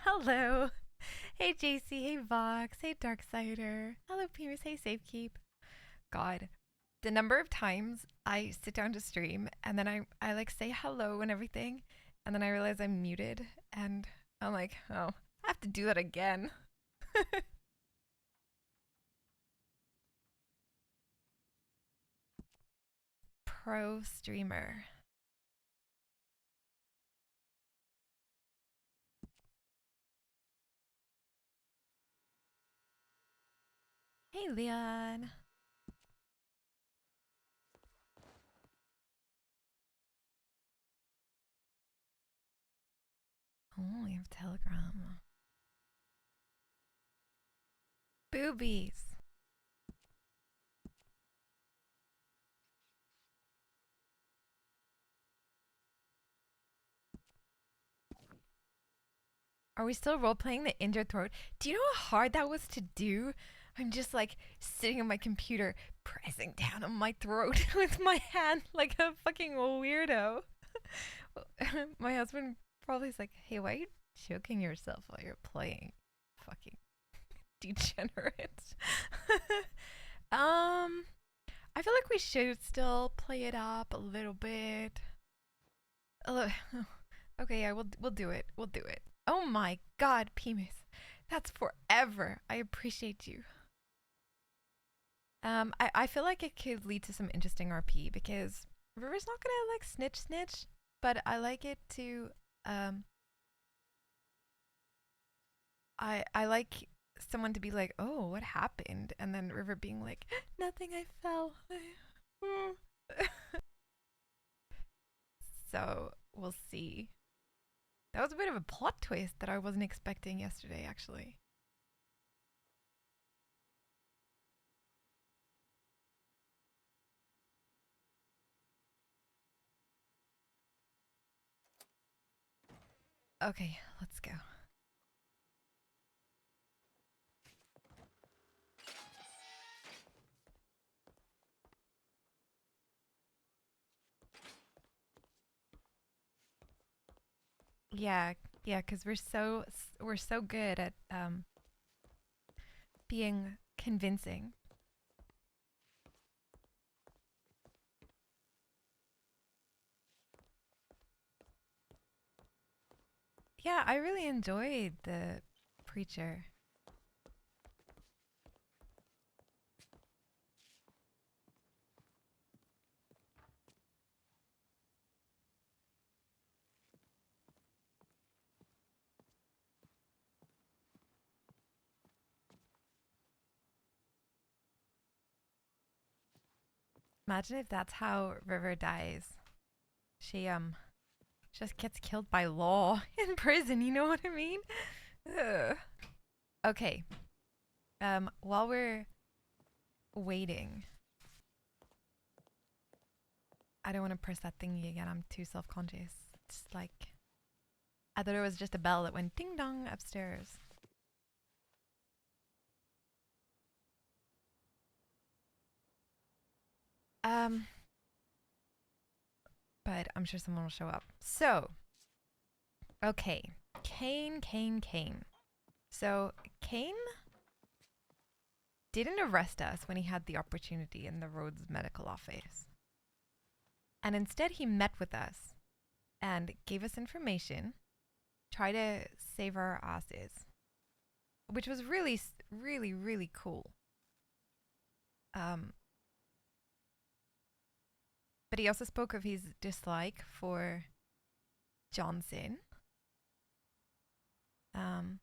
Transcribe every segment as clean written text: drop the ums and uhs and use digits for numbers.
Hello. Hey JC, hey Vox, hey Darksider. Hello Penis, hey Safekeep. God, the number of times I sit down to stream and then I like say hello and everything, and then I realize I'm muted and I'm like, oh, I have to do that again. Pro streamer. Hey Leon. Oh, we have Telegram. Boobies. Are we still role playing the injured throat? Do you know how hard that was to do? I'm just like sitting on my computer, pressing down on my throat with my hand like a fucking weirdo. My husband probably is like, hey, why are you choking yourself while you're playing? Fucking degenerate. I feel like we should still play it up a little bit. Okay, yeah, we'll do it. We'll do it. Oh my god, Penis. That's forever. I appreciate you. I feel like it could lead to some interesting RP because River's not gonna like snitch, but I like it to I like someone to be like, oh, what happened? And then River being like, nothing, I fell. So we'll see. That was a bit of a plot twist that I wasn't expecting yesterday, actually. Okay, let's go. Yeah, yeah, because we're so good at being convincing. Yeah, I really enjoyed the preacher. Imagine if that's how River dies. She just gets killed by law in prison. You know what I mean? Ugh. Okay. While we're waiting, I don't want to press that thingy again. I'm too self-conscious. It's like I thought it was just a bell that went ding dong upstairs. Um, but I'm sure someone will show up. So, okay, Kane. So Kane didn't arrest us when he had the opportunity in the Rhodes medical office. And instead, he met with us and gave us information, tried to save our asses, which was really, really, really cool. Um, but he also spoke of his dislike for Johnson. Um,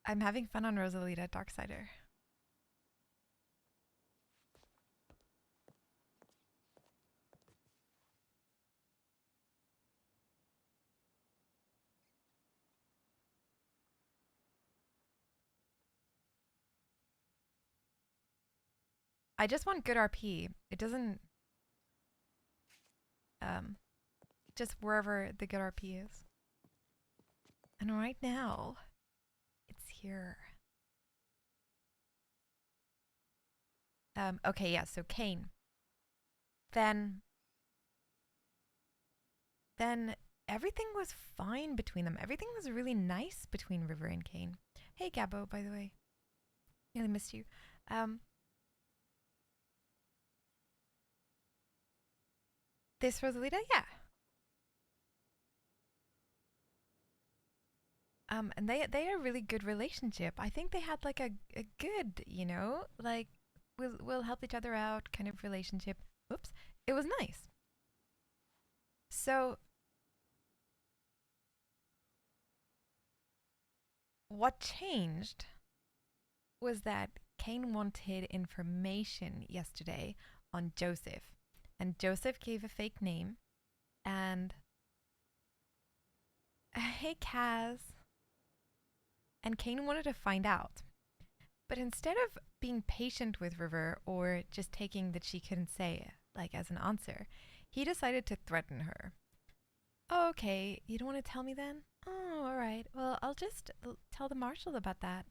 I'm having fun on Rosalita Darksider. I just want good RP. It doesn't um just wherever the good RP is. And right now, it's here. Okay, yeah, so Kane. then everything was fine between them. Everything was really nice between River and Kane. Hey Gabbo, by the way. Really missed you. This Rosalita, yeah. And they had a really good relationship. I think they had like a good, like we'll help each other out kind of relationship. Oops. It was nice. So what changed was that Kane wanted information yesterday on Joseph. And Joseph gave a fake name. And hey, Kaz. And Kane wanted to find out. But instead of being patient with River or just taking that she couldn't say, like, as an answer, he decided to threaten her. Oh, okay, you don't want to tell me then? Oh, all right. Well, I'll just tell the marshal about that,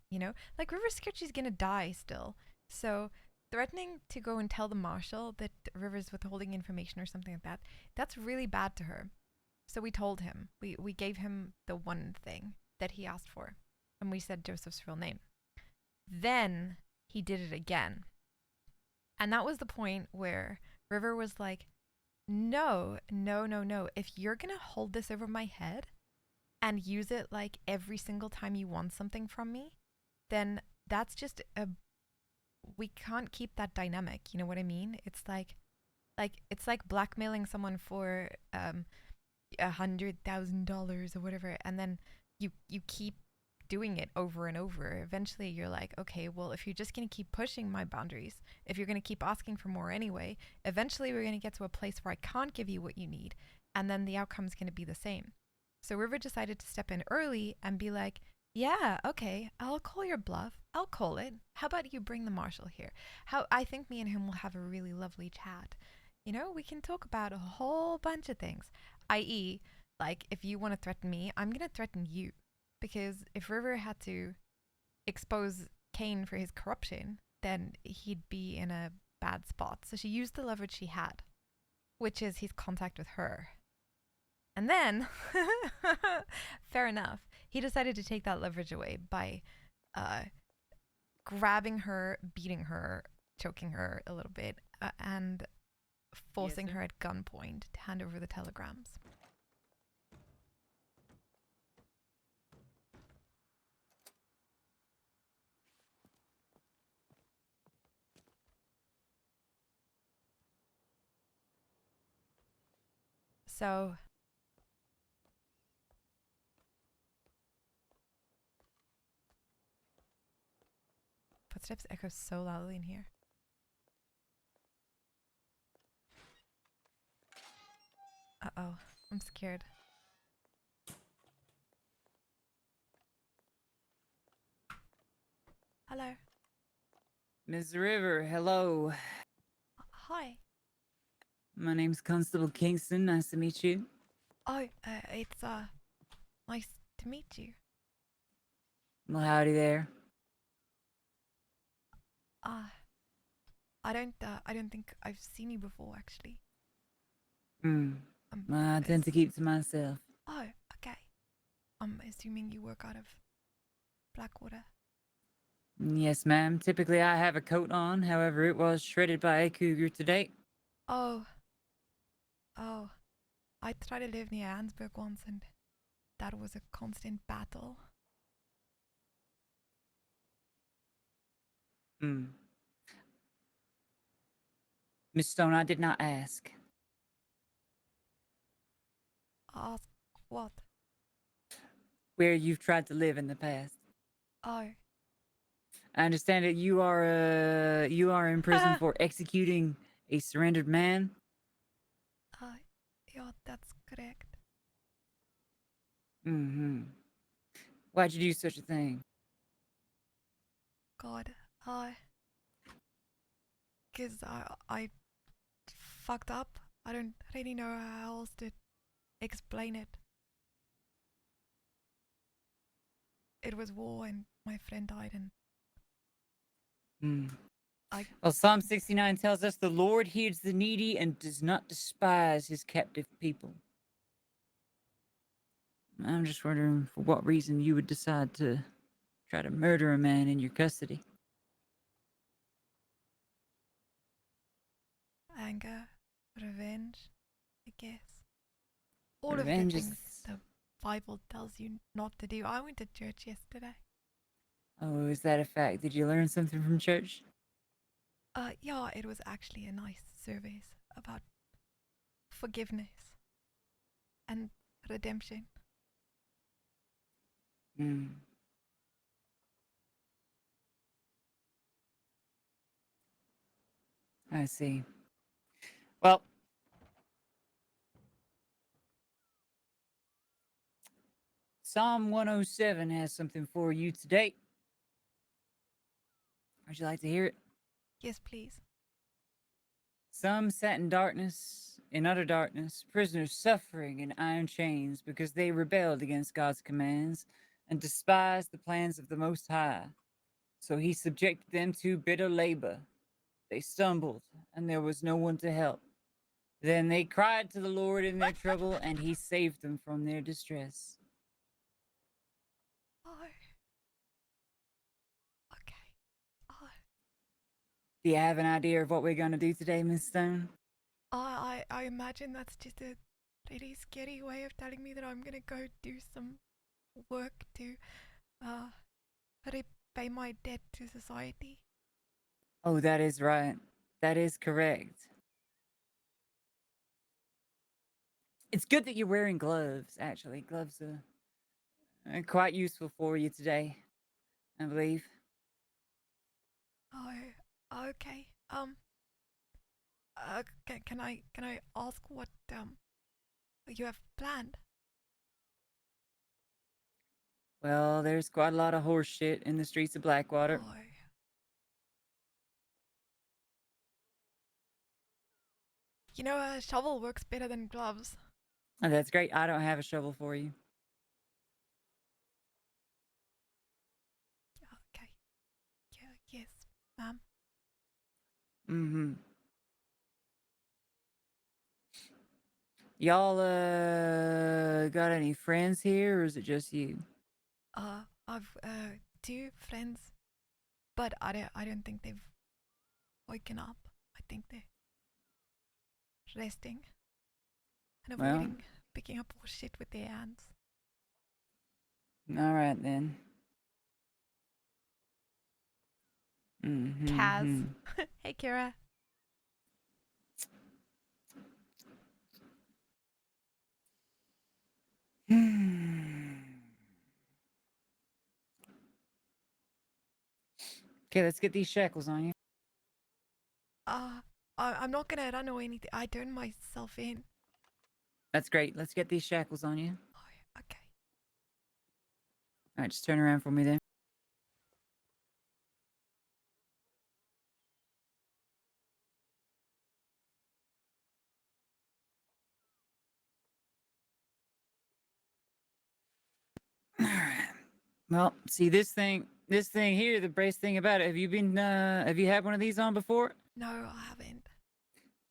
Like, River's scared she's gonna die still. So, threatening to go and tell the marshal that River's withholding information or something like that, that's really bad to her. So we told him. We gave him the one thing that he asked for. And we said Joseph's real name. Then he did it again. And that was the point where River was like, no. If you're going to hold this over my head and use it like every single time you want something from me, then that's just we can't keep that dynamic. You know what I mean? It's like blackmailing someone for $100,000 or whatever, and then you keep doing it over and over. Eventually you're like, okay, well, if you're just going to keep pushing my boundaries, if you're going to keep asking for more anyway, eventually we're going to get to a place where I can't give you what you need, and then the outcome's going to be the same. So River decided to step in early and be like, yeah, okay, I'll call your bluff. I'll call it. How about you bring the marshal here? I think me and him will have a really lovely chat. We can talk about a whole bunch of things, i.e., like, if you want to threaten me, I'm going to threaten you. Because if River had to expose Kane for his corruption, then he'd be in a bad spot. So she used the leverage she had, which is his contact with her. And then, fair enough, he decided to take that leverage away by grabbing her, beating her, choking her a little bit, and forcing her at gunpoint to hand over the telegrams. So footsteps echo so loudly in here. Uh-oh, I'm scared. Hello. Miss River, hello. Hi. My name's Constable Kingston. Nice to meet you. Oh, it's nice to meet you. Well, howdy there. I don't think I've seen you before, actually. I tend to keep to myself. Oh, okay. I'm assuming you work out of Blackwater. Yes, ma'am. Typically, I have a coat on. However, it was shredded by a cougar today. Oh. I tried to live near Ansburg once, and that was a constant battle. Miss Stone, I did not ask. Ask what? Where you've tried to live in the past. Oh. I understand that you are in prison for executing a surrendered man. Yeah, that's correct. Why'd you do such a thing? God, because I fucked up. I don't really know how else to explain it. It was war and my friend died, and Well, Psalm 69 tells us the Lord hears the needy and does not despise his captive people. I'm just wondering for what reason you would decide to try to murder a man in your custody. Anger, revenge, I guess. All of the Revenge things is... the Bible tells you not to do. I went to church yesterday. Oh, is that a fact? Did you learn something from church? Yeah, it was actually a nice service about forgiveness and redemption. Hmm. I see. Well, Psalm 107 has something for you today. Would you like to hear it? Yes, please. Some sat in darkness, in utter darkness, prisoners suffering in iron chains because they rebelled against God's commands and despised the plans of the Most High. So he subjected them to bitter labor. They stumbled, and there was no one to help. Then they cried to the Lord in their trouble, and he saved them from their distress. Oh, okay. Oh, Do you have an idea of what we're going to do today, Miss Stone? I imagine that's just a really scary way of telling me that I'm gonna go do some work to uh repay my debt to society. Oh, that is right. That is correct. It's good that you're wearing gloves, actually. Gloves are quite useful for you today, I believe. Oh, okay. Can I ask what you have planned? Well, there's quite a lot of horse shit in the streets of Blackwater. Oh, you know, a shovel works better than gloves. Oh, that's great. I don't have a shovel for you. Okay. Yeah. Yes, ma'am. Mm-hmm. Y'all, got any friends here, or is it just you? I've two friends, but I don't think they've waken up. I think they're resting and Well, avoiding picking up all shit with their hands. all right then. Kaz. Mm-hmm. Hey, Kira. Okay, let's get these shackles on you. Uh, I'm not gonna run or anything. I turn myself in. That's great. Let's get these shackles on you. Oh, okay. All right, just turn around for me there. All right. Well, see this thing here, the brace thing about it. Have you had one of these on before? No, I haven't.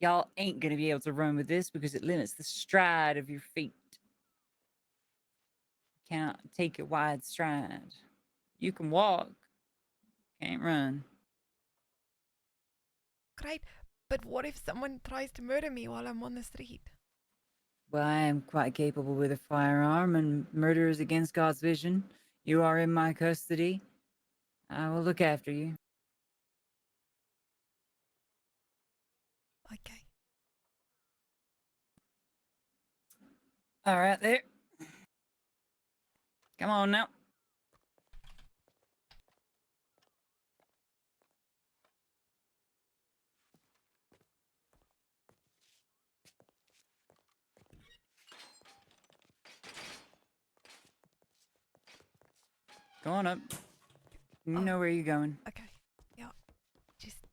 Y'all ain't gonna be able to run with this because it limits the stride of your feet. Cannot take a wide stride. You can walk, can't run. Great. But what if someone tries to murder me while I'm on the street? Well, I am quite capable with a firearm, and murder is against God's vision. You are in my custody. I will look after you. Okay. All right, there. Come on now. Go on up. You Oh, know where you're going. okay. Yeah. Just Just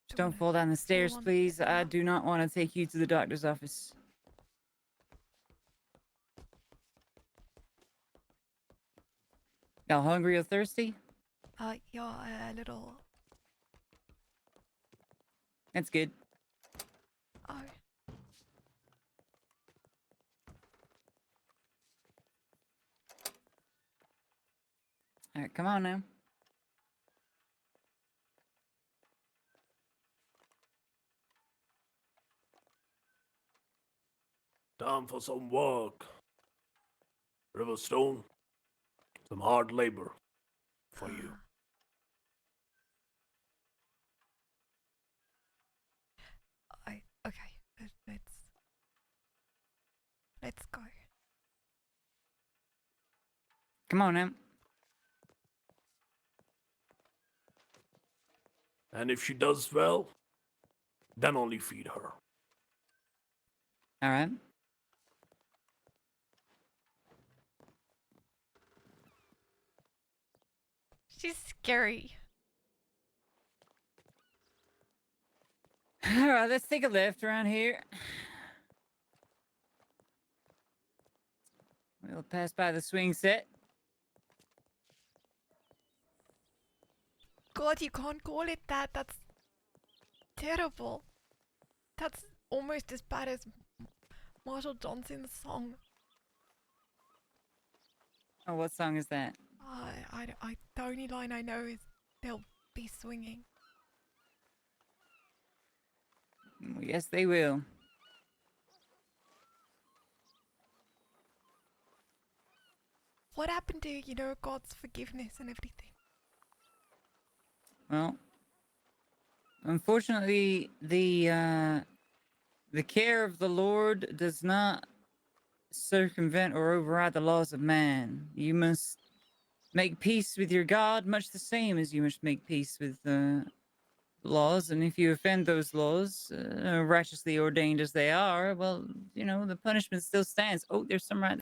don't don't wanna fall down the fall stairs, on the please. I floor. do not want to take you to the doctor's office. Y'all hungry or thirsty? Yeah, a little That's good. Oh. All right, come on now. Time for some work. Riverstone, some hard labor for you. Okay. Let's go. Come on now. And if she does well, then only feed her. All right. She's scary. All right, let's take a left around here. We'll pass by the swing set. God, you can't call it that. That's terrible. That's almost as bad as Marshall Johnson's song. Oh, what song is that? The only line I know is they'll be swinging. Yes, they will. What happened to, God's forgiveness and everything? Well, unfortunately, the care of the Lord does not circumvent or override the laws of man. You must make peace with your God, much the same as you must make peace with laws. And if you offend those laws, righteously ordained as they are, well, the punishment still stands. Oh, there's some right.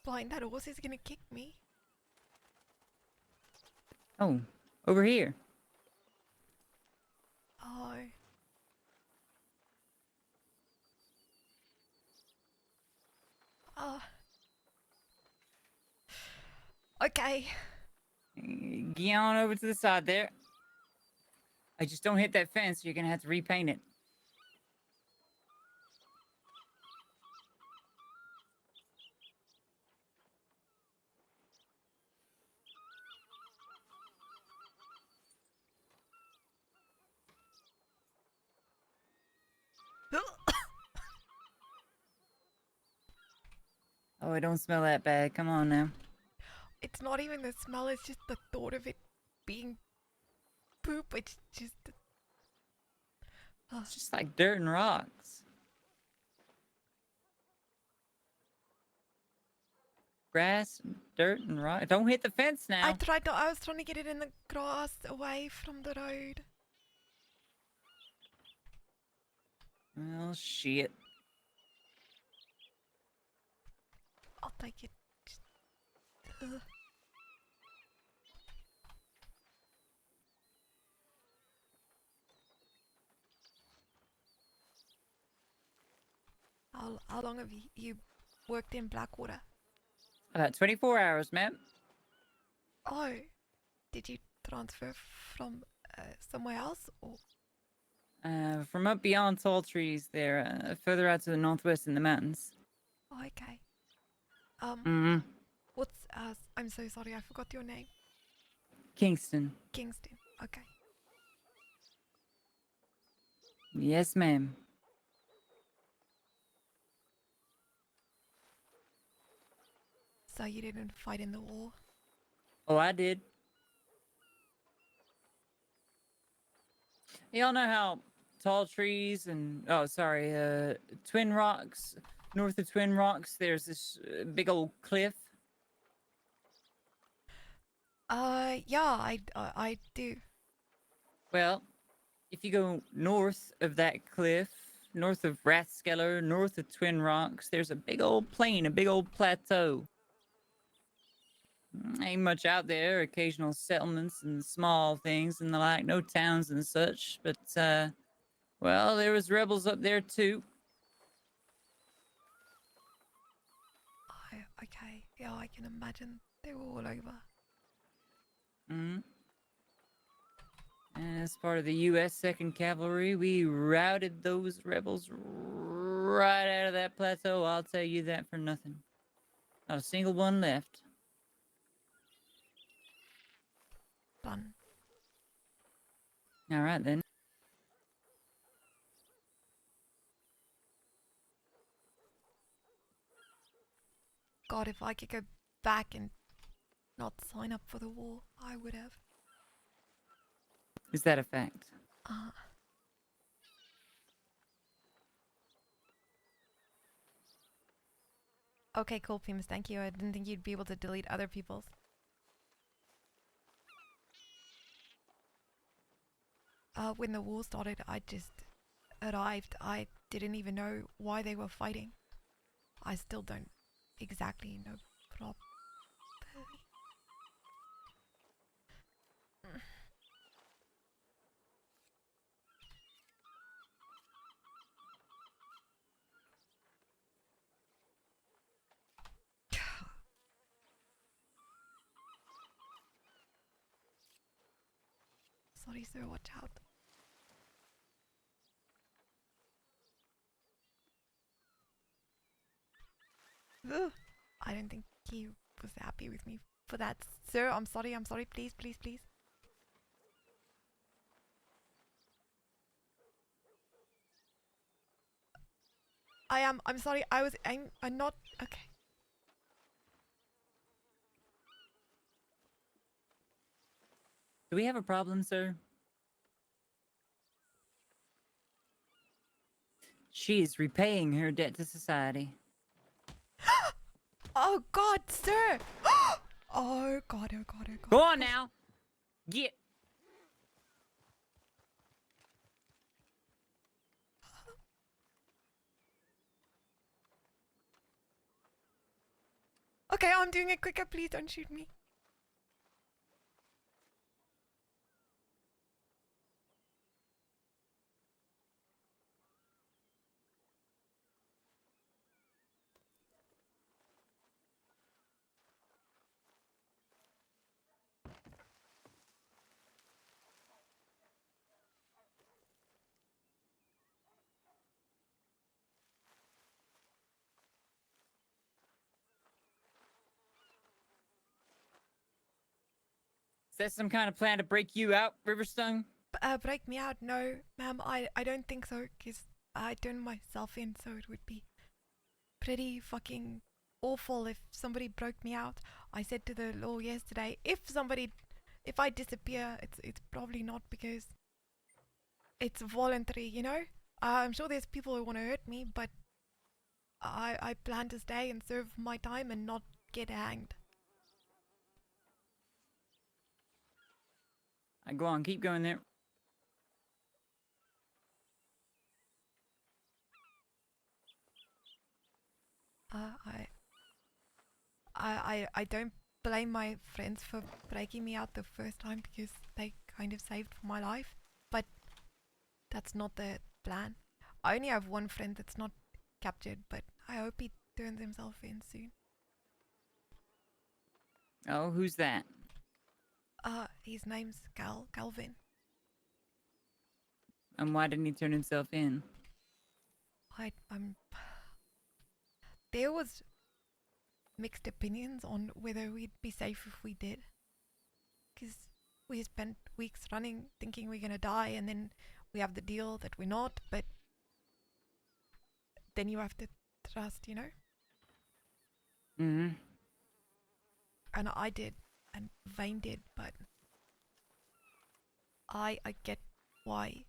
Fine, that horse is gonna kick me. Oh, over here. Oh. Oh. Okay. Get on over to the side there. I just don't hit that fence. You're gonna have to repaint it. Oh, it don't smell that bad. Come on now. It's not even the smell, it's just the thought of it being poop. It's just. It's just like dirt and rocks. Grass, and dirt, and rock. Don't hit the fence now. I was trying to get it in the grass away from the road. Well, shit. I'll take it. Ugh. How long have you worked in Blackwater? About 24 hours, ma'am. Oh, did you transfer from somewhere else? Or? From up beyond tall trees there, further out to the northwest in the mountains. Oh, okay. What's I'm so sorry, I forgot your name. Kingston. Kingston. Okay. Yes, ma'am. So you didn't fight in the war? Oh, I did. Y'all know how tall trees and Twin Rocks, north of Twin Rocks, there's this big old cliff. Yeah, I do. Well, if you go north of that cliff, north of Rathskeller, north of Twin Rocks, there's a big old plain, a big old plateau. Ain't much out there, occasional settlements and small things and the like, no towns and such, but, well, there was rebels up there too. Okay, yeah, I can imagine they were all over. Mm. As part of the U.S. 2nd Cavalry, we routed those rebels right out of that plateau. I'll tell you that for nothing. Not a single one left. Done. All right, then. God, if I could go back and not sign up for the war, I would have. Is that a fact? Uh, okay, cool, Pimus. Thank you. I didn't think you'd be able to delete other people's. When the war started, I just arrived. I didn't even know why they were fighting. I still don't exactly know properly. Sorry, sir. Watch out. Ugh. I don't think he was happy with me for that. Sir, I'm sorry. I'm sorry. Please, please, please. I'm sorry. I'm not. Okay. Do we have a problem, sir? She is repaying her debt to society. Oh, God, sir. Oh, God, oh, God, oh, God. Go on now. Get. Okay, I'm doing it quicker. Please don't shoot me. Is that some kind of plan to break you out, Riverstung? Break me out. No, ma'am, I don't think so, because I turned myself in, so it would be pretty fucking awful if somebody broke me out. I said to the law yesterday, if I disappear, it's probably not because it's voluntary, you know? I'm sure there's people who want to hurt me, but I plan to stay and serve my time and not get hanged. Go on, keep going there. I don't blame my friends for breaking me out the first time because they kind of saved my life, but that's not the plan. I only have one friend that's not captured, but I hope he turns himself in soon. Oh, who's that? His name's Calvin. And why didn't he turn himself in? I'm. There was mixed opinions on whether we'd be safe if we did, because we spent weeks running thinking we're gonna die, and then we have the deal that we're not, but then you have to trust, you know? Mm-hmm. And I did, and Vane did, but I get why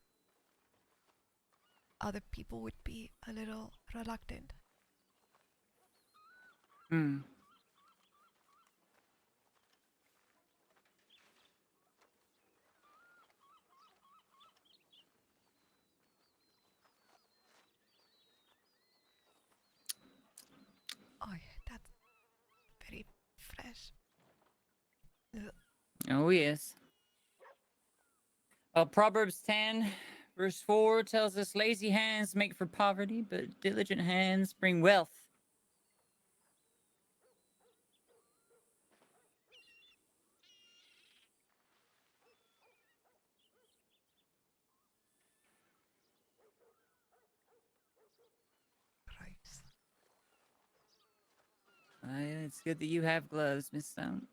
other people would be a little reluctant. Hmm. Oh, that's very fresh. Ugh. Oh, yes. Proverbs 10, verse 4 tells us lazy hands make for poverty, but diligent hands bring wealth. It's good that you have gloves, Miss Stone.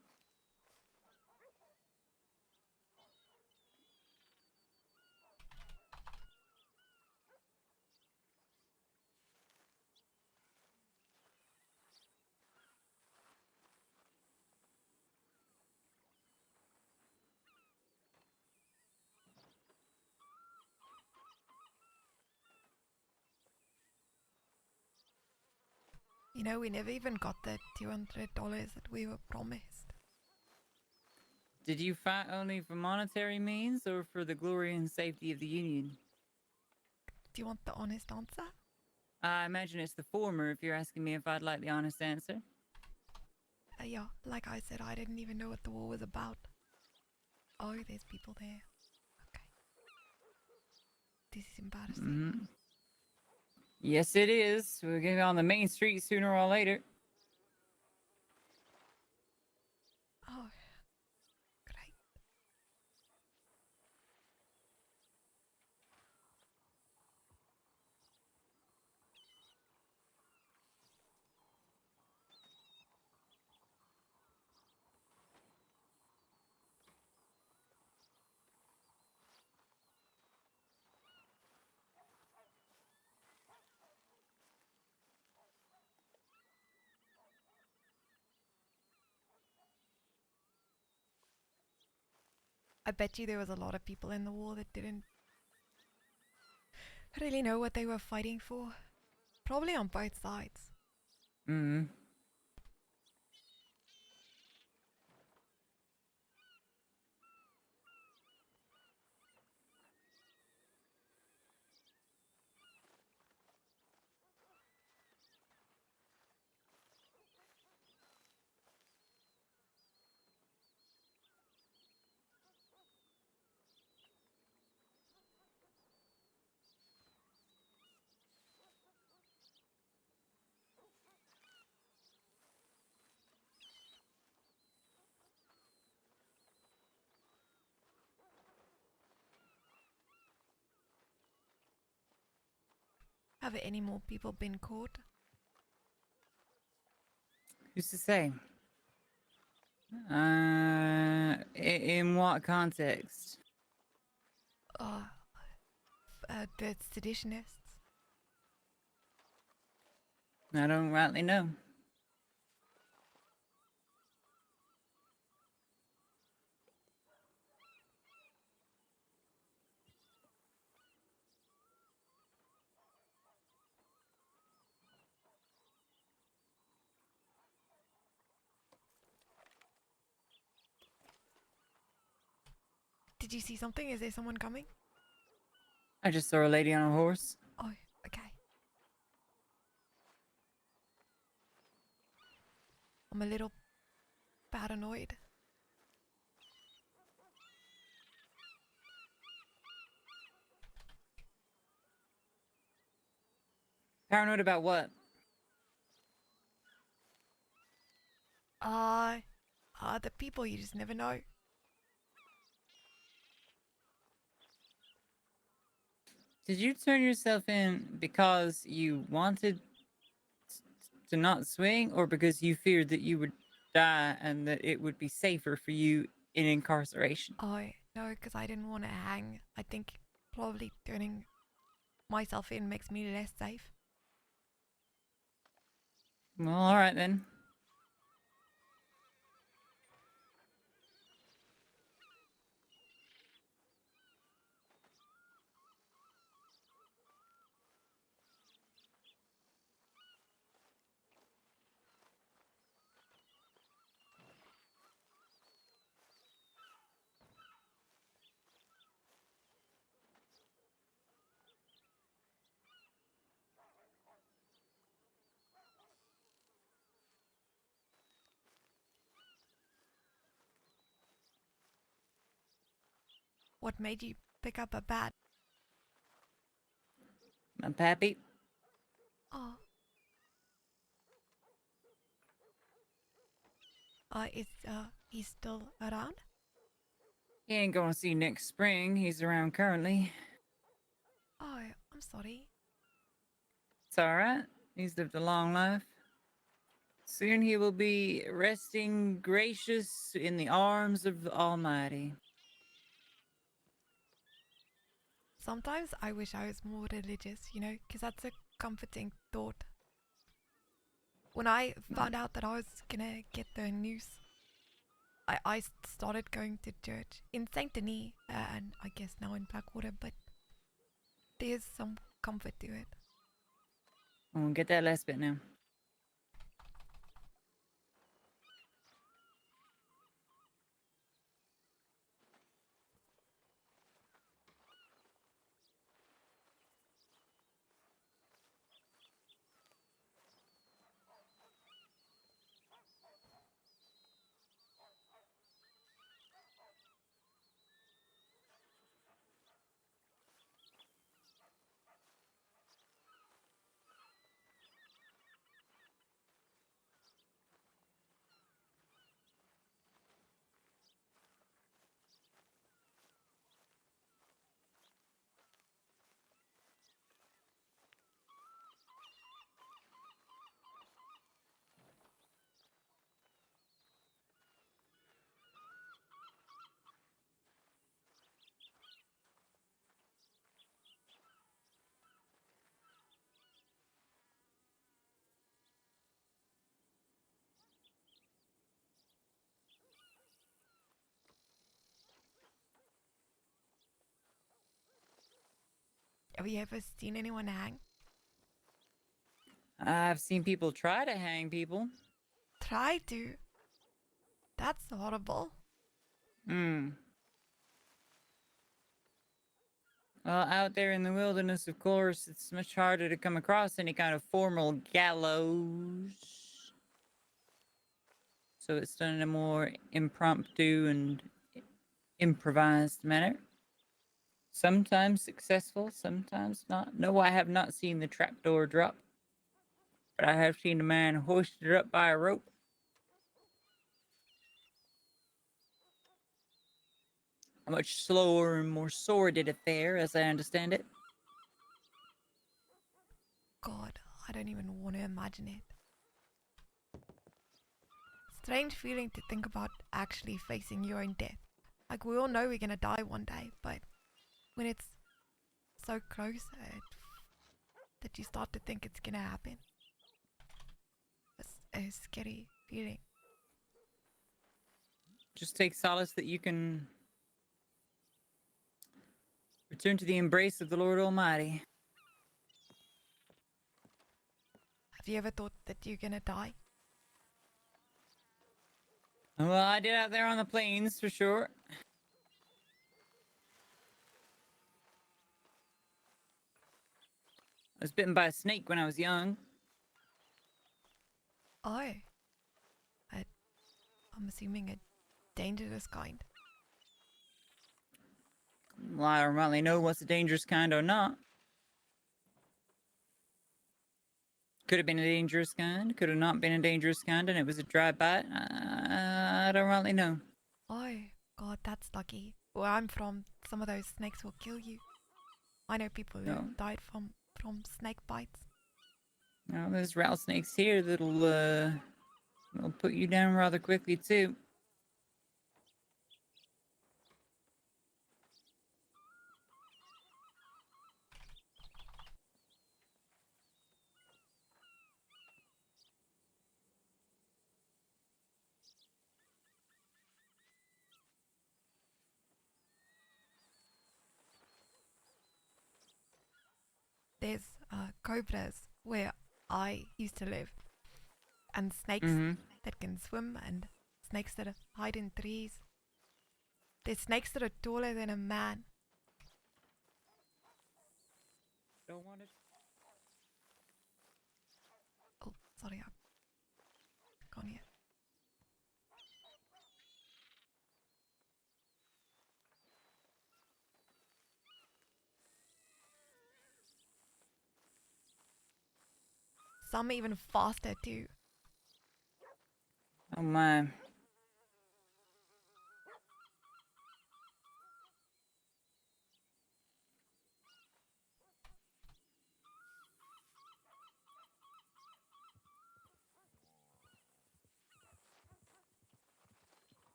You know, we never even got the $200 that we were promised. Did you fight only for monetary means or for the glory and safety of the Union? Do you want the honest answer? I imagine it's the former if you're asking me if I'd like the honest answer. Yeah, like I said, I didn't even know what the war was about. Oh, there's people there. Okay. This is embarrassing. Mm-hmm. Yes, it is. We're getting on the main street sooner or later. Oh, great. I bet you there was a lot of people in the war that didn't really know what they were fighting for. Probably on both sides. Mm-hmm. Have any more people been caught? Who's to say? In what context? The seditionists? I don't rightly know. Did you see something? Is there someone coming? I just saw a lady on a horse. Oh, okay. I'm a little paranoid. Paranoid about what? The people, you just never know. Did you turn yourself in because you wanted to not swing or because you feared that you would die and that it would be safer for you in incarceration? Oh, no, because I didn't want to hang. I think probably turning myself in makes me less safe. Well, all right then. What made you pick up a bat? My pappy. Oh. He's still around? He ain't gonna see next spring. He's around currently. Oh, I'm sorry. It's all right. He's lived a long life. Soon he will be resting gracious in the arms of the Almighty. Sometimes I wish I was more religious, you know, because that's a comforting thought. When I found out that I was gonna get the noose, I started going to church in Saint Denis, and I guess now in Blackwater, but there's some comfort to it. Oh, get that last bit now. Have you ever seen anyone hang? I've seen people try to hang people. Try to. That's horrible. Hmm. Well, out there in the wilderness, of course, it's much harder to come across any kind of formal gallows. So it's done in a more impromptu and improvised manner. Sometimes successful, sometimes not. No, I have not seen the trapdoor drop, but I have seen a man hoisted up by a rope. A much slower and more sordid affair, as I understand it. God, I don't even want to imagine it. Strange feeling to think about actually facing your own death. Like, we all know we're gonna die one day, but when it's so close that you start to think it's gonna happen, it's a scary feeling. Just take solace that you can return to the embrace of the Lord Almighty. Have you ever thought that you're gonna die? Well, I did out there on the plains for sure. I was bitten by a snake when I was young. Oh, I'm assuming a dangerous kind. Well, I don't really know what's a dangerous kind or not. Could have been a dangerous kind, could have not been a dangerous kind, and it was a dry bite. I don't really know. Oh, God, that's lucky. Where I'm from, some of those snakes will kill you. I know people who No. died from snake bites. No, there's rattlesnakes here that'll put you down rather quickly too. There's cobras where I used to live, and snakes Mm-hmm. that can swim, and snakes that hide in trees. There's snakes that are taller than a man. Don't want it. Oh, sorry, I can't hear. Some even faster too. Oh my.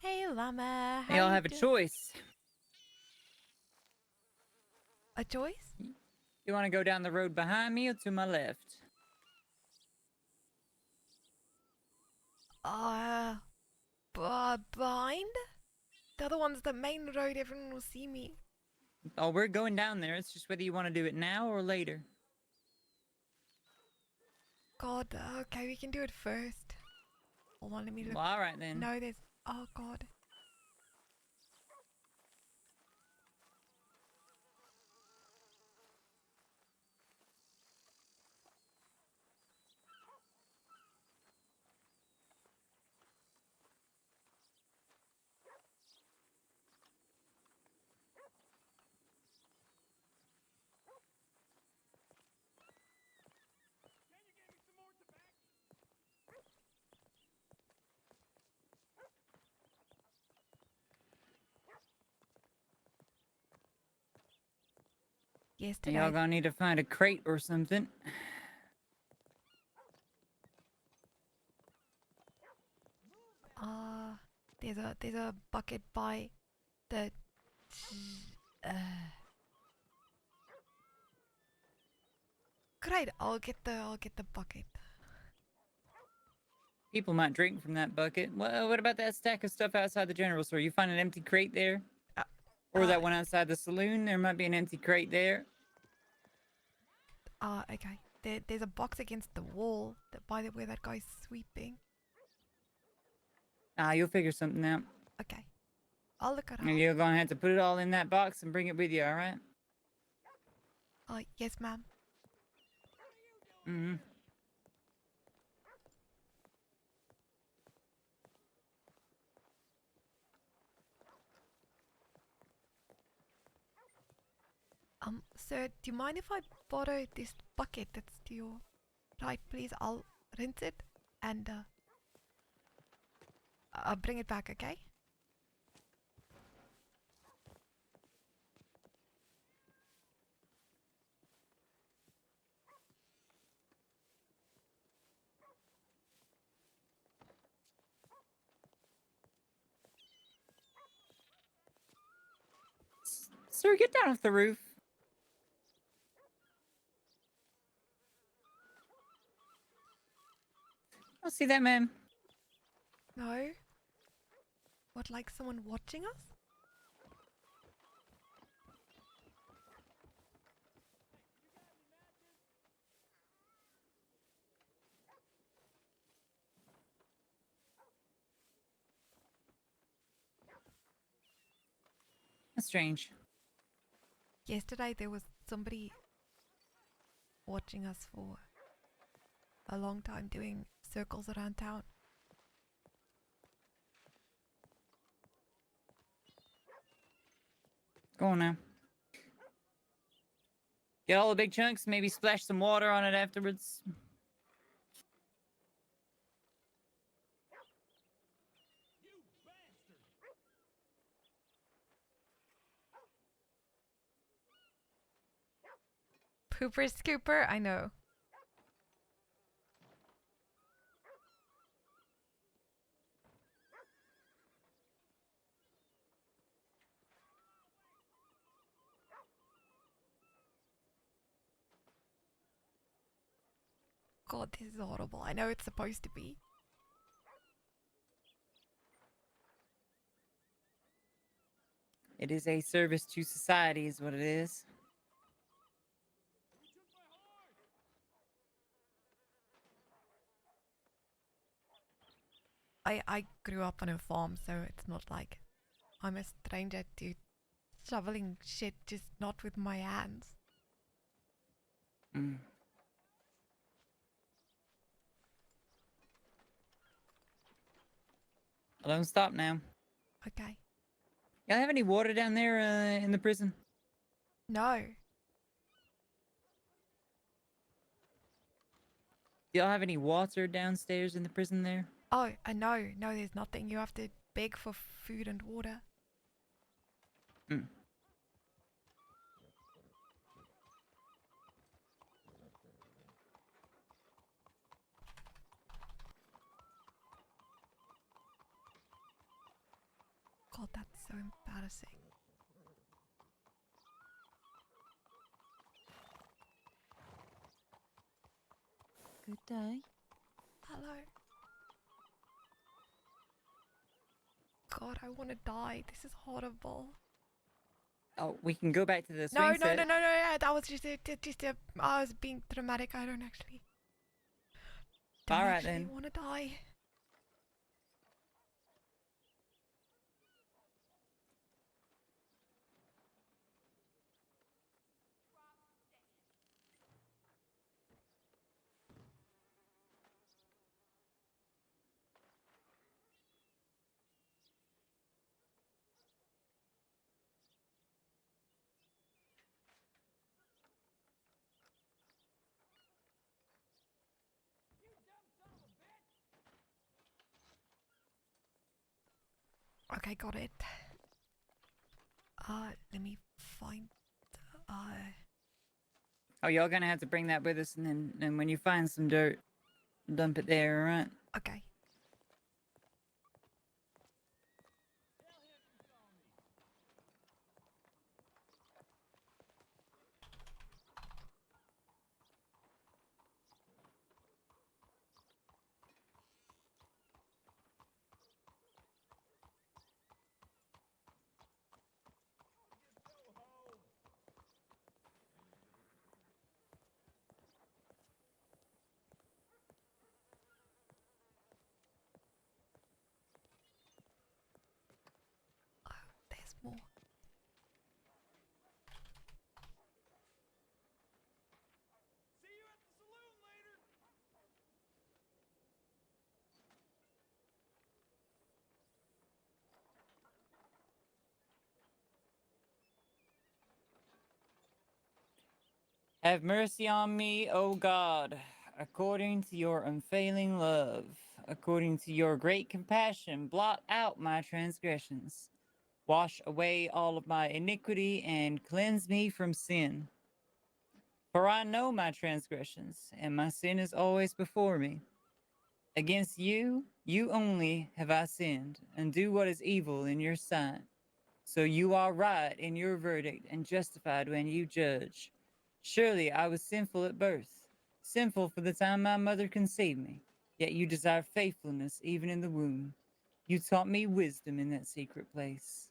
Hey, llama. How They all you have a doing? choice. A choice? You want to go down the road behind me or to my left? Behind? The other one's the main road. Everyone will see me. Oh, we're going down there. It's just whether you want to do it now or later. God, okay, we can do it first. Hold on, let me look. Well, all right then. No, there's. Oh, God. Y'all Yesterday. gonna need to find a crate or something. There's a bucket by the. Uh, Great, I'll get the bucket. People might drink from that bucket. Well, what about that stack of stuff outside the general store? You find an empty crate there? Uh, Or uh, that one outside the saloon? There might be an empty crate there. Okay. There's a box against the wall that by the where that guy's sweeping. Ah, you'll figure something out. Okay. I'll look it up. And you're gonna have to put it all in that box and bring it with you, alright? Yes, ma'am. Mm-hmm. Sir, do you mind if I borrow this bucket that's to your right, please? I'll rinse it and I'll bring it back, okay? Sir, get down off the roof. I'll see that, ma'am. No? What, like someone watching us? That's strange. Yesterday there was somebody watching us for a long time doing circles around town. Go on now. Get all the big chunks, maybe splash some water on it afterwards. Pooper scooper? I know. God, this is horrible. I know it's supposed to be. It is a service to society, is what it is. I grew up on a farm, so it's not like I'm a stranger to shoveling shit, just not with my hands. Mm. Well, don't stop now. Okay. Y'all have any water down there in the prison? No. Do y'all have any water downstairs in the prison there? Oh, no, there's nothing. You have to beg for food and water. Mm. embarrassing. Good day. Hello. God, I want to die. This is horrible. Oh, we can go back to the No, swing no, set. no, no, no. Yeah, that was just I was being dramatic. I don't actually. All right, actually then. want to die. Okay, got it. Let me find. Oh, y'all gonna have to bring that with us, and then when you find some dirt, dump it there, all right? Okay. Oh, there's more. Have mercy on me, O God, according to your unfailing love, according to your great compassion, blot out my transgressions. Wash away all of my iniquity and cleanse me from sin. For I know my transgressions, and my sin is always before me. Against you, you only have I sinned, and do what is evil in your sight. So you are right in your verdict, and justified when you judge. Surely I was sinful at birth, sinful for the time my mother conceived me. Yet you desire faithfulness even in the womb. You taught me wisdom in that secret place.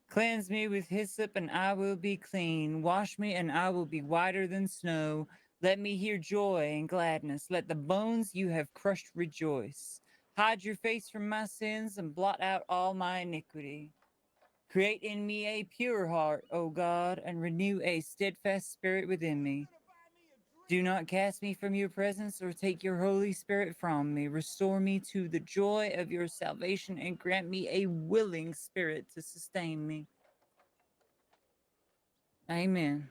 Cleanse me with hyssop, and I will be clean. Wash me, and I will be whiter than snow. Let me hear joy and gladness. Let the bones you have crushed rejoice. Hide your face from my sins, and blot out all my iniquity. Create in me a pure heart, O God, and renew a steadfast spirit within me. Do not cast me from your presence or take your Holy Spirit from me. Restore me to the joy of your salvation and grant me a willing spirit to sustain me. Amen.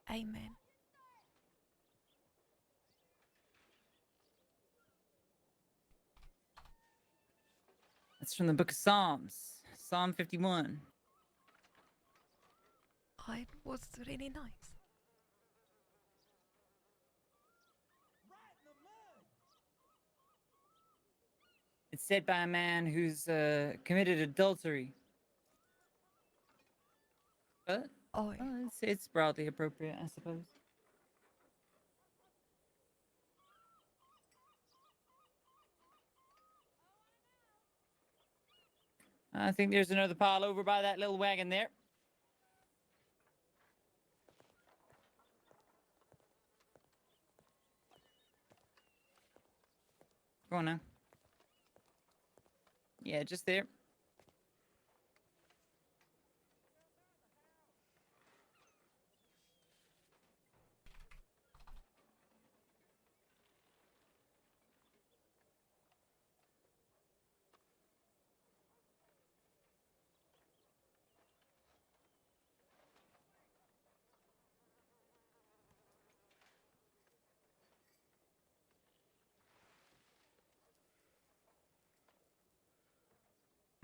Amen. That's from the book of Psalms, Psalm 51. It was really nice. It's said by a man who's committed adultery. But Oh, it's broadly appropriate, I suppose. I think there's another pile over by that little wagon there. Go on now. Yeah, just there.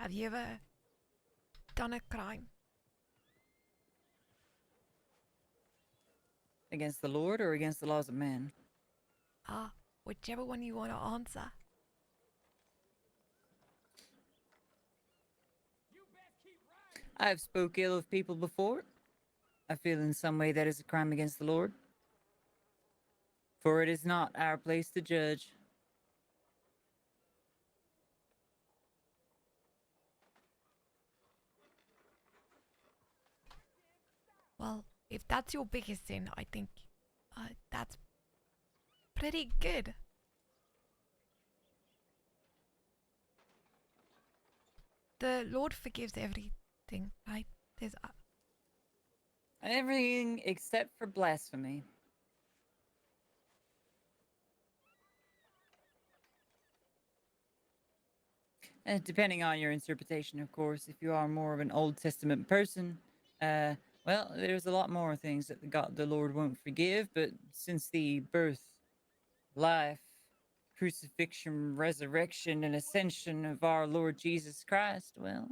have you ever done a crime? Against the Lord or against the laws of man? Whichever one you want to answer. I have spoke ill of people before. I feel in some way that is a crime against the Lord. For it is not our place to judge. Well, if that's your biggest sin, I think that's pretty good. The Lord forgives everything, right? There's Everything except for blasphemy. Depending on your interpretation, of course. If you are more of an Old Testament person, well, there's a lot more things that the Lord won't forgive. But since the birth, life, crucifixion, resurrection, and ascension of our Lord Jesus Christ, well,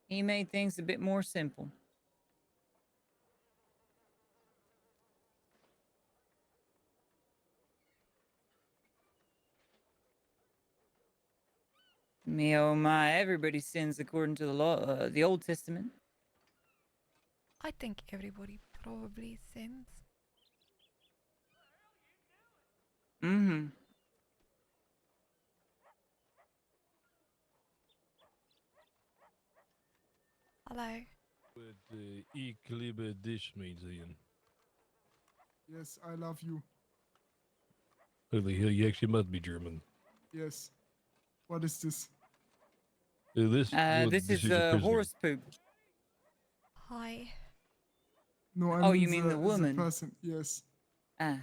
He made things a bit more simple. Me oh my, everybody sins according to the law, the Old Testament. I think everybody probably sins. Mm-hmm. Hello. What ik liebe dich means, Ian. Yes, I love you. Holy hell, you actually must be German. Yes. What is this? This This is a prisoner. horse poop. Hi. No, I Oh, mean you mean the woman? person. Yes. Ah,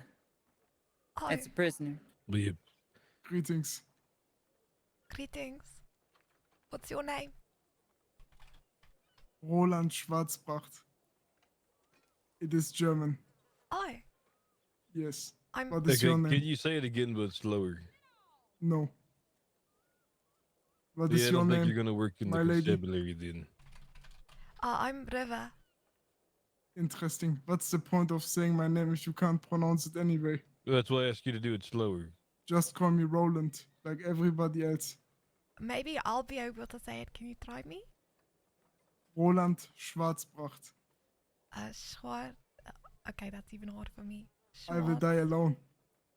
Oh, that's a prisoner. Yep. Greetings. greetings. What's your name? Roland Schwarzbracht. It is German. Oh, Yes. I'm. What is Okay, your can name? you say it again but slower? No. What Yeah, is I your don't think you're name? gonna work in the my lady? constabulary then. I'm River. Interesting. What's the point of saying my name if you can't pronounce it anyway? That's why I asked you to do it slower. Just call me Roland, like everybody else. Maybe I'll be able to say it. Can you try me? Roland Schwarzbracht. Schwar. Okay, that's even hard for me. I will Schwarz. die alone.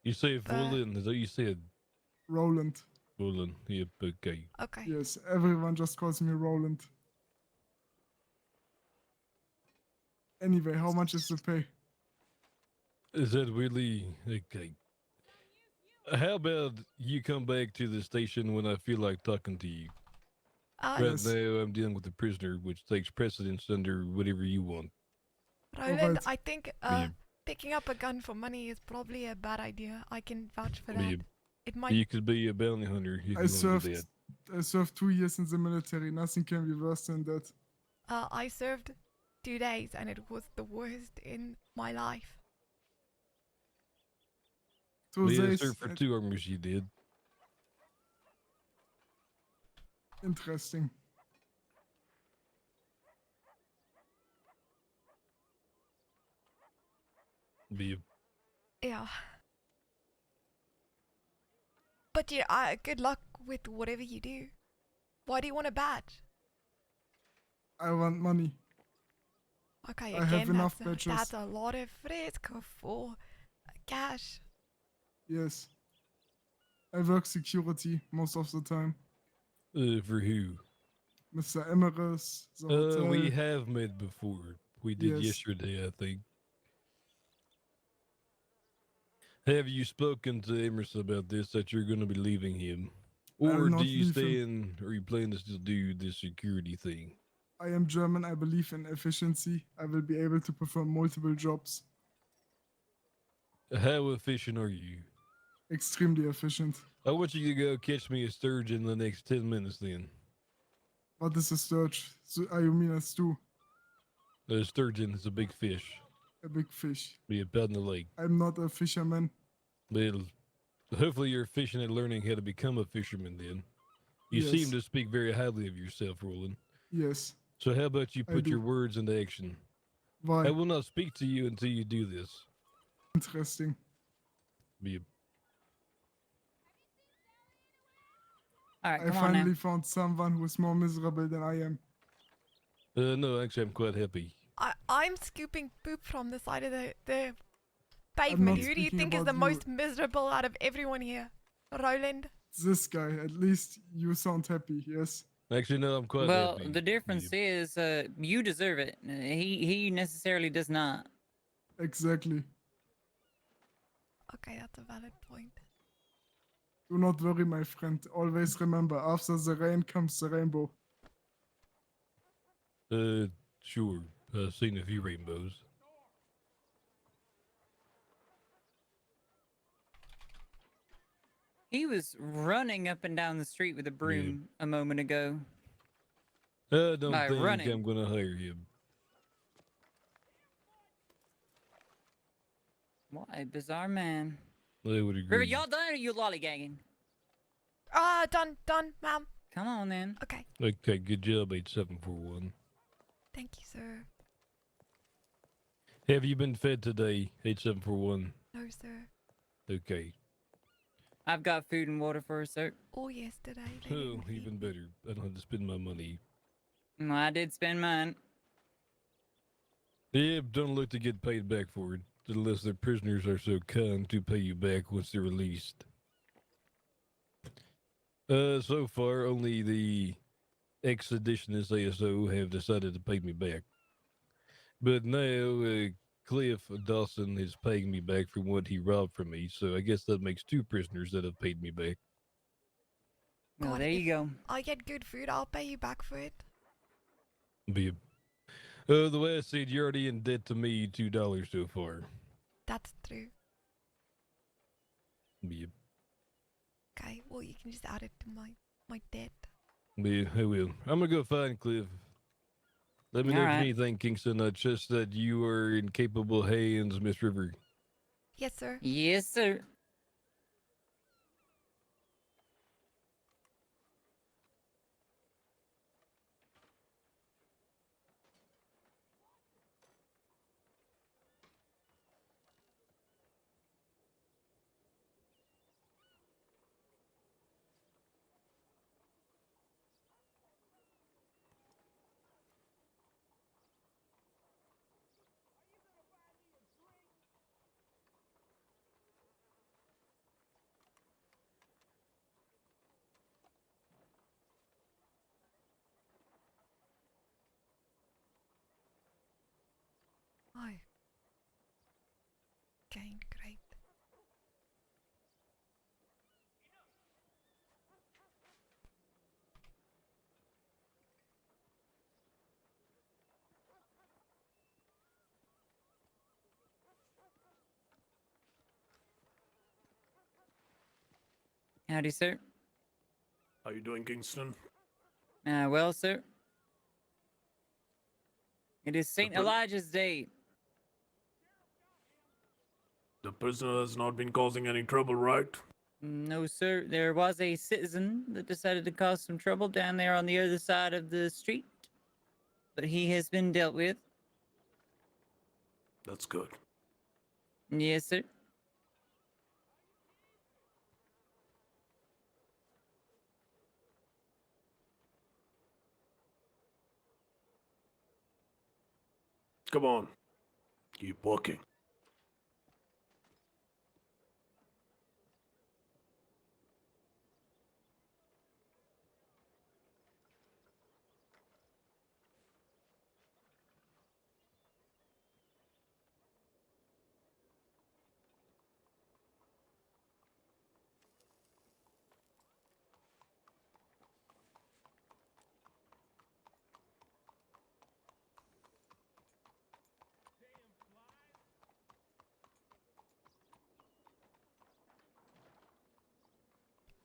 You say But- Volin, is that you said? Roland. Volin, yep, okay. Okay. Yes, everyone just calls me Roland. Anyway, how much is the pay? Is that really okay? How about you come back to the station when I feel like talking to you? Right Yes. now, I'm dealing with a prisoner, which takes precedence under whatever you want. Roland, Alright. I think Yeah. picking up a gun for money is probably a bad idea. I can vouch for Yeah. that. It might. You could be a bounty hunter if you I want to do served that. I served 2 years in the military. Nothing can be worse than that. I served 2 days and it was the worst in my life. 2 Yeah, days. sir, for 2 armies you did. Interesting. Be Yeah. But yeah, good luck with whatever you do. Why do you want a badge? I want money. Okay, I again, have enough that's badges. a lot of risk for cash. Yes. I work security most of the time. for who? Mr. Emmerus, the hotel. We have met before. We did Yes. yesterday, I think. Have you spoken to Emerson about this, that you're going to be leaving him? I will Or not do you leave stay him. in, or you plan to still do the security thing? I am German. I believe in efficiency. I will be able to perform multiple jobs. How efficient are you? Extremely efficient. I want you to go catch me a sturgeon in the next 10 minutes then. What is a sturge? So, you mean a stew? A sturgeon is a big fish. A big fish. Be a out in the lake. I'm not a fisherman. Well, hopefully you're efficient at learning how to become a fisherman then. You Yes. seem to speak very highly of yourself, Roland. Yes. So how about you I put do. your words into action? Why? I will not speak to you until you do this. Interesting. Be a All right, I come on now. finally found someone who is more miserable than I am. No, actually, I'm quite happy. I'm scooping poop from the side of the I'm pavement. not Who do you speaking think is the about you. most miserable out of everyone here? Roland? This guy, at least you sound happy, yes? Actually, no, I'm quite Well, happy. the difference is you deserve it. He necessarily does not. Exactly. Okay, that's a valid point. Do not worry, my friend. Always remember, after the rain comes the rainbow. Sure. I've seen a few rainbows. He was running up and down the street with a broom a moment ago. I don't By think running. I'm gonna hire him. What a bizarre man. I would River, agree. y'all done or you lollygagging? Done, ma'am. Come on then. Okay, Okay, good job, 8741. thank you, sir. Have you been fed today, 8741? No, sir. Okay. I've got food and water for her, sir. All yesterday. They Oh, didn't feed even me. better. I don't have to spend my money. I did spend mine. Yeah, don't look to get paid back for it, unless their prisoners are so kind to pay you back once they're released. So far, only the ex-seditionist ASO have decided to pay me back. But now, Cliff Dawson is paying me back for what he robbed from me, so I guess that makes 2 prisoners that have paid me back. Well, God, there you if go. I get good food, I'll pay you back for it. Be the way I see it, you're already in debt to me $2 so far. That's true. Be Okay, well, you can just add it to my debt. I will. I'm gonna go find Cliff. Let me know if Alright. you need anything, Kingston. I trust that you are in capable hands, Miss River. Yes, sir. Yes, sir. Oh. Okay, great. Howdy, sir. How you doing, Kingston? Well, sir. It is St. pri- Elijah's Day. The prisoner has not been causing any trouble, right? No, sir. There was a citizen that decided to cause some trouble down there on the other side of the street. But he has been dealt with. That's good. Yes, sir. Come on. Keep walking.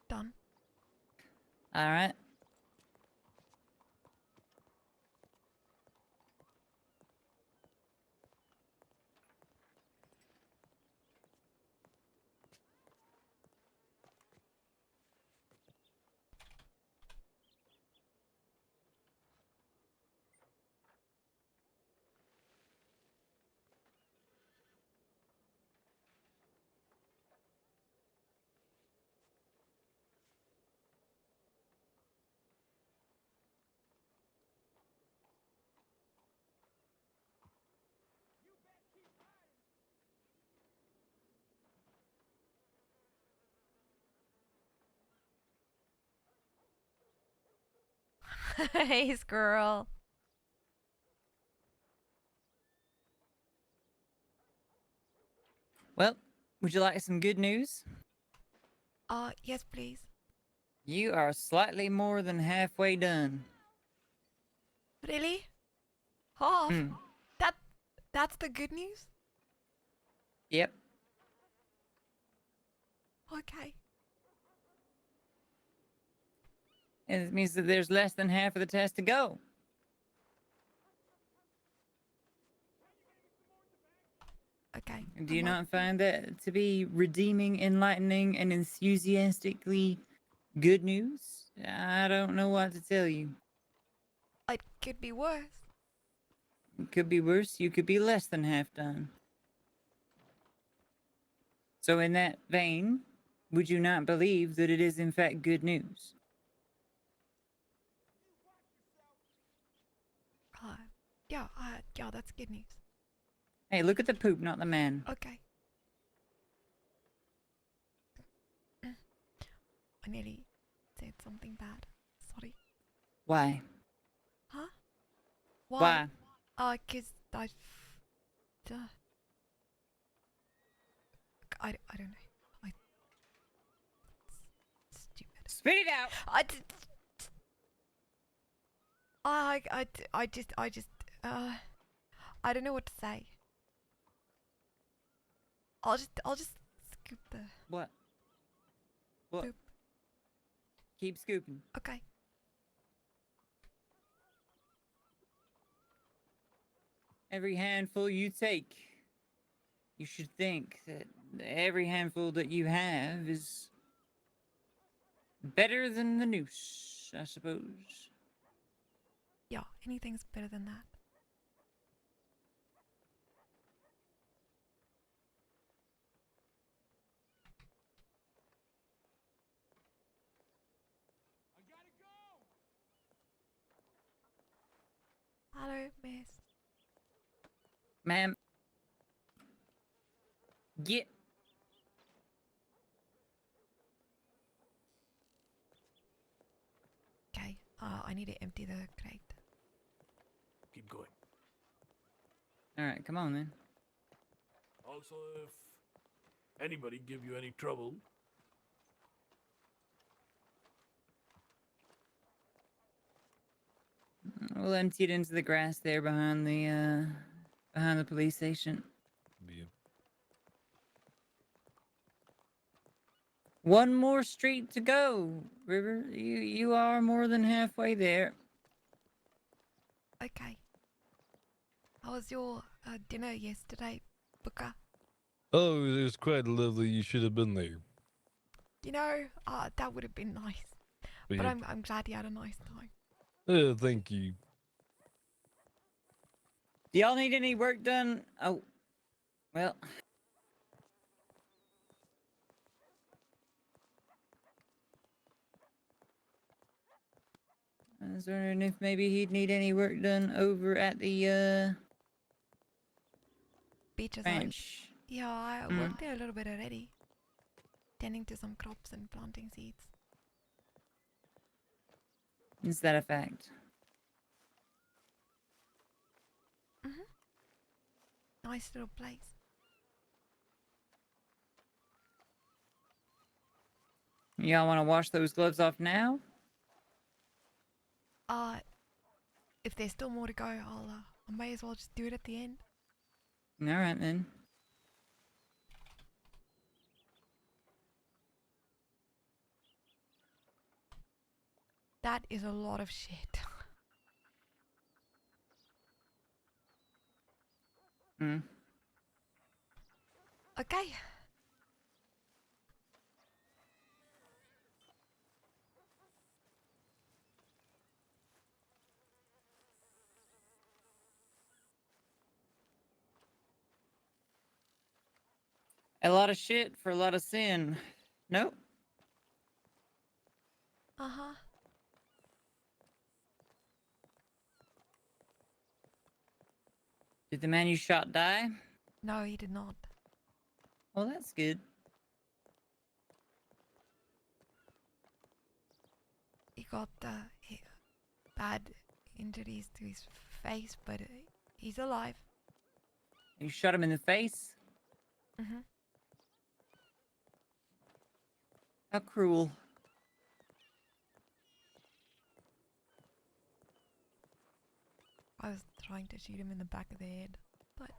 Done. All right. Hey, squirrel. Well, would you like some good news? Yes, please. You are slightly more than halfway done. Really? Half? Hmm. That's the good news? Yep. Okay. And it means that there's less than half of the test to go. Okay. Do you not find that to be redeeming, enlightening, and enthusiastically good news? I don't know what to tell you. It could be worse. It could be worse. You could be less than half done. So, in that vein, would you not believe that it is in fact good news? Yeah, yeah, that's good news. Hey, look at the poop, not the man. Okay. I nearly said something bad. Sorry. Why? Huh? Why? 'Cause uh, I don't know. It's stupid. Spit it out! I don't know what to say. I'll just scoop the What? What? poop. Keep scooping. Okay. Every handful you take, you should think that every handful that you have is better than the noose, I suppose. Yeah, anything's better than that. Hello, miss. Ma'am, get. Okay. I need to empty the crate. Keep going. Alright, come on then. Also, if anybody give you any trouble, We'll empty it into the grass there behind the police station. Yeah. One more street to go, River. You are more than halfway there. Okay. How was your dinner yesterday, Booker? Oh, it was quite lovely. You should have been there. You know, that would have been nice. But Yeah. I'm glad you had a nice time. Thank you. Do y'all need any work done? Oh, well. I was wondering if maybe he'd need any work done over at the Beaches. ranch. Yeah, I worked there a little bit already. Tending to some crops and planting seeds. Is that a fact? Nice little place. Y'all want to wash those gloves off now? If there's still more to go, I may as well just do it at the end. All right then. That is a lot of shit. Mm. Okay. A lot of shit for a lot of sin. Nope. Uh-huh. Did the man you shot die? No, he did not. Well, that's good. He got bad injuries to his face, but he's alive. You shot him in the face? Mm-hmm. How cruel. I was trying to shoot him in the back of the head, but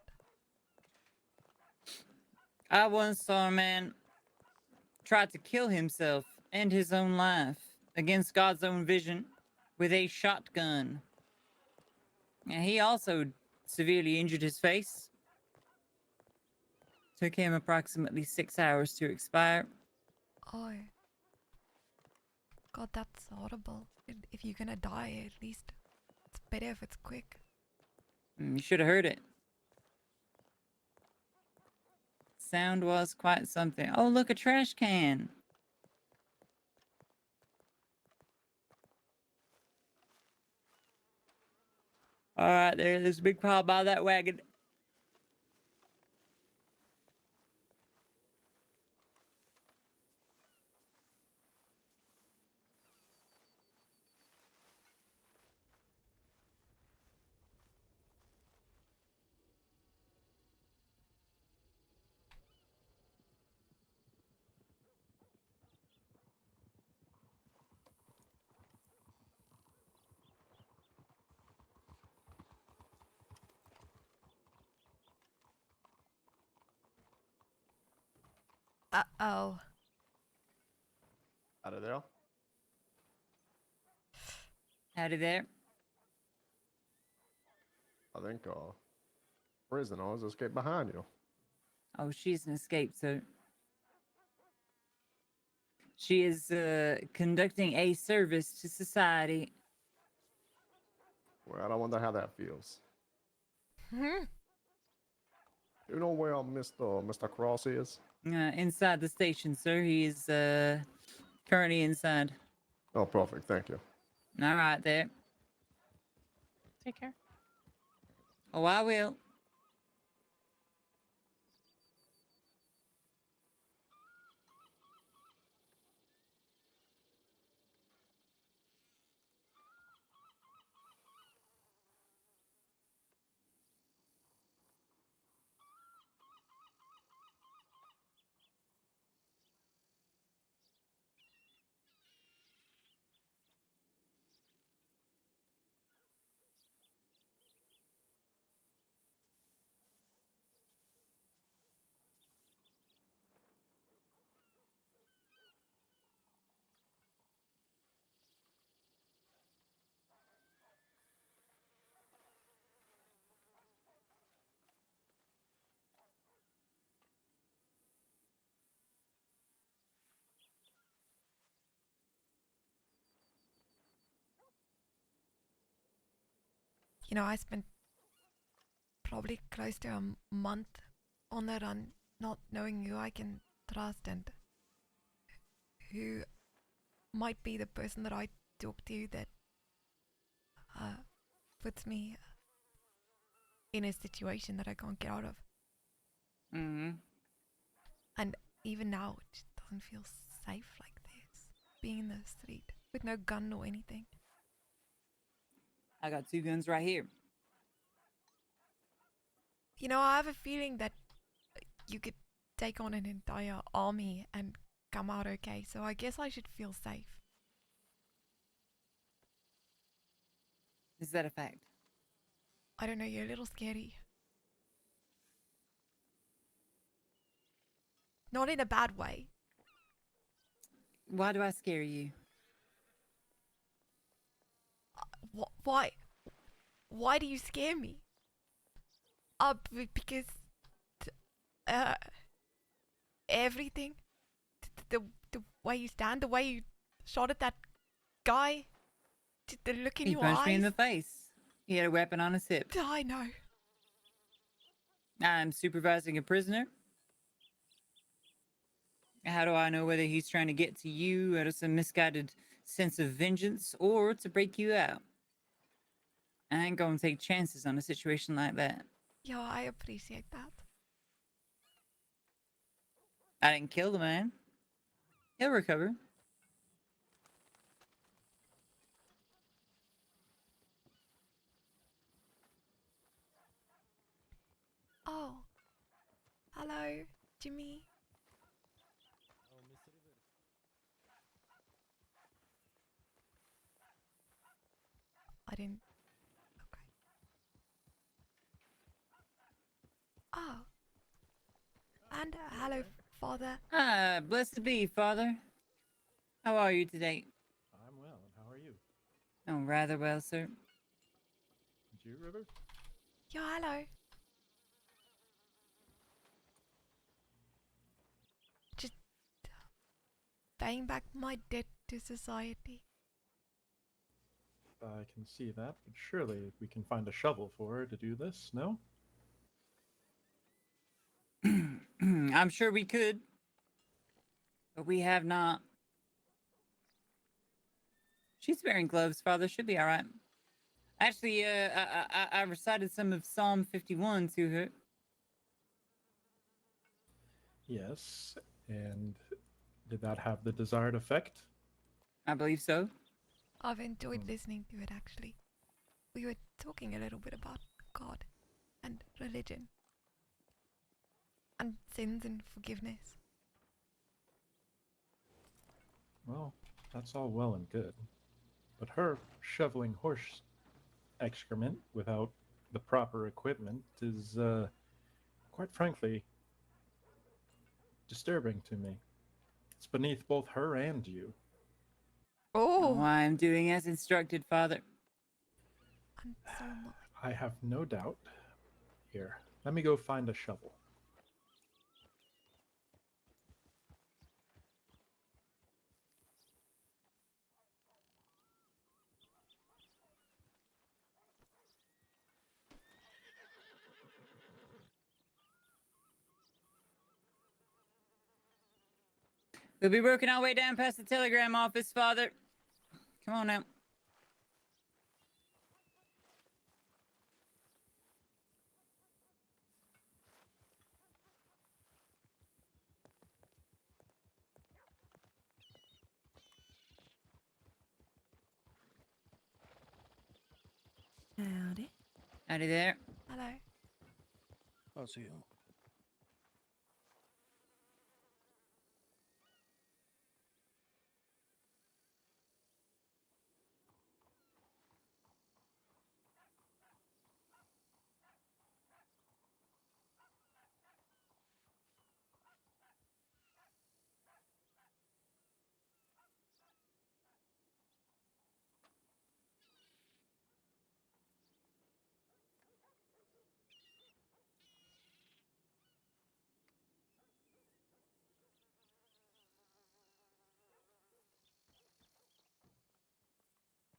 I once saw a man try to kill himself and his own life against God's own vision with a shotgun. And he also severely injured his face. Took him approximately 6 hours to expire. oh, God, that's horrible. If you're gonna die, at least it's better if it's quick. You should have heard it. Sound was quite something. Oh, look, a trash can. All right, there's a big pile by that wagon. Oh. Out of there. Howdy there. I think prisoners escaped behind you. Oh, she's an escape, so she is conducting a service to society. Well, I wonder how that feels. Hmm. You know where Mr. Cross is? Inside the station, sir. He is currently inside. Oh, perfect. Thank you. All right, there. Take care. Oh, I will. You know, I spent probably close to a month on the run, not knowing who I can trust and who might be the person that I talk to that puts me in a situation that I can't get out of. Mm-hmm. And even now, it just doesn't feel safe like this, being in the street with no gun or anything. I got 2 guns right here. You know, I have a feeling that you could take on an entire army and come out okay, so I guess I should feel safe. Is that a fact? I don't know, you're a little scary. Not in a bad way. Why do I scare you? Why? Why do you scare me? Because uh, everything, the way you stand, the way you shot at that guy, the look in He your punched eyes. me in the face. He had a weapon on his hip. I know. I'm supervising a prisoner. How do I know whether he's trying to get to you out of some misguided sense of vengeance or to break you out? I ain't gonna take chances on a situation like that. Yeah, I appreciate that. I didn't kill the man. He'll recover. Oh, hello, Jimmy. I didn't. Okay. Oh, and hello, Father. Ah, blessed be, Father. How are you today? I'm well, and how are you? Oh, rather well, sir. And you, River? Yeah, hello. Just paying back my debt to society. I can see that, but surely we can find a shovel for her to do this, no? I'm sure we could, but we have not. She's wearing gloves, Father. Should be all right. Actually, I recited some of Psalm 51 to her. Yes, and did that have the desired effect? I believe so. I've enjoyed listening to it actually. We were talking a little bit about God and religion and sins and forgiveness. Well, that's all well and good. But her shoveling horse excrement without the proper equipment is, quite frankly, disturbing to me. It's beneath both her and you. Oh, Oh, I am doing as instructed, Father. and so am I. I have no doubt. Here, let me go find a shovel. We'll be working our way down past the telegram office, Father. Come on now. Howdy. Howdy there. Hello. I'll see you.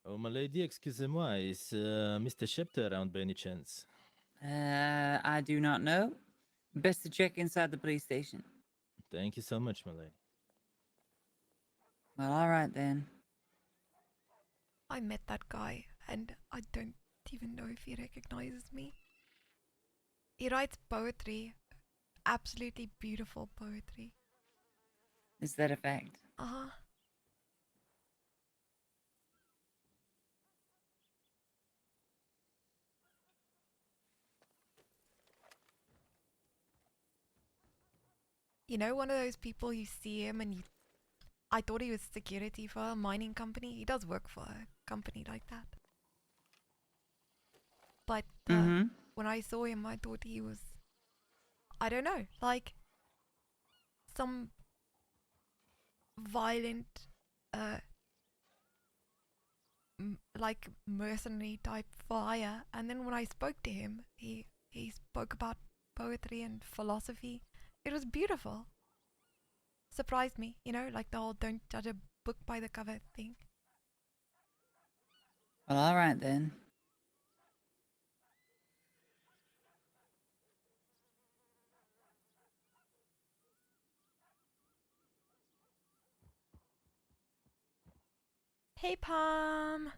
Oh, my lady, excusez-moi, is Mr. Shepter around by any chance? I do not know. Best to check inside the police station. Thank you so much, my lady. Well, all right then. I met that guy and I don't even know if he recognizes me. He writes poetry. Absolutely beautiful poetry. Is that a fact? Uh-huh. You know, one of those people you see him and I thought he was security for a mining company. He does work for a company like that. But Mm-hmm. when I saw him, I thought he was, I don't know, like some violent, like mercenary type fire. And then when I spoke to him, he spoke about poetry and philosophy. It was beautiful. Surprised me, you know, like the whole don't judge a book by the cover thing. Well, all right then. Hey, Palm.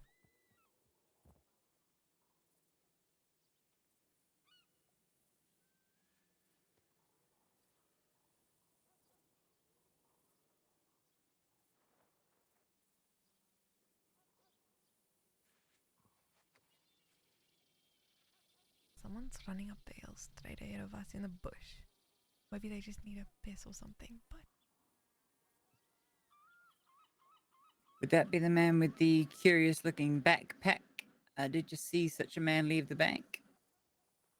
Someone's running up the hill straight ahead of us in the bush. Maybe they just need a piss or something, but... Would that be the man with the curious-looking backpack? Did you see such a man leave the bank?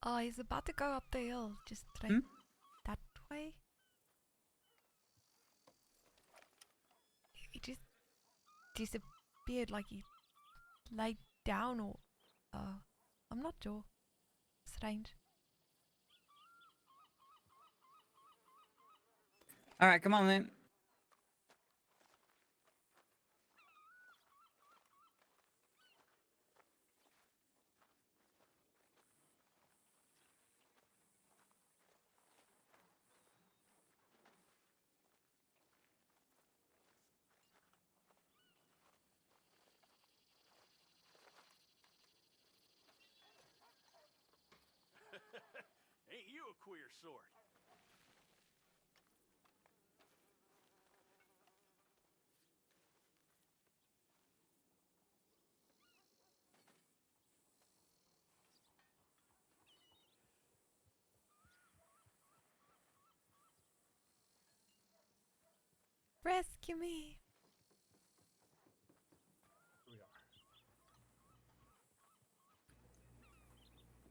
Oh, he's about to go up the hill, just straight Hmm? that way. He just disappeared like he laid down or... I'm not sure. Strange. All right, come on then. Ain't you a queer sort? Rescue me! Here we are.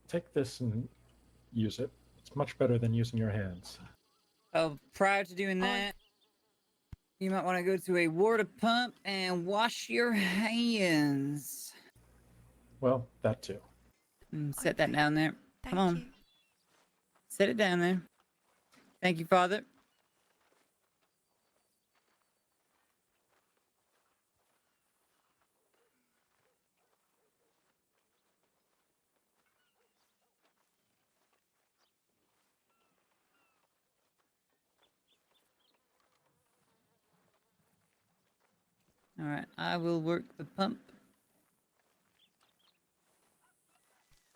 Take this and use it. It's much better than using your hands. Oh, prior to doing that, you might want to go to a water pump and wash your hands. Well, that too. Set that Okay. down there. Thank Come on. you. Set it down there. Thank you, Father. All right, I will work the pump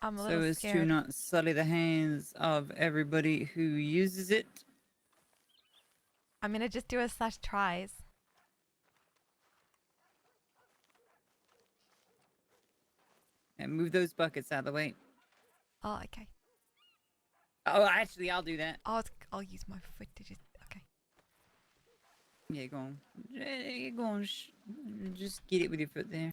I'm a so little as to scared. not sully the hands of everybody who uses it. I'm gonna just do a slash tries. And move those buckets out of the way. Oh, okay. Oh, actually, I'll do that. I'll use my foot to just... Okay. Yeah, go on. Go on. Just get it with your foot there.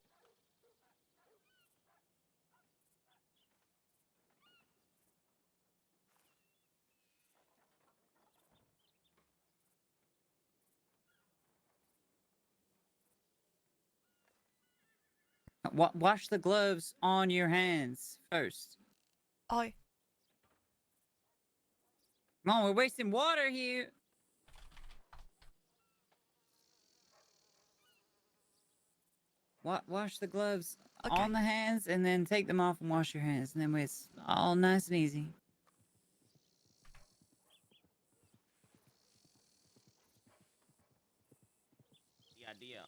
Wash the gloves on your hands first. Oh, Come on, we're wasting water here. Wash the gloves okay. on the hands and then take them off and wash your hands. And then it's all nice and easy. The idea.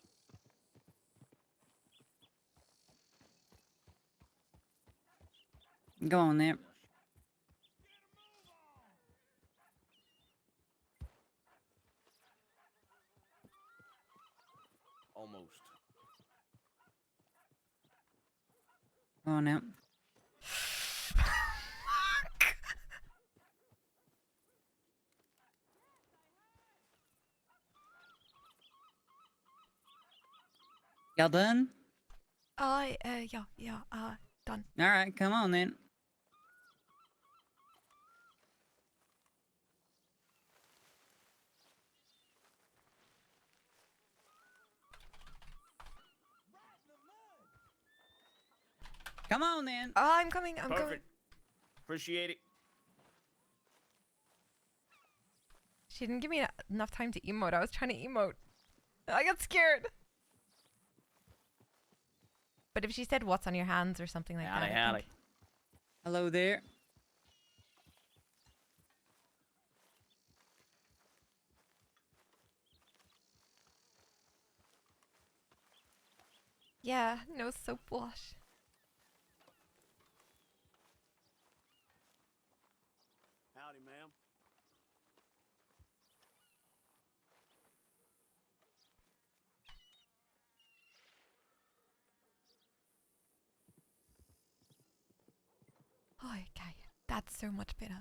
Go on there. Almost. Go on out. Y'all done? Yeah, done. All right, come on then. Come on then. Oh, I'm coming. I'm coming. Perfect. Appreciate it. She didn't give me enough time to emote. I was trying to emote. I got scared. But if she said what's on your hands or something like Howdy, that, I howdy. think... Hello there. Yeah, no soap wash. Howdy, ma'am. Oh, okay. That's so much better.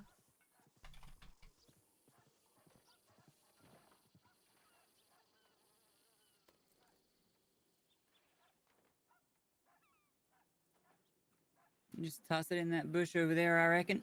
Just toss it in that bush over there, I reckon.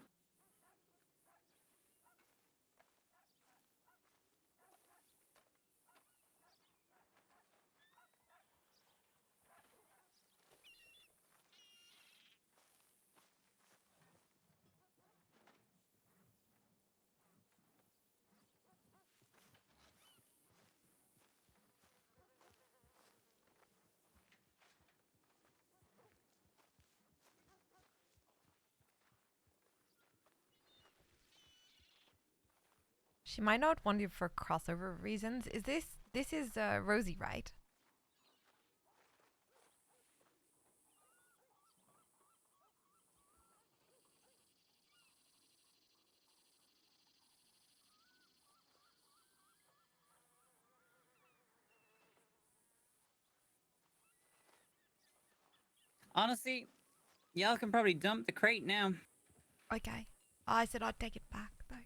She might not want you for crossover reasons. This is Rosie, right? Honestly, y'all can probably dump the crate now. Okay. I said I'd take it back though.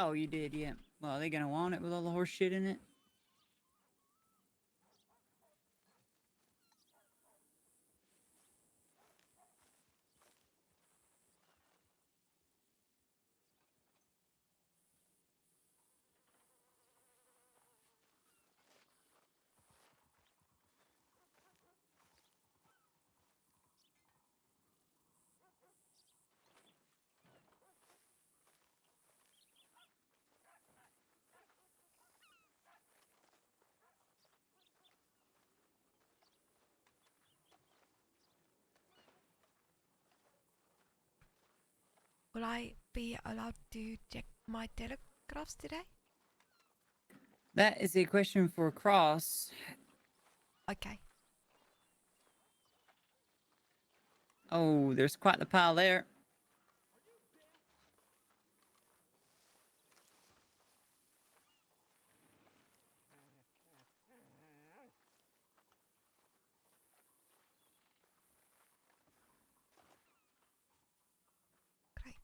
Oh, you did, yeah. Well, are they gonna want it with all the horse shit in it? Will I be allowed to check my telegraphs today? That is a question for Cross. Okay. Oh, there's quite the pile there. Great.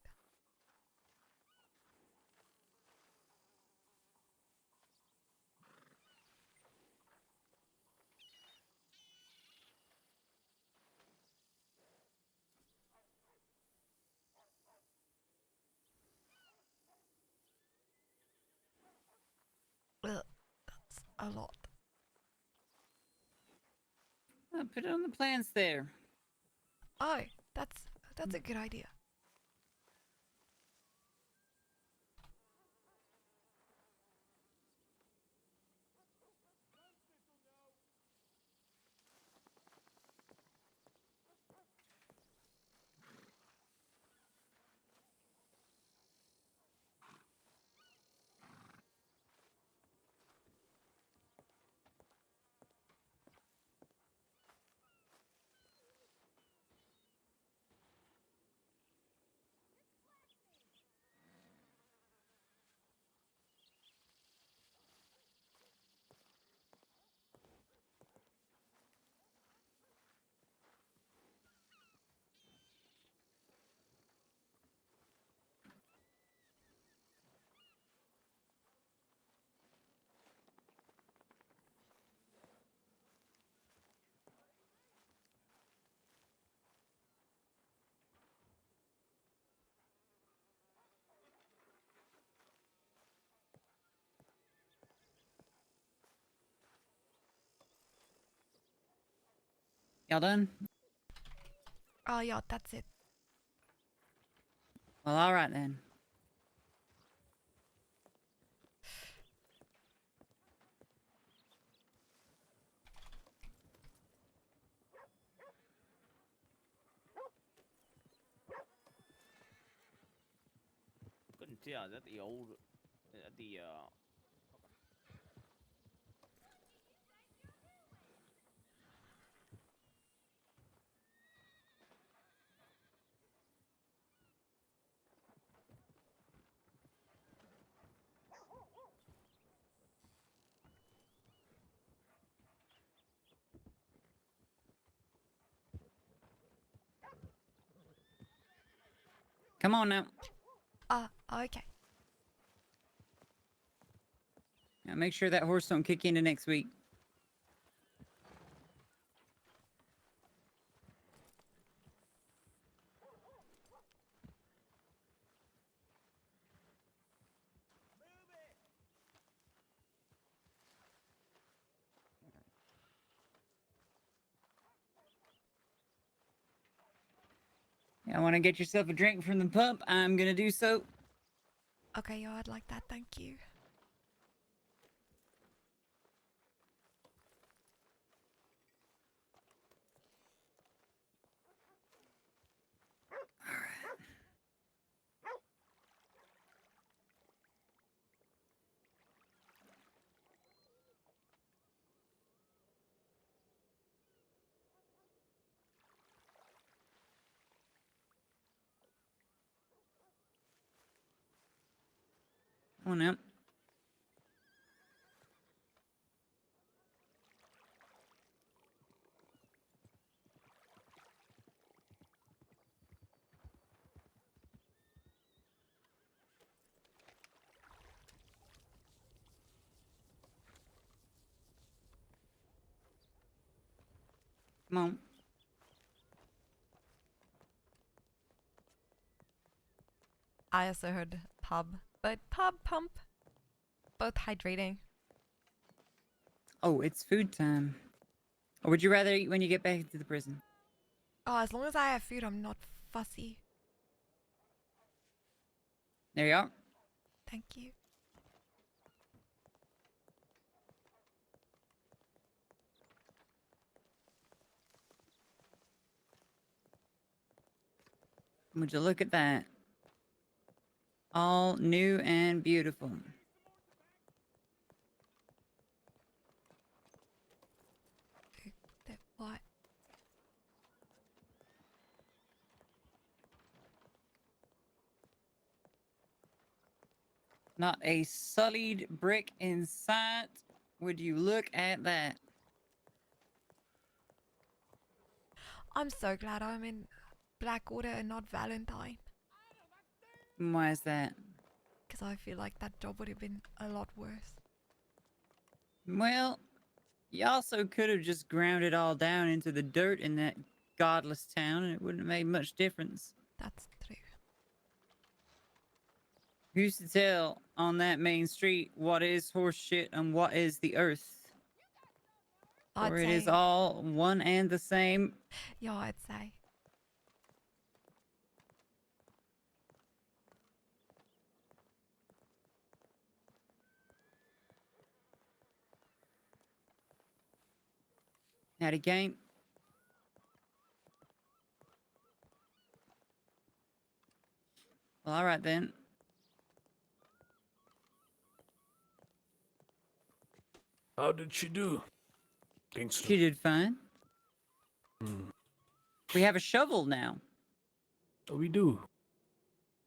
Well, that's a lot. I'll put it on the plants there. Oh, that's a good idea. Y'all done? Oh yeah, that's it. Well, all right then. Couldn't tell. Is that the old? The Come on now. Okay. Now make sure that horse don't kick into next week. I want to get yourself a drink from the pump. I'm gonna do so. Okay, yo, I'd like that. Thank you. Come on now. Come on. I also heard pub, but pub, pump, both hydrating. Oh, it's food time. Or would you rather eat when you get back to the prison? Oh, as long as I have food, I'm not fussy. There you are. Thank you. Would you look at that? All new and beautiful. What? Not a sullied brick in sight. Would you look at that? I'm so glad I'm in Blackwater and not Valentine. Why is that? Because I feel like that job would have been a lot worse. Well, you also could have just ground it all down into the dirt in that godless town and it wouldn't have made much difference. That's true. Who's to tell on that main street what is horse shit and what is the earth? I'd Or it is say- all one and the same. Yeah, I'd say. Howdy, game. Well, all right then. How did she do? Kingston. She did fine. Hmm. We have a shovel now. Oh, we do.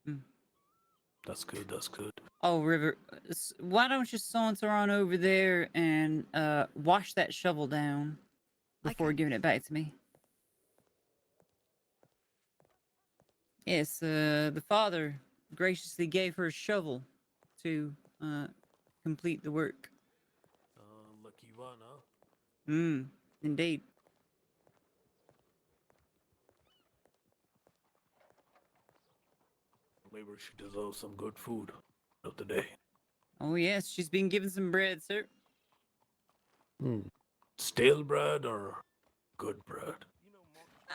Hmm. That's good, that's good. Oh, River, why don't you saunter on over there and wash that shovel down before Okay. giving it back to me? Yes, the father graciously gave her a shovel to complete the work. Lucky one, huh? Indeed. Maybe she deserves some good food of the day. Oh, yes, she's been given some bread, sir. Stale bread or good bread?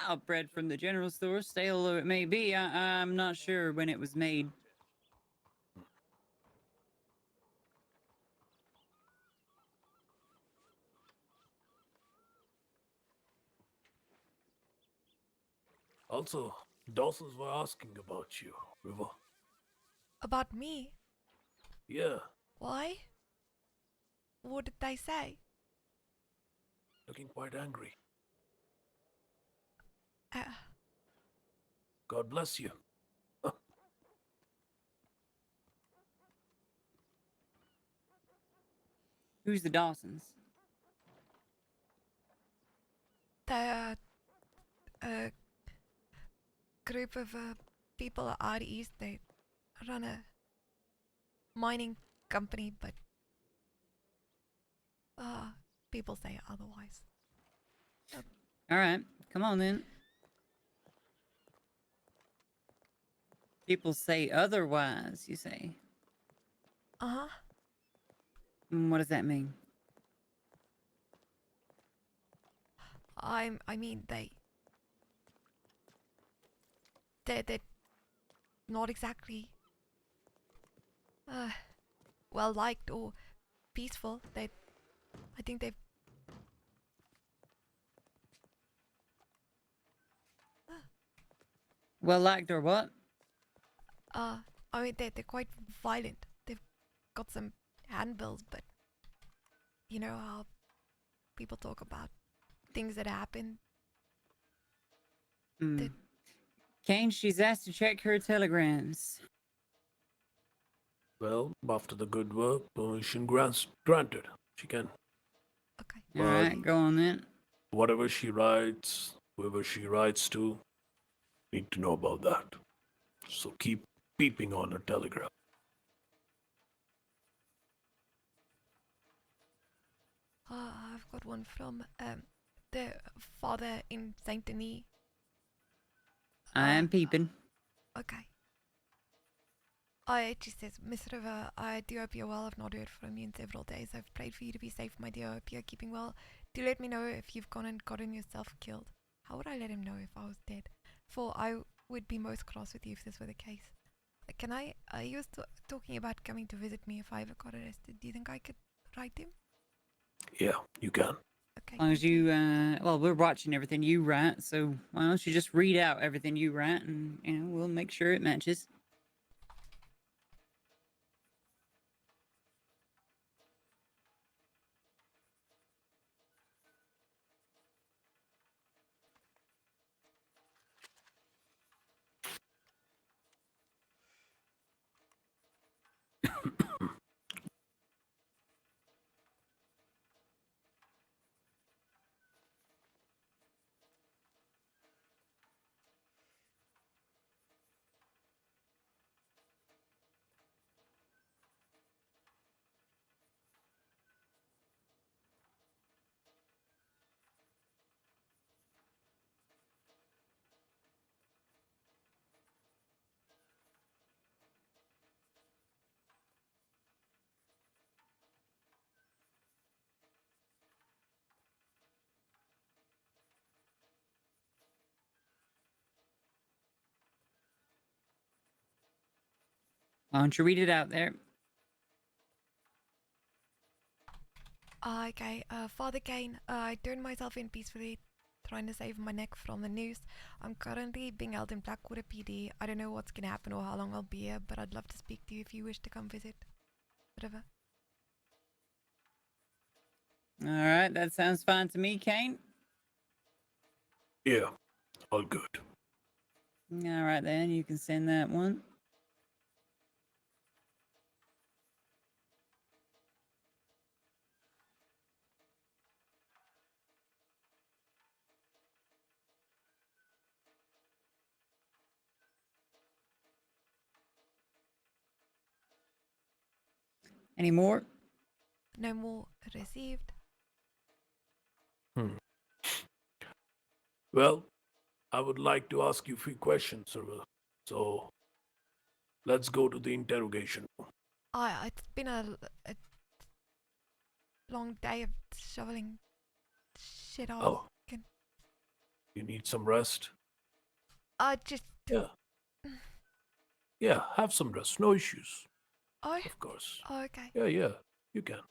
Oh, bread from the general store, stale though it may be. I'm not sure when it was made. Also, Dawson's were asking about you, River. About me? Yeah, Why? What did they say? looking quite angry. Uh, God bless you. Who's the Dawsons? they're a group of people out east, they run a mining company, but people say otherwise. All right, come on then. People say otherwise, you say. Uh-huh. What does that mean? I mean, they're not exactly well liked or peaceful. I think they've Well liked or what? I mean, they're quite violent. They've got some handbills, but you know how people talk about things that happen. Hmm. Kane, she's asked to check her telegrams. Well, after the good work, permission granted. She can. Okay. All right, go on then. Whatever she writes, whoever she writes to, need to know about that. So keep peeping on her telegram. I've got one from the father in Saint Denis. I am peeping. Okay. It just says, Miss River, I do hope you're well. I've not heard from you in several days. I've prayed for you to be safe, my dear. I hope you're keeping well. Do let me know if you've gone and gotten yourself killed. How would I let him know if I was dead? For I would be most cross with you if this were the case. Can I? He was talking about coming to visit me if I ever got arrested. Do you think I could write him? Yeah, you can. Okay. As long as you, well, we're watching everything you write, so why don't you just read out everything you write and, you know, we'll make sure it matches. Why don't you read it out there? Okay, Father Kane, I turned myself in peacefully, trying to save my neck from the noose. I'm currently being held in Blackwater PD. I don't know what's gonna happen or how long I'll be here, but I'd love to speak to you if you wish to come visit. Whatever. All right, that sounds fine to me, Kane. Yeah, all good. All right, then, you can send that one. Any more? No more received. Well, I would like to ask you a few questions, sir. So, let's go to the interrogation. It's been a long day of shoveling shit off. Oh, you need some rest? Just. Yeah. Yeah, have some rest. No issues. Oh. Of course. Oh, okay. Yeah, you can.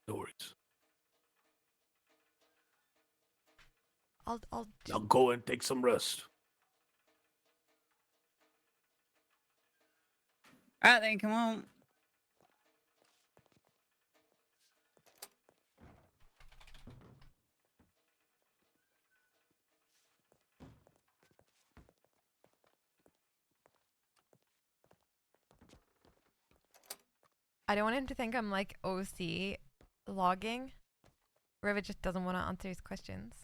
No worries. I'll Now go and take some rest. All right, then, come on. I don't want him to think I'm like OC logging. River just doesn't want to answer his questions.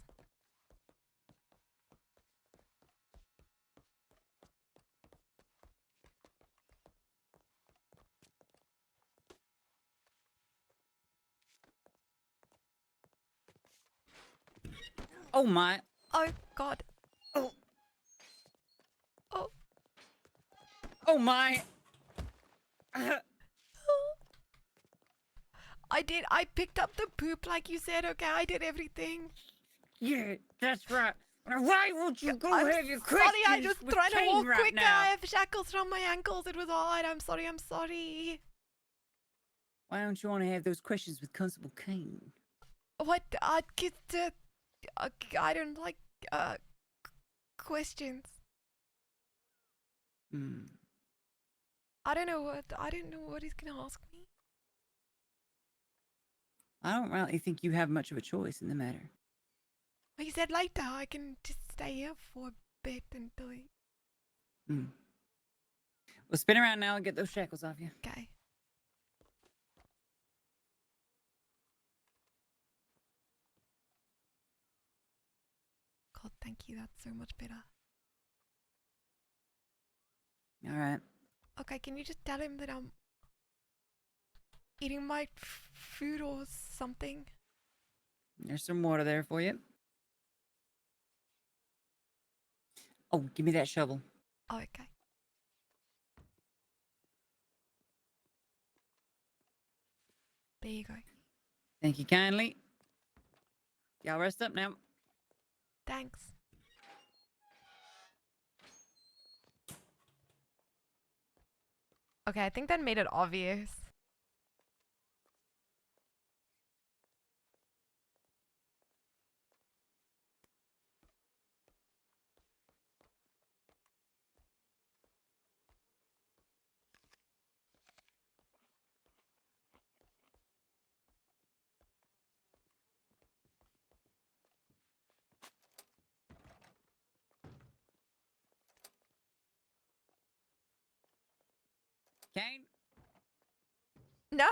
Oh my. Oh God. Oh. Oh. Oh my. I did. I picked up the poop like you said. Okay, I did everything. Yeah, that's right. Now, why won't you go I'm have your sorry. questions I was with trying to Kane walk right quicker. now? I have shackles around my ankles. It was hard. I'm sorry. I'm sorry. Why don't you want to have those questions with Constable Kane? What? I don't like questions. Hmm. I don't know what he's gonna ask me. I don't really think you have much of a choice in the matter. He said later. I can just stay here for a bit until he. Hmm. Well, spin around now and get those shackles off you. Okay. God, thank you. That's so much better. All right. Okay, can you just tell him that I'm eating my food or something? There's some water there for you. Oh, give me that shovel. Oh, okay. There you go. Thank you kindly. Y'all rest up now. Thanks. Okay, I think that made it obvious. Kane? No!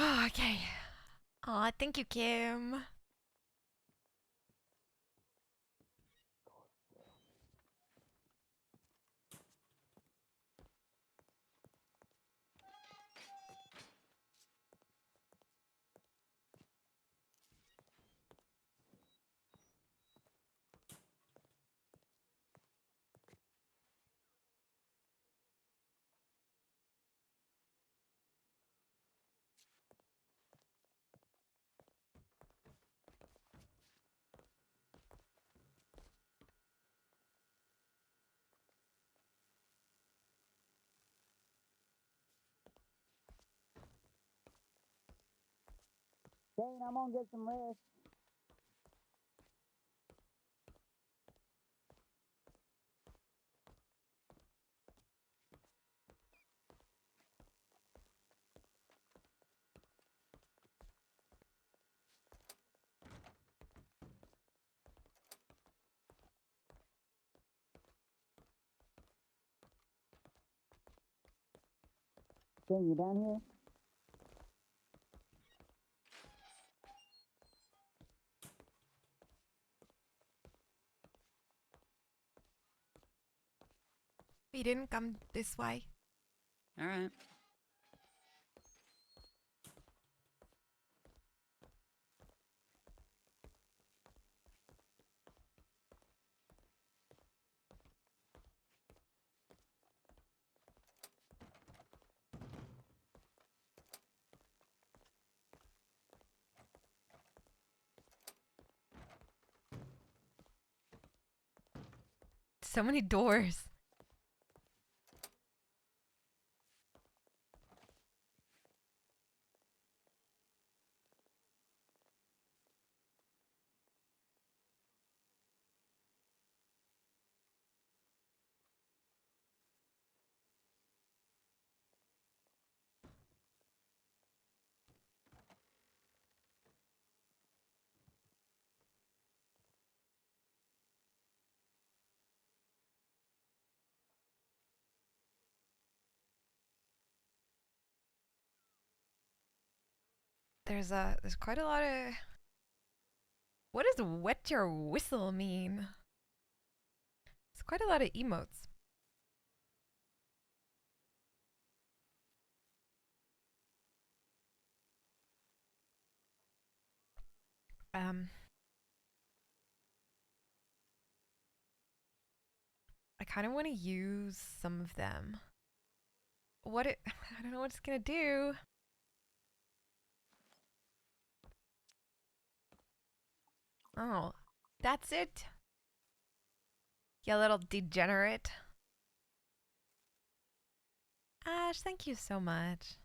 Oh, okay. Aw, thank you, Kim. Kane, I'm gonna get some rest. Kane, you down here? He didn't come this way. All right. So many doors. there's quite a lot of. What does wet your whistle mean? It's quite a lot of emotes. I kind of want to use some of them. I don't know what it's gonna do. Oh, that's it? You little degenerate. Ash, thank you so much.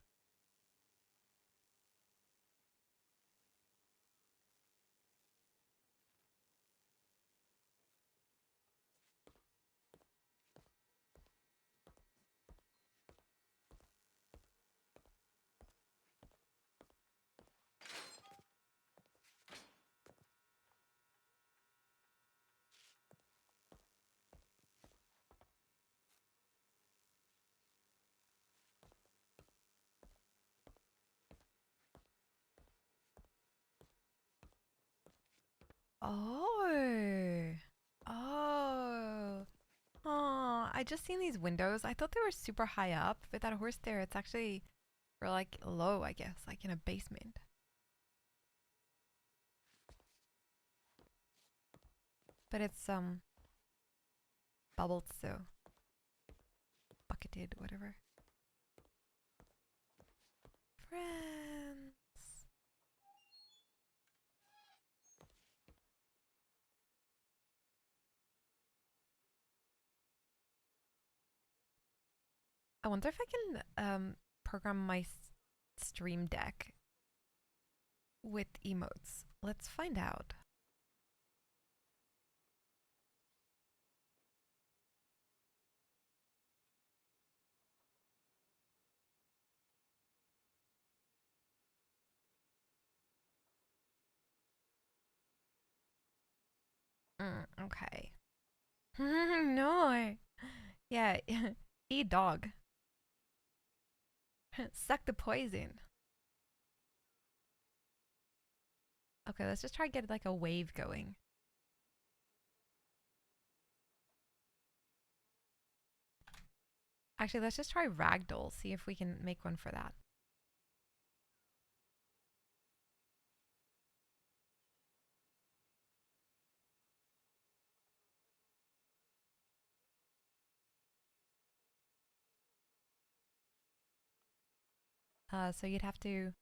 Oh. Oh. Oh, I just seen these windows. I thought they were super high up, but that horse there, it's actually for like low, I guess, like in a basement. But it's bubbled, so bucketed, whatever. Friends. I wonder if I can program my stream deck with emotes. Let's find out. Okay. No. Yeah. Eat dog. Suck the poison. Okay, let's just try to get like a wave going. Actually, let's just try ragdoll, see if we can make one for that. So you'd have to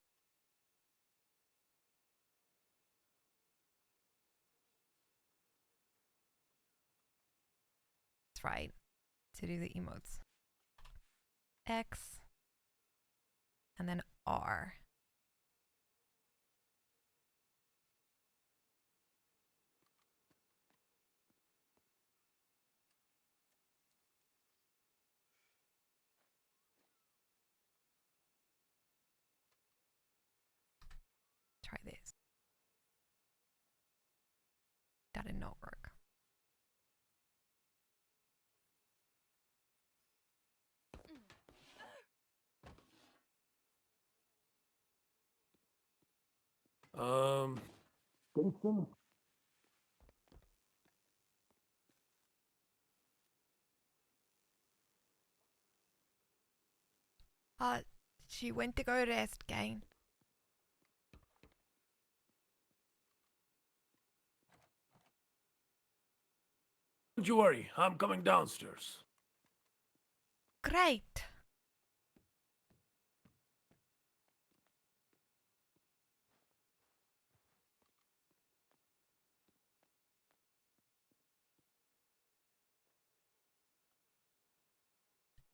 that's right to do the emotes. X and then R. Try this. That did not work. Kingston? She went to go rest, gang. Don't you worry, I'm coming downstairs. Great.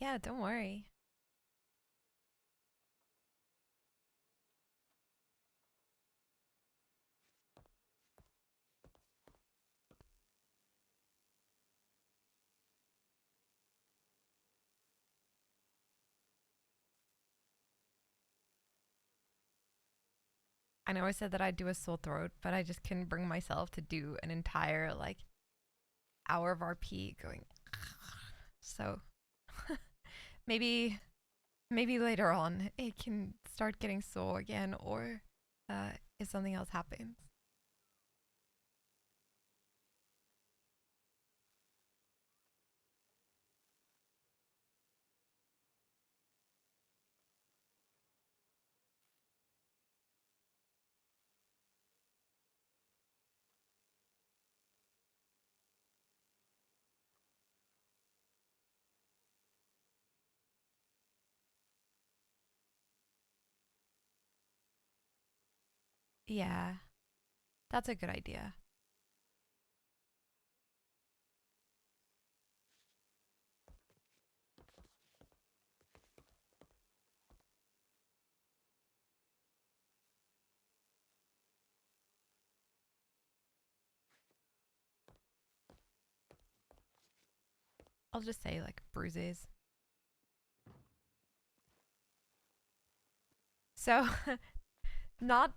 Yeah, don't worry. I know I said that I'd do a sore throat, but I just couldn't bring myself to do an entire like hour of RP going. So maybe later on it can start getting sore again, or if something else happens. Yeah, that's a good idea. I'll just say like bruises. So, not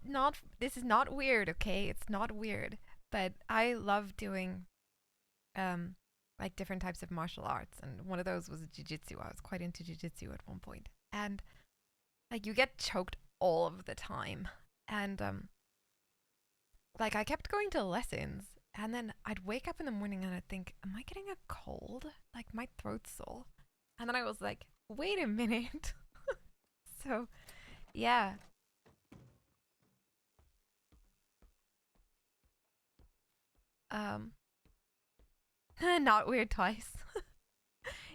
this is not weird, okay? It's not weird, but I love doing like different types of martial arts, and one of those was jiu-jitsu. I was quite into jiu-jitsu at one point. And like you get choked all of the time. And like I kept going to lessons, and then I'd wake up in the morning and I'd think, am I getting a cold? Like my throat's sore. And then I was like, wait a minute. So, yeah. Not weird twice.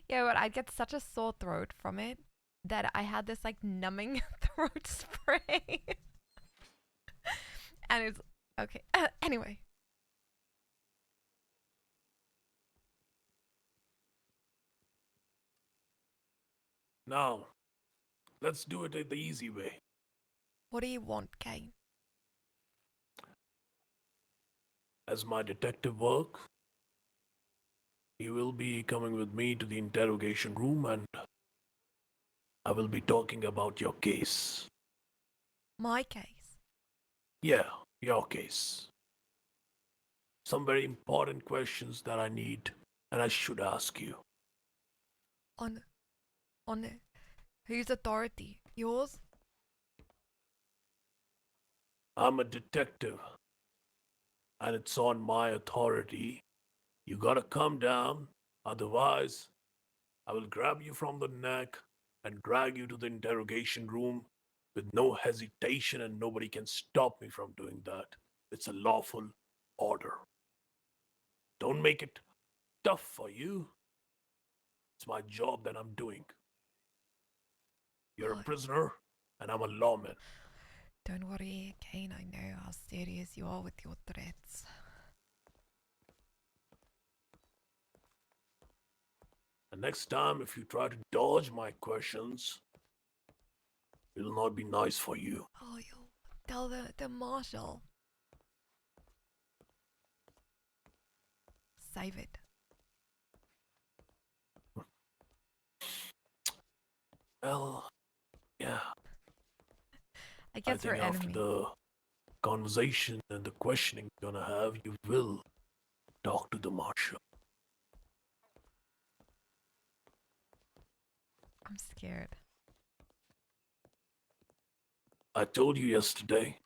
Yeah, but I'd get such a sore throat from it that I had this like numbing throat spray. And it's okay. Anyway. Now, let's do it the easy way. What do you want, Kane? As my detective work, you will be coming with me to the interrogation room and I will be talking about your case. My case. Yeah, your case. Some very important questions that I need and I should ask you. On whose authority? Yours? I'm a detective, and it's on my authority. You gotta come down, otherwise, I will grab you from the neck and drag you to the interrogation room with no hesitation, and nobody can stop me from doing that. It's a lawful order. Don't make it tough for you. It's my job that I'm doing. You're a prisoner, and I'm a lawman. Don't worry, Kane. I know how serious you are with your threats. And next time, if you try to dodge my questions, it'll not be nice for you. Oh, you'll tell the marshal. Save it. Well, yeah. I guess I we're think after enemies. the conversation and the questioning you're gonna have, you will talk to the marshal. I'm scared. I told you yesterday.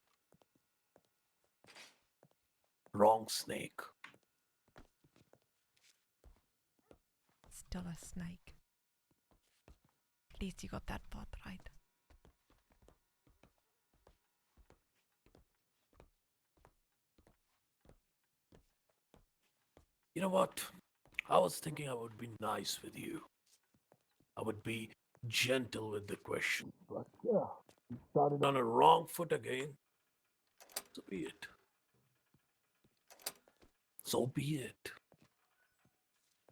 Wrong snake. Still a snake. At least you got that part right. You know what? I was thinking I would be nice with you. I would be gentle with the question. But yeah, you started on a wrong foot again. So be it. So be it.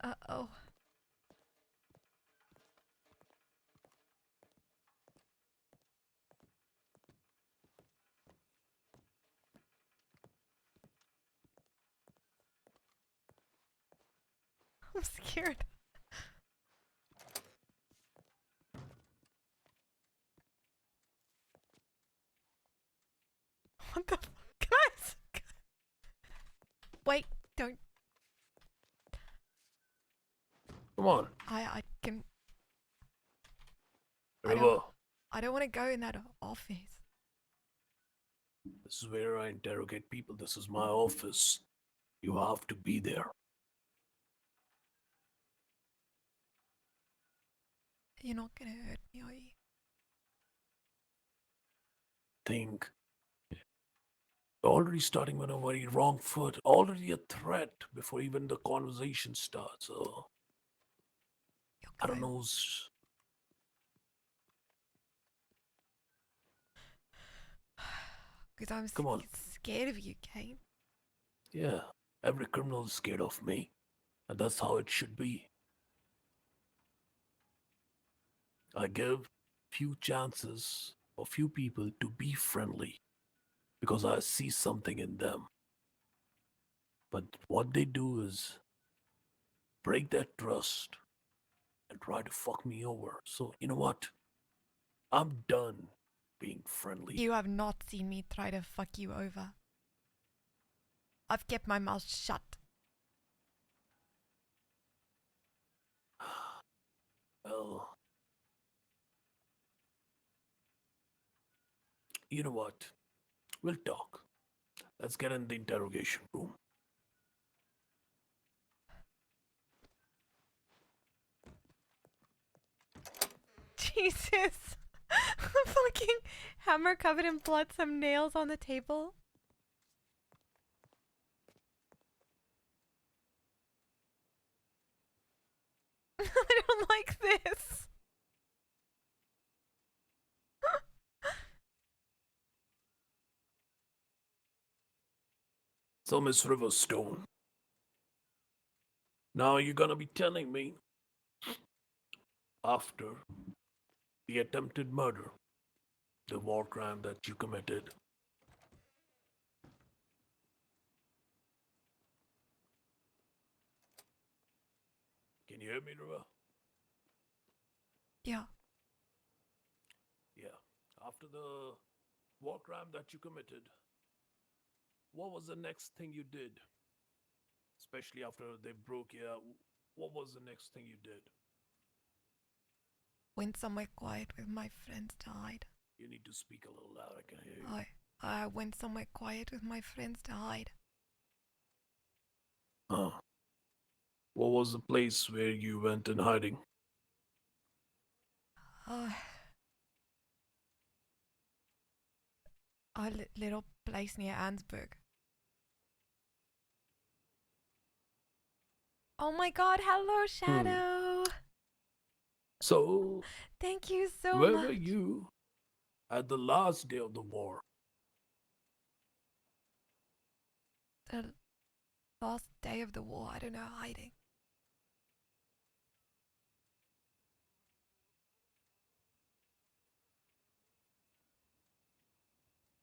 Uh-oh. I'm scared. What the fuck? Guys! Wait, don't. Come on, I can. River. I don't want to go in that office. This is where I interrogate people. This is my office. You have to be there. You're not gonna hurt me, are you? Think. Already starting on a very wrong foot. Already a threat before even the conversation starts. You're I don't going. know. Because I'm Come on. scared of you, Kane. Yeah, every criminal is scared of me. And that's how it should be. I give few chances for few people to be friendly because I see something in them. But what they do is break that trust and try to fuck me over. So, you know what? I'm done being friendly. You have not seen me try to fuck you over. I've kept my mouth shut. Well, you know what? We'll talk. Let's get in the interrogation room. Jesus. Fucking hammer covered in blood, some nails on the table. I don't like this. So, Miss Riverstone, now you're gonna be telling me after the attempted murder, the war crime that you committed. Can you hear me, River? Yeah. Yeah. After the war crime that you committed, what was the next thing you did? Especially after they broke you out, what was the next thing you did? Went somewhere quiet with my friends to hide. You need to speak a little louder, I can hear you. I went somewhere quiet with my friends to hide. Huh. What was the place where you went in hiding? A little place near Ansburg. Oh my god, hello, Shadow! So, Thank you so where much. were you at the last day of the war? The last day of the war, I don't know, hiding.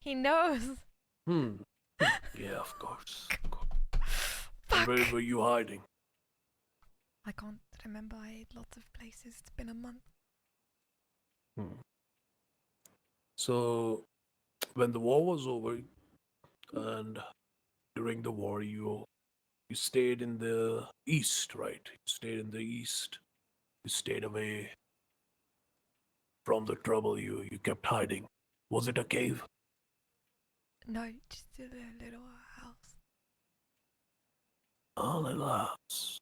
He knows. Yeah, of course. And Fuck. where were you hiding? I can't remember. I ate lots of places. It's been a month. So, when the war was over, and during the war, you stayed in the east, right? You stayed in the east. You stayed away from the trouble. You kept hiding. Was it a cave? No, just a little house. A little house.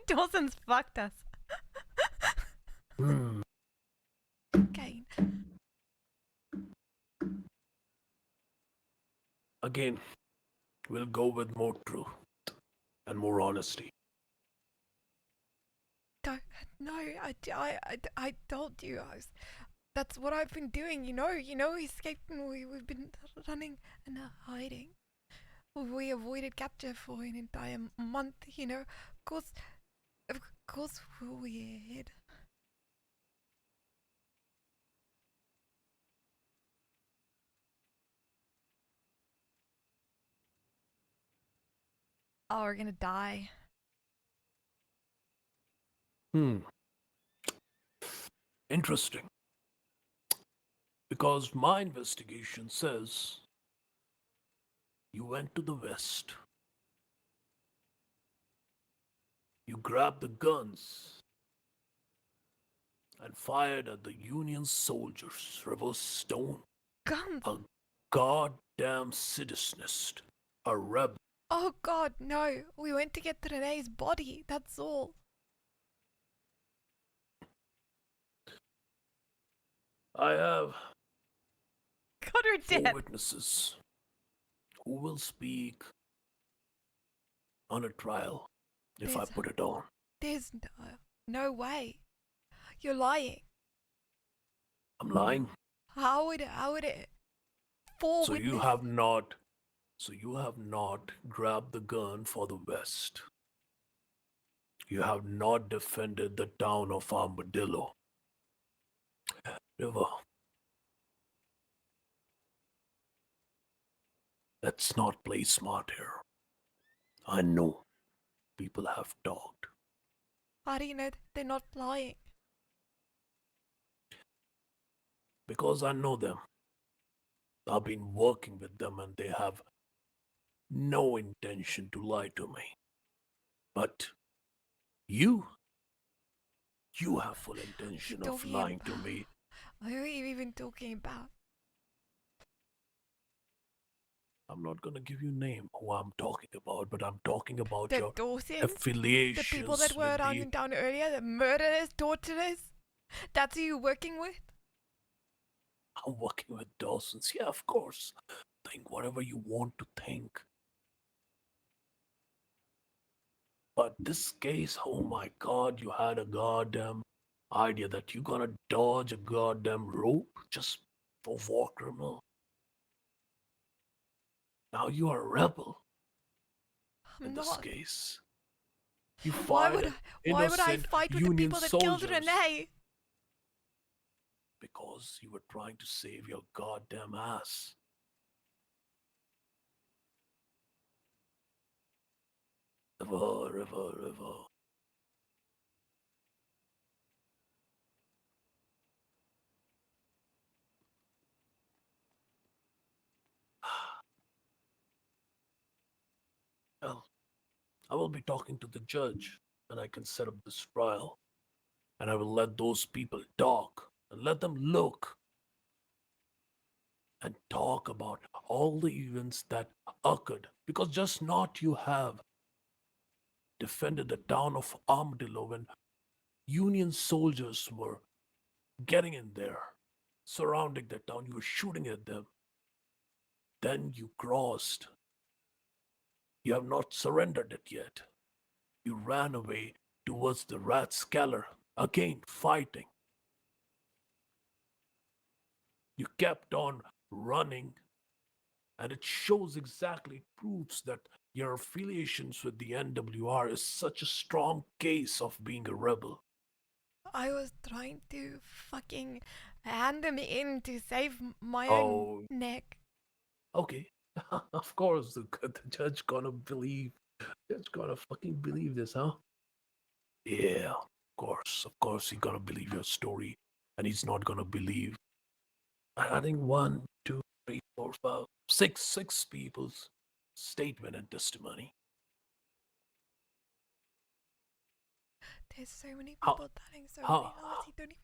Dawson's fucked us. Hmm. Kane. Again, we'll go with more truth and more honesty. Don't. No, I told you. That's what I've been doing. You know, we escaped and we've been running and hiding. We avoided capture for an entire month. You know, of course, we hid. Oh, we're gonna die. Interesting. Because my investigation says you went to the west. You grabbed the guns and fired at the Union soldiers. Reverse Stone, Guns. a goddamn citizenist, a rebel. Oh God, no. We went to get Renee's body. That's all. I have Got her 4 dead. witnesses who will speak on a trial if I There's- put it on. There's no way. You're lying. I'm lying. How would it? Four So witnesses. you have not grabbed the gun for the West. You have not defended the town of Armadillo. River. Let's not play smart here. I know people have talked. How do you know they're not lying? Because I know them. I've been working with them and they have no intention to lie to me. But you have full intention of talking lying to about- me. Who are you even talking about? I'm not gonna give you name who I'm talking about, but I'm talking about The your Dawsons? affiliations The people that were with around the... in town earlier, the murderers, torturers? That's who you're working with? I'm working with Dawsons. Yeah, of course. Think whatever you want to think. But this case, oh my god, you had a goddamn idea that you're gonna dodge a goddamn rope just for war criminal. Now you are a rebel I'm in this not. case. You Why fired would I innocent fight with the Union people that soldiers killed Renee? because you were trying to save your goddamn ass. River. Well, I will be talking to the judge and I can set up this trial. And I will let those people talk and let them look and talk about all the events that occurred. Because just not you have defended the town of Armadillo when Union soldiers were getting in there, surrounding the town, you were shooting at them. Then you crossed. You have not surrendered it yet. You ran away towards the Rathskeller, again fighting. You kept on running, and it shows exactly, proves that your affiliations with the NWR is such a strong case of being a rebel. I was trying to fucking hand them in to save my Oh. own neck. Okay, of course, the judge gonna believe, judge gonna fucking believe this, huh? Yeah, of course, he gonna believe your story, and he's not gonna believe. I think 1, 2, 3, 4, 5, 6 people's statement and testimony. There's so many How- people dying, so how- many lives. You don't even...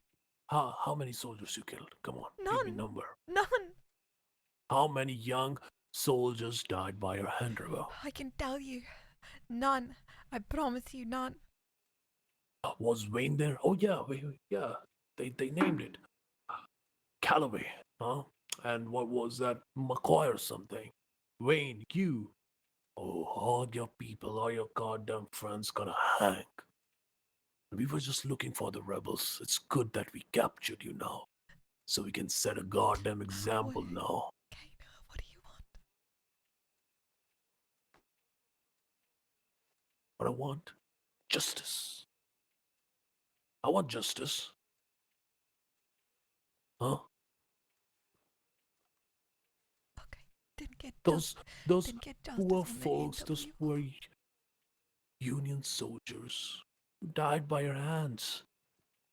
How many soldiers you killed? Come on, give me None. number. None. How many young soldiers died by your hand, River? I can tell you. None. I promise you none. Was Wayne there? Oh yeah, yeah. They named it Calloway, huh? And what was that? McCoy or something? Wayne, you. Oh, all your people, all your goddamn friends gonna hang. We were just looking for the rebels. It's good that we captured you now, so we can set a goddamn example What? now. Okay, now what do you want? What I want? Justice. I want justice. Huh? Okay, didn't get Those didn't get justice poor on the folks, those NWR. poor Union soldiers who died by your hands.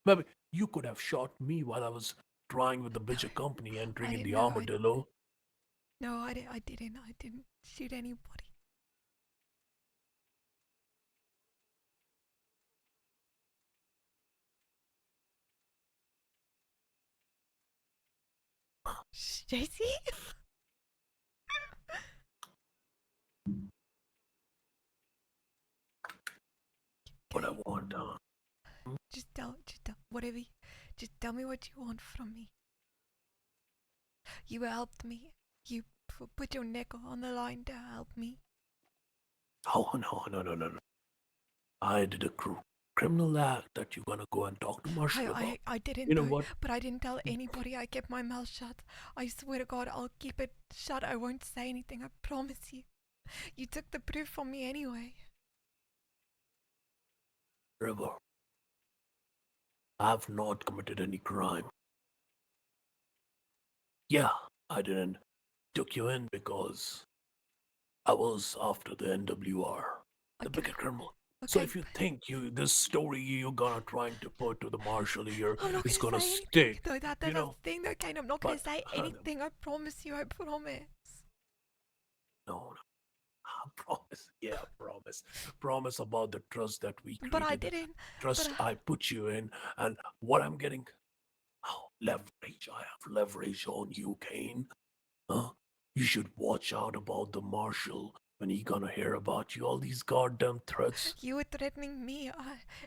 Maybe you could have shot me while I was trying with the Butcher Company entering in didn't the know. Armadillo. No, I didn't. I didn't shoot anybody. JC? What I want, Just tell, whatever. Just tell me what you want from me. You helped me. You put your neck on the line to help me. Oh, no. I did a criminal act that you're gonna go and talk to Marshall about. I didn't You know though, what? but I didn't tell anybody. I kept my mouth shut. I swear to God, I'll keep it shut. I won't say anything. I promise you. You took the proof from me anyway. River, I've not committed any crime. Yeah, I didn't took you in because I was after the NWR, the Okay. bigger criminal. So Okay. if you think this story you're gonna trying to put to the marshal here I'm not is gonna gonna say anything. stick, No, that's you the know? thing though, Kane. I'm not gonna But say anything. I promise you. I promise. no, I promise. Yeah, promise. Promise about the trust that we created. But I didn't. Trust But I put you in, and what I'm getting. Oh, leverage. I have leverage on you, Kane. Huh? You should watch out about the marshal when he gonna hear about you. All these goddamn threats. you were threatening me.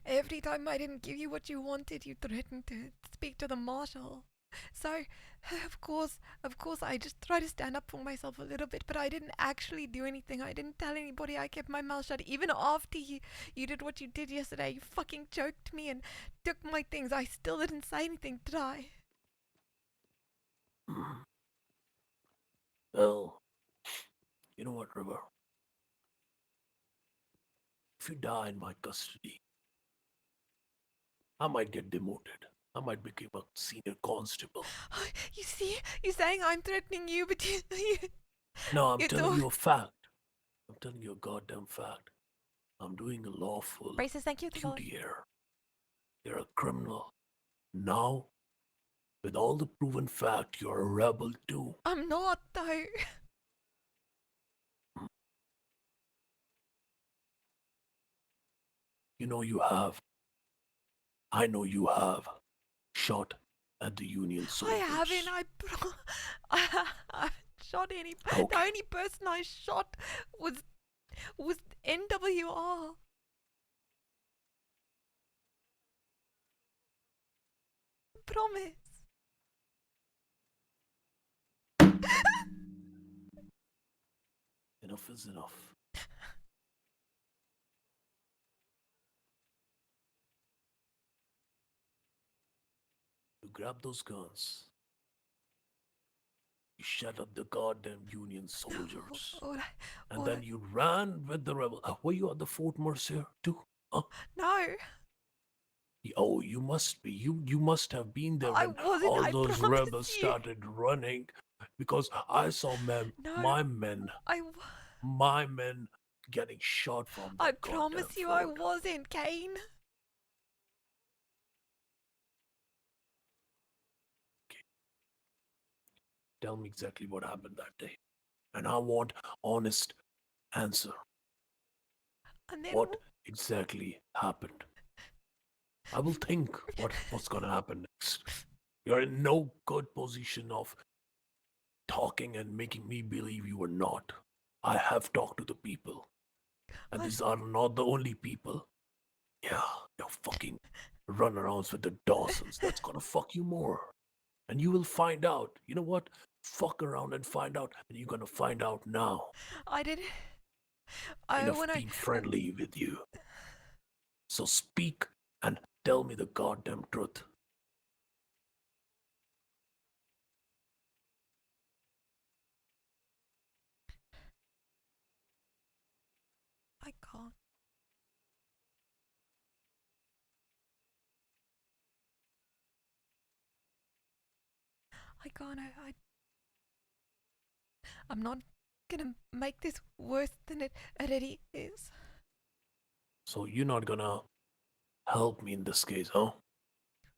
Every time I didn't give you what you wanted, you threatened to speak to the marshal. So, of course, I just try to stand up for myself a little bit, but I didn't actually do anything. I didn't tell anybody. I kept my mouth shut. Even after you did what you did yesterday, you fucking choked me and took my things. I still didn't say anything, did I? Well, you know what, River? If you die in my custody, I might get demoted. I might become a senior constable. You see, you're saying I'm threatening you, but you No, I'm you telling don't. you a fact. I'm telling you a goddamn fact. I'm doing a lawful Braces, thank you. duty here. You're a criminal. Now, with all the proven fact, you're a rebel too. I'm not though. You know you have. I know you have shot at the Union soldiers. I haven't. I haven't shot any. The Okay. only person I shot was NWR. Promise. Enough is enough. You grab those guns. You shut up the goddamn Union soldiers. And then you ran with the rebel. Were you at the Fort Mercer too? Huh? No. Oh, you must be. You must have been there I when wasn't, all I those promise rebels you. started running, because I saw my men getting shot from that I promise goddamn you fort. I wasn't, Kane. Tell me exactly what happened that day, and I want honest answer. And then What exactly happened? I will think what's gonna happen next. You're in no good position of talking and making me believe you were not. I have talked to the people, and these are not the only people. Yeah, you're fucking runarounds with the Dawsons. That's gonna fuck you more. And you will find out. You know what? Fuck around and find out, and you're gonna find out now. I didn't. Enough being friendly with you. So speak and tell me the goddamn truth. I can't. I can't. I'm not gonna make this worse than it already is. So you're not gonna help me in this case, huh?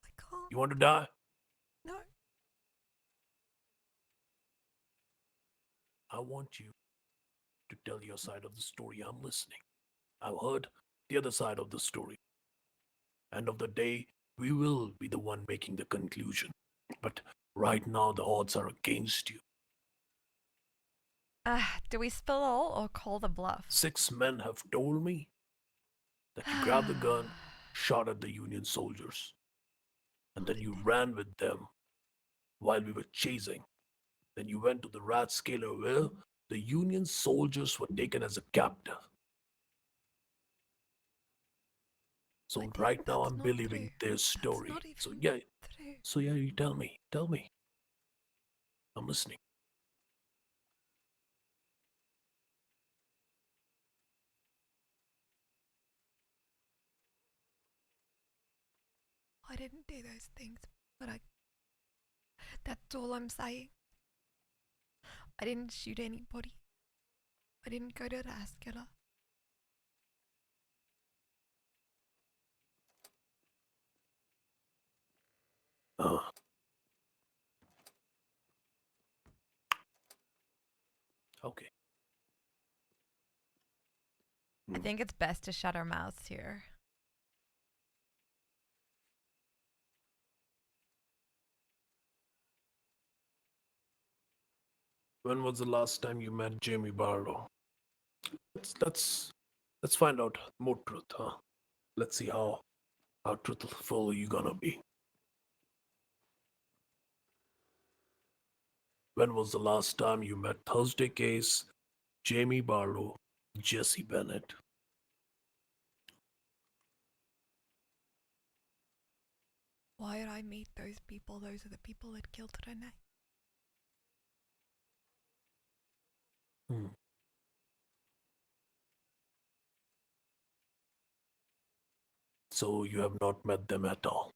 I can't. You want to die? No. I want you to tell your side of the story. I'm listening. I've heard the other side of the story. End of the day, we will be the one making the conclusion. But Right now, the odds are against you. Do we spill all or call the bluff? 6 men have told me that you grabbed the gun, shot at the Union soldiers, and then you ran with them while we were chasing. Then you went to the rat scaler where the Union soldiers were taken as a captive. So right now I'm believing their story. So yeah, you tell me. I'm listening. I didn't do those things, but that's all I'm saying. I didn't shoot anybody. I didn't go to the ass killer. Okay. I think it's best to shut our mouths here. When was the last time you met Jamie Barlow? Let's find out more truth, huh? Let's see how truthful you gonna be. When was the last time you met Thursday Case, Jamie Barlow, Jesse Bennett? Why did I meet those people? Those are the people that killed Renee. So you have not met them at all.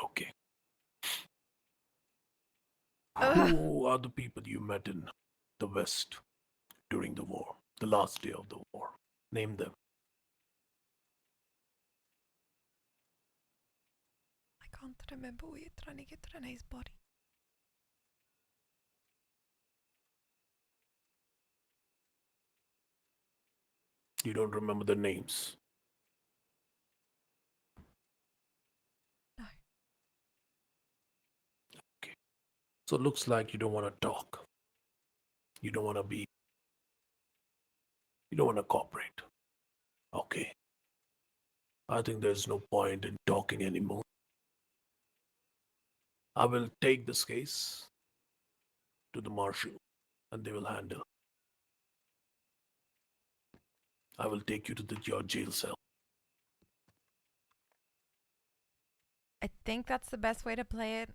Okay. Who are the people you met in the West during the war, the last day of the war? Name them. I can't remember. We're trying to get Renee's body. You don't remember the names? No. Okay. So it looks like you don't want to talk. You don't want to cooperate. Okay. I think there's no point in talking anymore. I will take this case to the marshal and they will handle. I will take you to your jail cell. I think that's the best way to play it.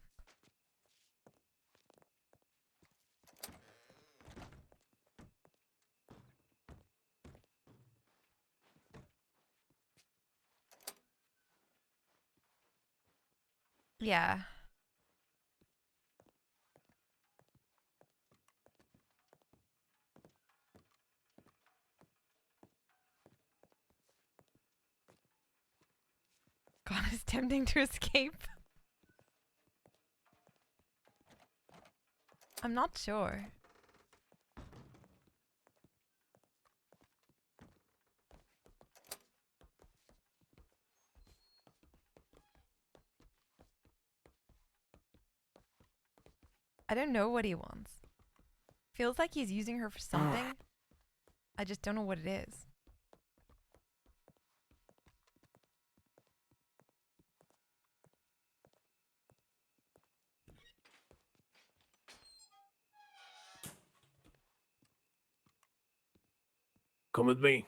Yeah. God, it's tempting to escape. I'm not sure. I don't know what he wants. Feels like he's using her for something. I just don't know what it is. Come with me.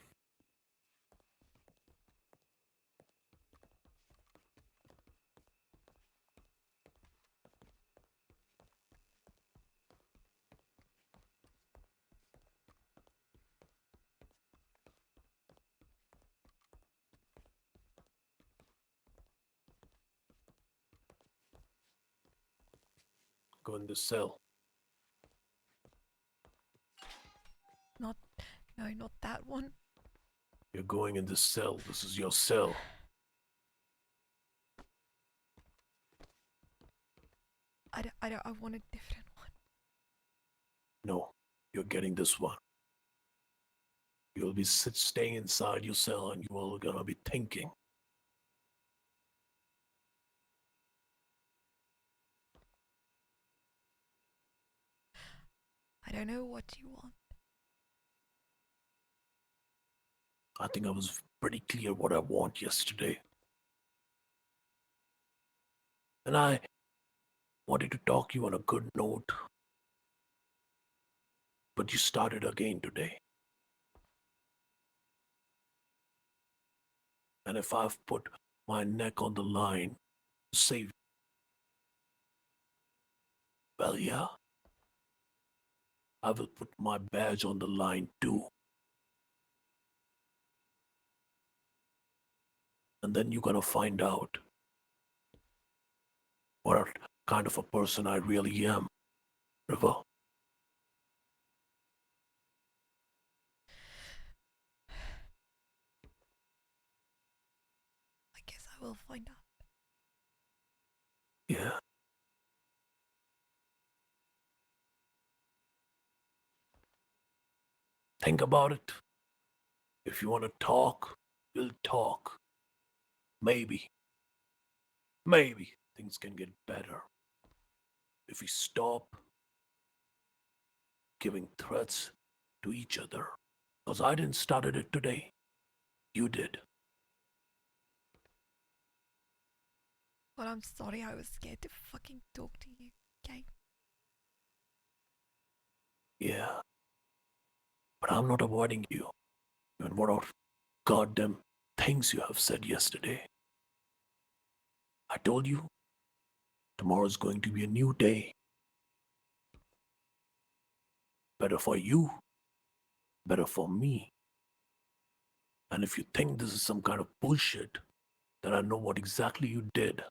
Go in the cell. No, not that one. You're going in the cell. This is your cell. I want a different one. No, you're getting this one. You'll be staying inside your cell and you're gonna be thinking. I don't know what you want. I think I was pretty clear what I want yesterday. And I wanted to talk you on a good note. But you started again today. And if I've put my neck on the line to save you, well, yeah, I will put my badge on the line too. And then you're gonna find out what kind of a person I really am, River. I guess I will find out. Yeah. Think about it. If you want to talk, we'll talk. Maybe things can get better if we stop giving threats to each other. Because I didn't start it today. You did. Well, I'm sorry, I was scared to fucking talk to you, okay? Yeah. But I'm not avoiding you. And what are goddamn things you have said yesterday? I told you tomorrow's going to be a new day. Better for you, better for me. And if you think this is some kind of bullshit, then I know what exactly you did.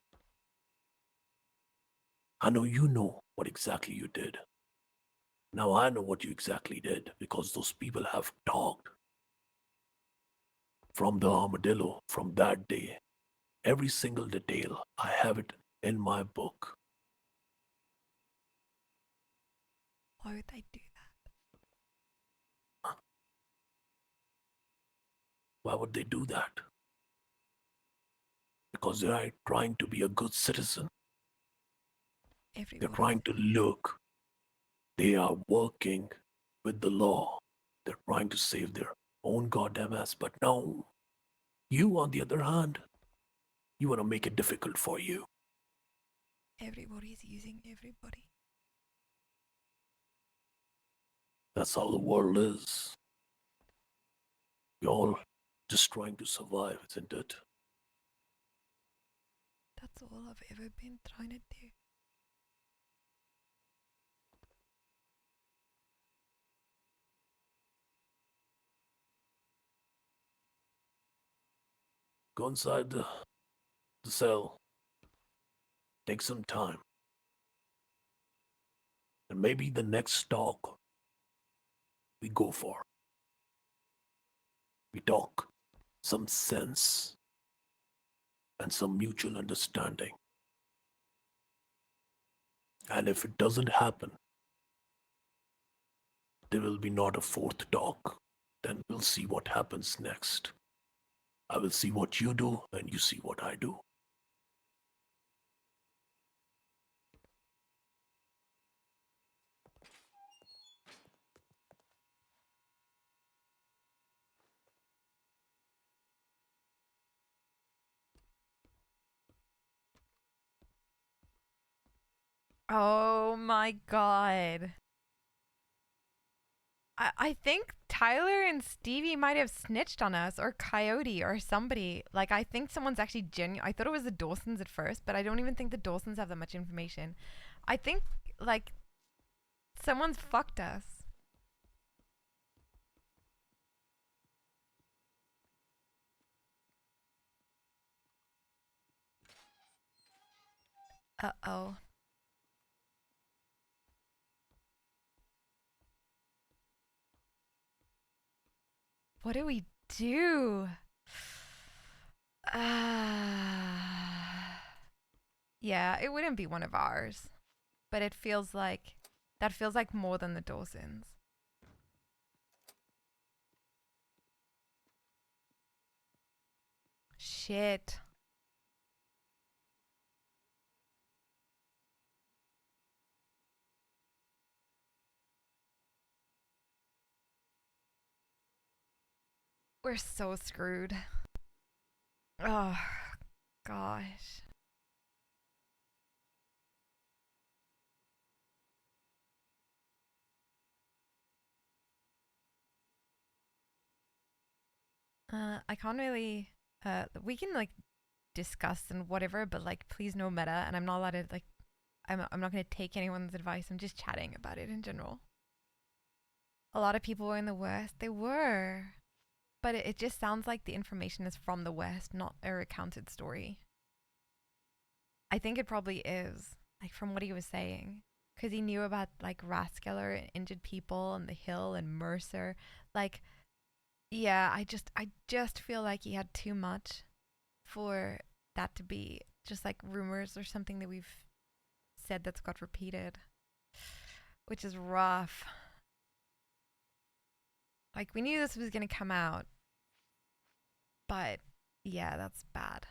I know you know what exactly you did. Now I know what you exactly did because those people have talked. From the armadillo, from that day, every single detail, I have it in my book. Why would they do that? Why would they do that? Because they are trying to be a good citizen. They're trying to look. They are working with the law. They're trying to save their own goddamn ass. But no, you, on the other hand, you want to make it difficult for you. Everybody's using everybody. That's how the world is. We're all just trying to survive, isn't it? That's all I've ever been trying to do. Go inside the cell. Take some time. And maybe the next talk we go for. We talk some sense and some mutual understanding. And if it doesn't happen, there will be not a fourth talk. Then we'll see what happens next. I will see what you do, and you see what I do. Oh my god. I think Tyler and Stevie might have snitched on us, or Coyote, or somebody. Like, I think someone's actually genuine. I thought it was the Dawsons at first, but I don't even think the Dawsons have that much information. I think, like, someone's fucked us. Uh-oh. What do we do? Yeah, it wouldn't be one of ours. But it feels like... That feels like more than the Dawsons. shit. We're so screwed. Oh, gosh. I can't really. We can like discuss and whatever, but like, please no meta. And I'm not allowed to like. I'm not gonna take anyone's advice. I'm just chatting about it in general. A lot of people were in the West. They were, but it just sounds like the information is from the West, not a recounted story. I think it probably is, like from what he was saying, because he knew about like Rascaller and injured people and the Hill and Mercer. Like, yeah, I just feel like he had too much for that to be just like rumors or something that we've said that's got repeated, which is rough. Like, we knew this was gonna come out, but yeah, that's bad.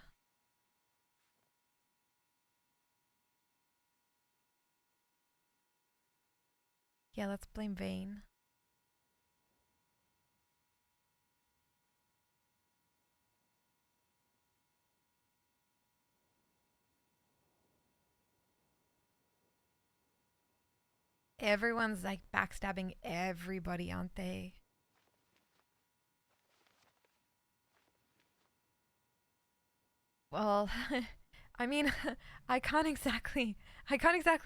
Yeah, let's blame Vane. Everyone's like backstabbing everybody, aren't they? Well, I mean, I can't exactly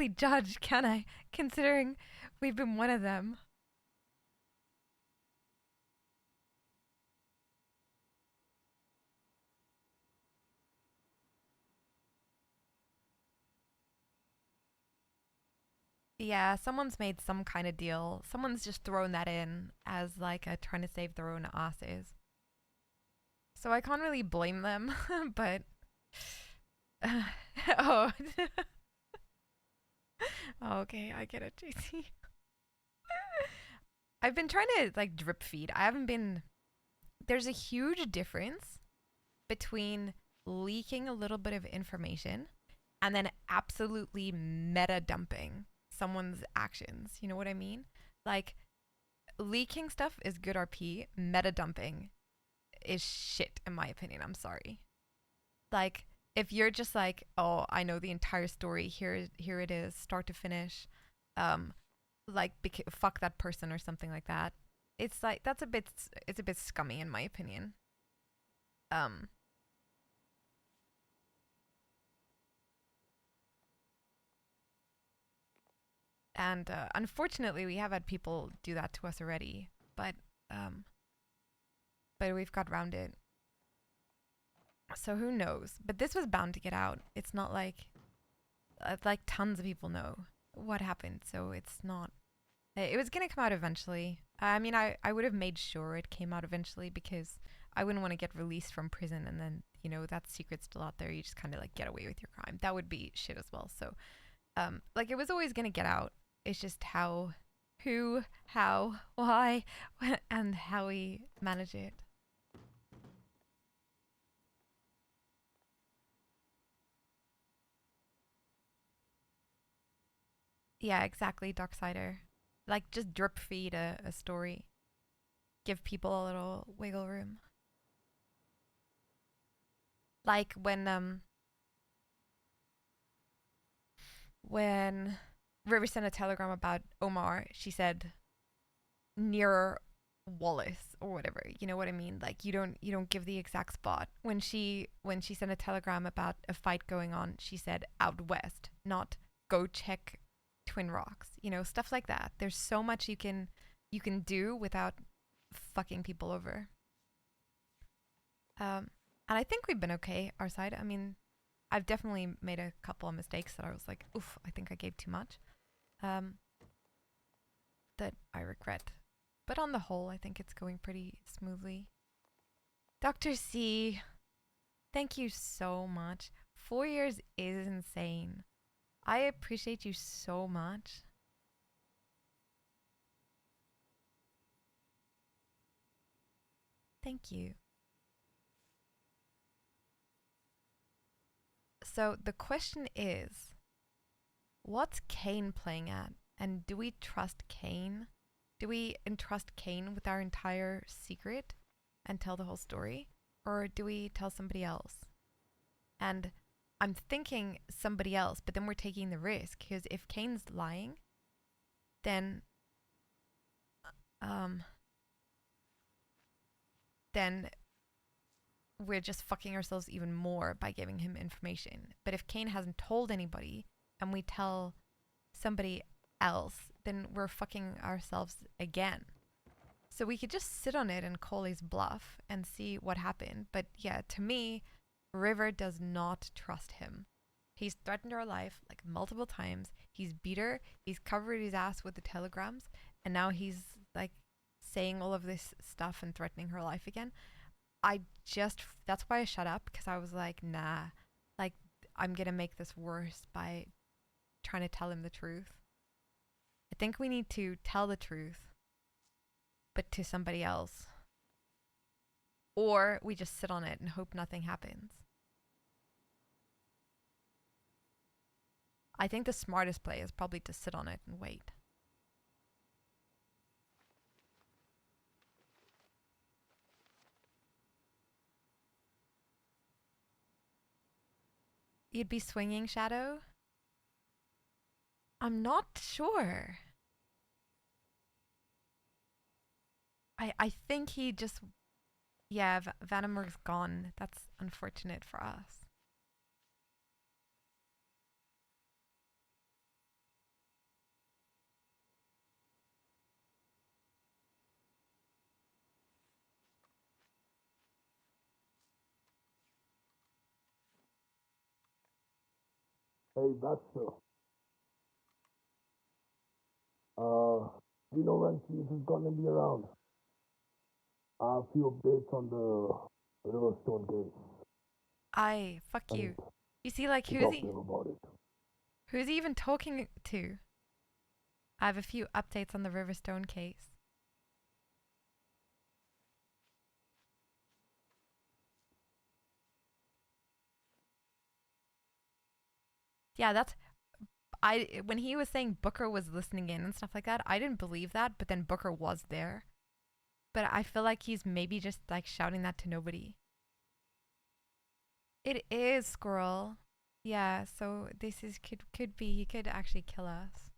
judge, can I? Considering we've been one of them. Yeah, someone's made some kind of deal. Someone's just thrown that in as like a trying to save their own asses. So I can't really blame them, but oh. Okay, I get it, JC. I've been trying to like drip feed. I haven't been. There's a huge difference between leaking a little bit of information and then absolutely meta dumping someone's actions. You know what I mean? Like, leaking stuff is good RP, meta dumping is shit in my opinion. I'm sorry. Like, if you're just like, oh, I know the entire story, here it is, start to finish, like fuck that person or something like that. It's like it's a bit scummy in my opinion. And unfortunately, we have had people do that to us already, but we've got around it. So who knows? But this was bound to get out. It's not like tons of people know what happened, so it's not. It was gonna come out eventually. I mean, I would have made sure it came out eventually because I wouldn't want to get released from prison and then, you know, that secret's still out there. You just kind of like get away with your crime. That would be shit as well. So, like, it was always gonna get out. It's just how, who, how, why, and how we manage it. Yeah, exactly, Darksider. Like, just drip feed a story. Give people a little wiggle room. Like when River sent a telegram about Omar, she said near Wallace or whatever. You know what I mean? Like, you don't give the exact spot. When she sent a telegram about a fight going on, she said out west, not go check Twin Rocks. You know, stuff like that. There's so much you can do without fucking people over. And I think we've been okay, our side. I mean, I've definitely made a couple of mistakes that I was like, oof, I think I gave too much. That I regret. But on the whole, I think it's going pretty smoothly. Dr. C, thank you so much. 4 years is insane. I appreciate you so much. Thank you. So the question is, what's Kane playing at? And do we trust Kane? Do we entrust Kane with our entire secret and tell the whole story? Or do we tell somebody else? And I'm thinking somebody else, but then we're taking the risk, because if Kane's lying, then we're just fucking ourselves even more by giving him information. But if Kane hasn't told anybody and we tell somebody else, then we're fucking ourselves again. So we could just sit on it and call his bluff and see what happened. But yeah, to me, River does not trust him. He's threatened her life like multiple times. He's beat her. He's covered his ass with the telegrams. And now he's like saying all of this stuff and threatening her life again. That's why I shut up, because I was like, nah, like I'm gonna make this worse by trying to tell him the truth. I think we need to tell the truth, but to somebody else. Or we just sit on it and hope nothing happens. I think the smartest play is probably to sit on it and wait. You'd be swinging, Shadow? I'm not sure. I think he just... Yeah, Vanimer's gone. That's unfortunate for us. Hey, Baxter. Do you know when Keith is gonna be around? A few updates on the Riverstone case. Fuck you. You see, like, who's he even talking to? I have a few updates on the Riverstone case. Yeah, that's... when he was saying Booker was listening in and stuff like that, I didn't believe that, but then Booker was there. But I feel like he's maybe just like shouting that to nobody. It is Squirrel. Yeah, so this is could be he could actually kill us.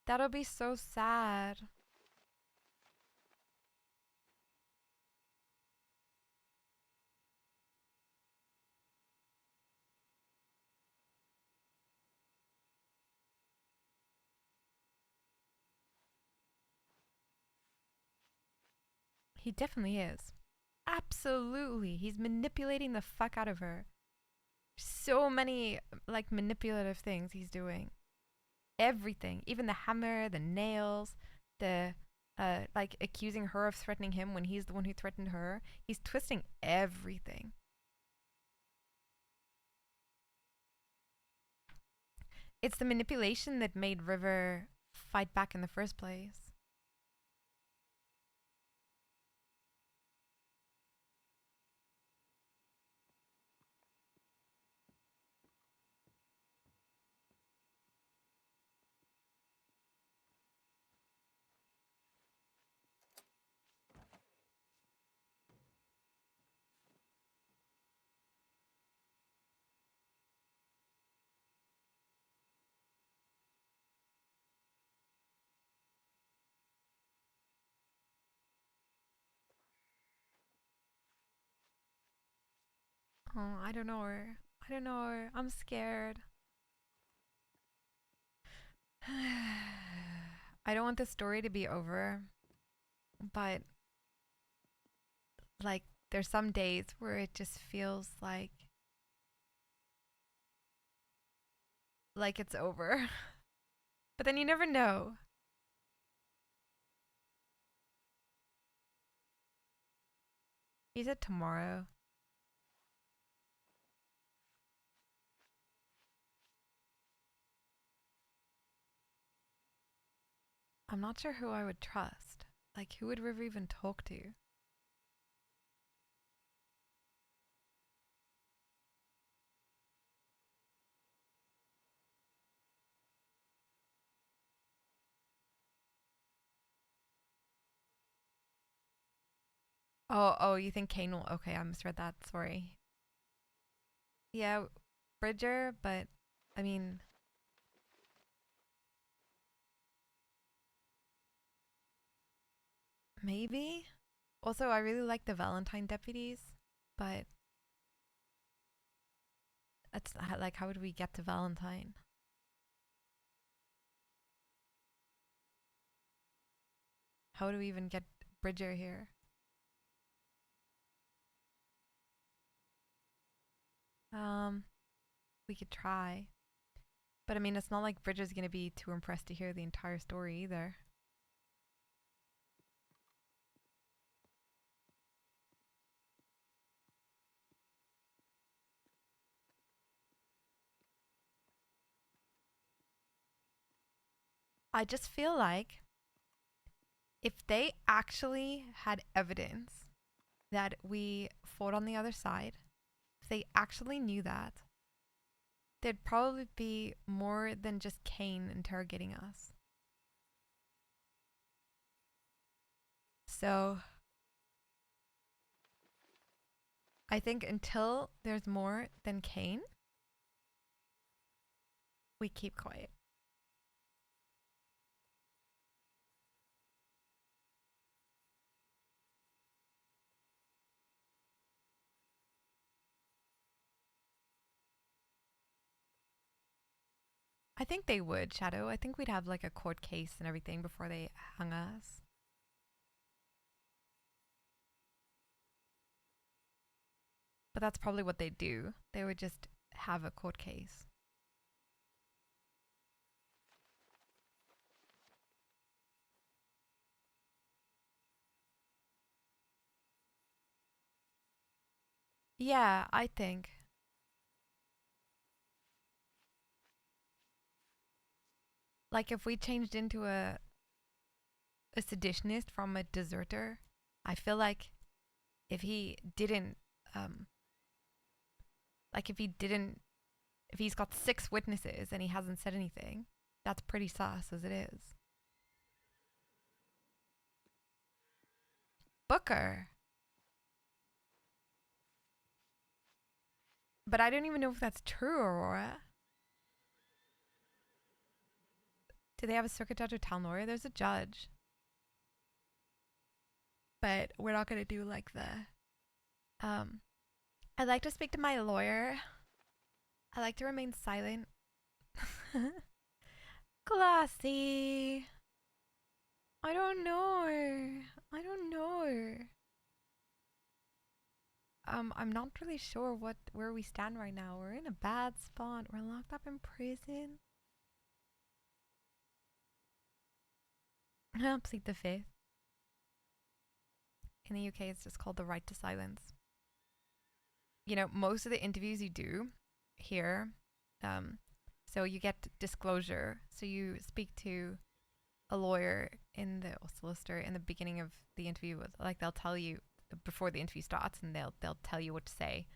That'll be so sad. He definitely is. Absolutely. He's manipulating the fuck out of her. So many like manipulative things he's doing. Everything, even the hammer, the nails, the like accusing her of threatening him when he's the one who threatened her. He's twisting everything. It's the manipulation that made River fight back in the first place. Oh, I don't know her. I don't know her. I'm scared. I don't want the story to be over, but like there's some days where it just feels like it's over. But then you never know. He said tomorrow. I'm not sure who I would trust. Like, who would River even talk to? Oh, you think Kane will? Okay, I misread that. Sorry. Yeah, Bridger, but I mean, maybe. Also, I really like the Valentine deputies, but it's like, how would we get to Valentine? How do we even get Bridger here? We could try. But I mean, it's not like Bridger's gonna be too impressed to hear the entire story either. I just feel like if they actually had evidence that we fought on the other side, if they actually knew that, there'd probably be more than just Kane interrogating us. So I think until there's more than Kane, we keep quiet. I think they would, Shadow. I think we'd have like a court case and everything before they hung us. But that's probably what they do. They would just have a court case. Yeah, I think. Like if we changed into a seditionist from a deserter, I feel like if he didn't like if he's got 6 witnesses and he hasn't said anything, that's pretty sus as it is. Booker. But I don't even know if that's true, Aurora. Do they have a circuit judge or town lawyer? There's a judge. But we're not gonna do like the I'd like to speak to my lawyer. I like to remain silent. Classy. I don't know. I don't know. I'm not really sure where we stand right now. We're in a bad spot. We're locked up in prison. Plead the fifth. In the UK, it's just called the right to silence. You know, most of the interviews you do here, so you get disclosure. So you speak to a lawyer or solicitor in the beginning of the interview. Like they'll tell you before the interview starts, and they'll tell you what to say.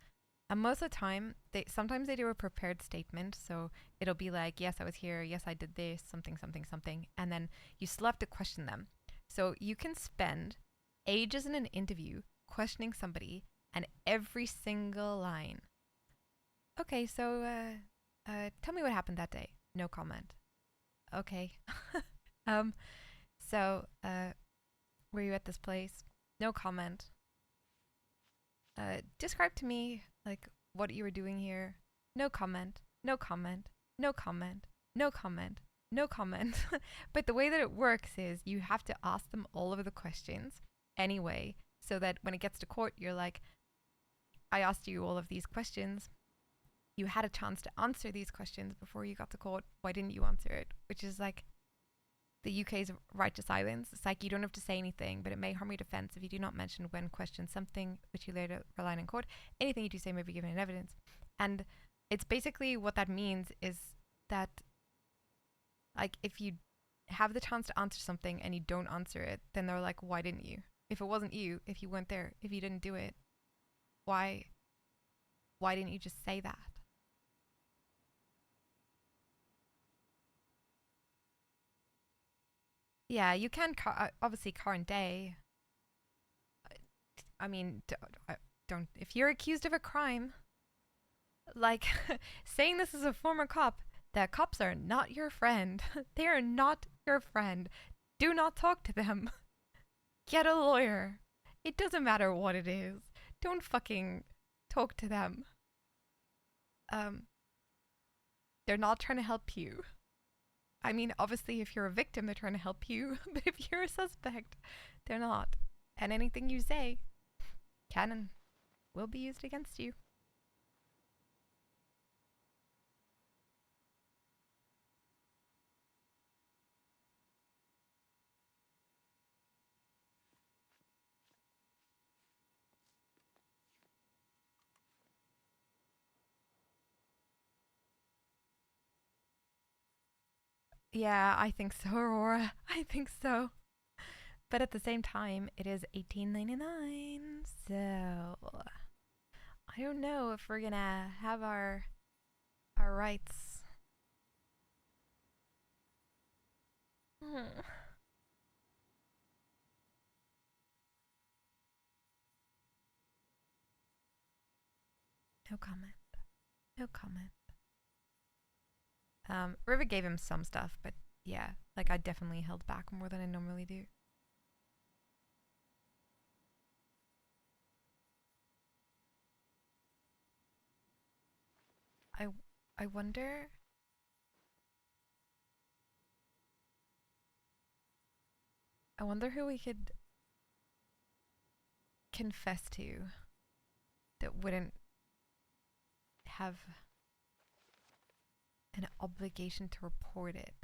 And most of the time, sometimes they do a prepared statement. So it'll be like, yes, I was here. Yes, I did this, something, something, something. And then you still have to question them. So you can spend ages in an interview questioning somebody and every single line. Okay, so tell me what happened that day. No comment. Okay. So were you at this place? No comment. Describe to me like what you were doing here. No comment. No comment. No comment. No comment. No comment. But the way that it works is you have to ask them all of the questions anyway, so that when it gets to court, you're like, I asked you all of these questions. You had a chance to answer these questions before you got to court. Why didn't you answer it? Which is like the UK's right to silence. It's like you don't have to say anything, but it may harm your defense if you do not mention when questioned something which you later rely on in court. Anything you do say may be given in evidence. And it's basically what that means is that, like, if you have the chance to answer something and you don't answer it, then they're like, why didn't you? If it wasn't you, if you weren't there, if you didn't do it, why didn't you just say that? Yeah, you can, obviously current day. I mean, don't. If you're accused of a crime, like saying this as a former cop, that cops are not your friend. They are not your friend. Do not talk to them. Get a lawyer. It doesn't matter what it is. Don't fucking talk to them. They're not trying to help you. I mean, obviously, if you're a victim, they're trying to help you. But if you're a suspect, they're not. And anything you say can and will be used against you. Yeah, I think so, Aurora. I think so. But at the same time, it is $18.99, so I don't know if we're gonna have our rights. Hmm. No comment. No comment. River gave him some stuff, but yeah, like I definitely held back more than I normally do. I wonder. I wonder who we could confess to that wouldn't have an obligation to report it.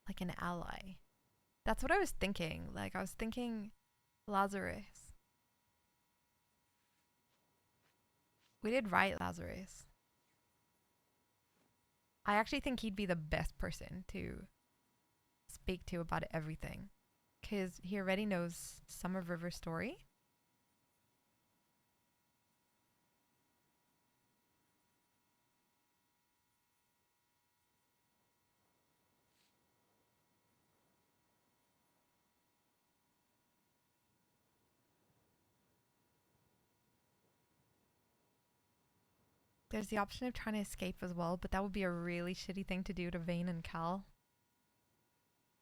Like an ally. That's what I was thinking. Like, I was thinking Lazarus. We did right, Lazarus. I actually think he'd be the best person to speak to about everything. Because he already knows some of River's story. There's the option of trying to escape as well, but that would be a really shitty thing to do to Vane and Cal.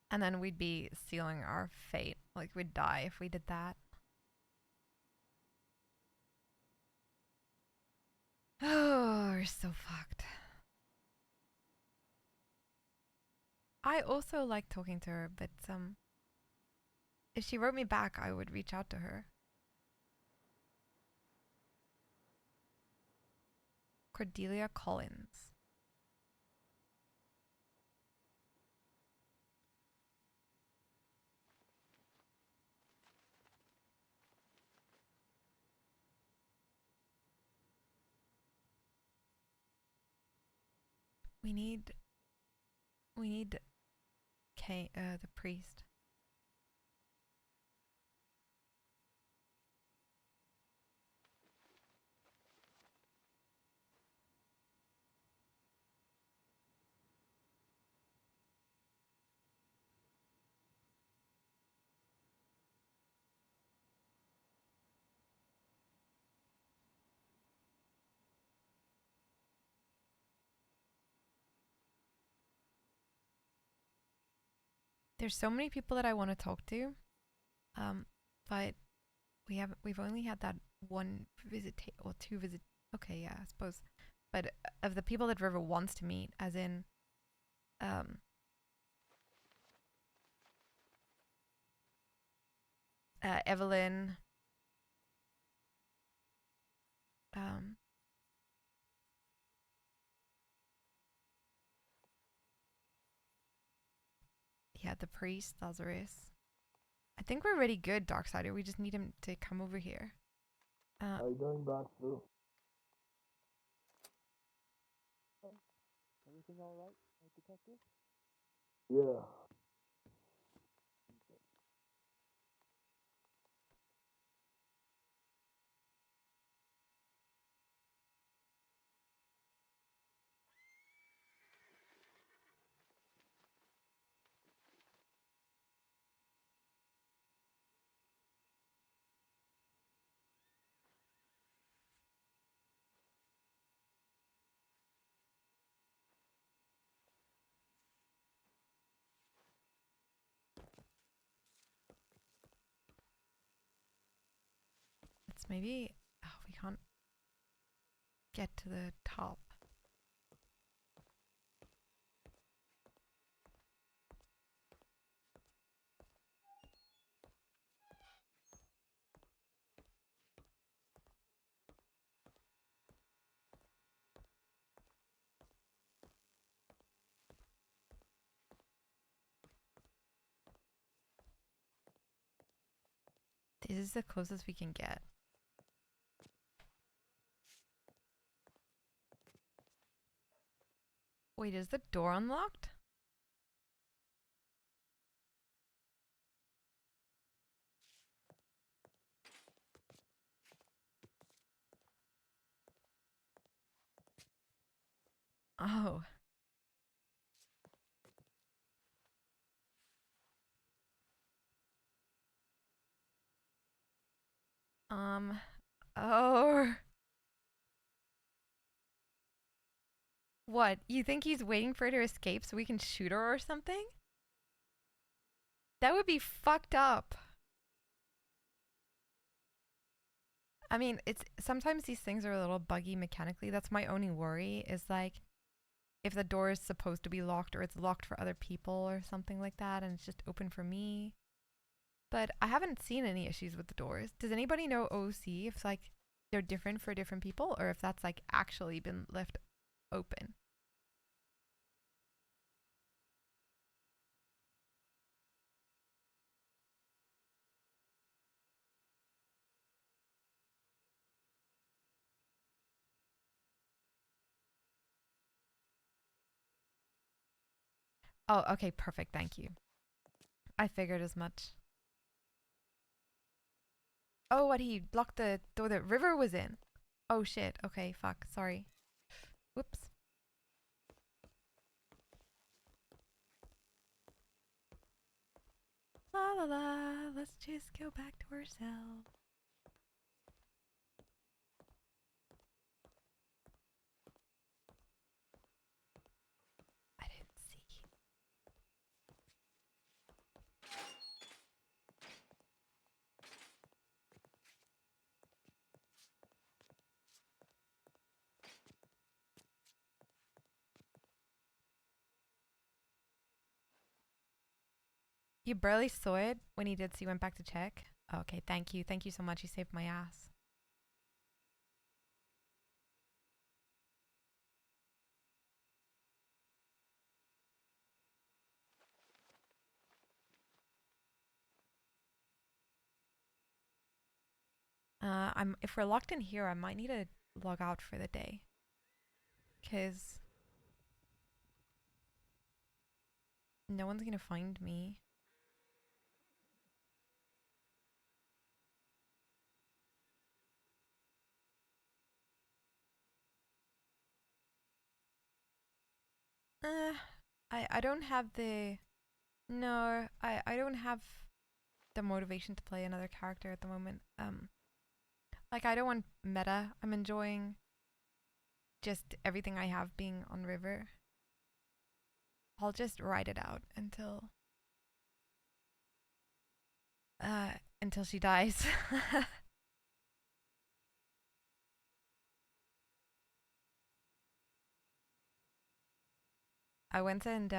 And then we'd be sealing our fate. Like, we'd die if we did that. Oh, we're so fucked. I also like talking to her, but if she wrote me back, I would reach out to her. Cordelia Collins. We need the priest. There's so many people that I want to talk to, but we've only had that one visit or two visit. Okay, yeah, I suppose. But of the people that River wants to meet, as in, Evelyn, yeah, the priest, Lazarus. I think we're really good, Darksider. We just need him to come over here. Are you going back through? Everything all right, detective? Yeah. Maybe... Oh, we can't get to the top. This is the closest we can get. Wait, is the door unlocked? Oh. Oh. What? You think he's waiting for her to escape so we can shoot her or something? That would be fucked up. I mean, it's sometimes these things are a little buggy mechanically. That's my only worry is like if the door is supposed to be locked or it's locked for other people or something like that and it's just open for me. But I haven't seen any issues with the doors. Does anybody know OC if like they're different for different people or if that's like actually been left open? Oh, okay, perfect. Thank you. I figured as much. Oh, what, he blocked the door the river was in. Oh shit. Okay, fuck. Sorry. Whoops. La la la. Let's just go back to our cell. I didn't see. You barely saw it when he did, so you went back to check? Okay, thank you. Thank you so much. You saved my ass. If we're locked in here, I might need to log out for the day. 'Cause no one's gonna find me. I don't have the... No, I don't have the motivation to play another character at the moment. Like, I don't want meta. I'm enjoying just everything I have being on river. I'll just ride it out until she dies. I went and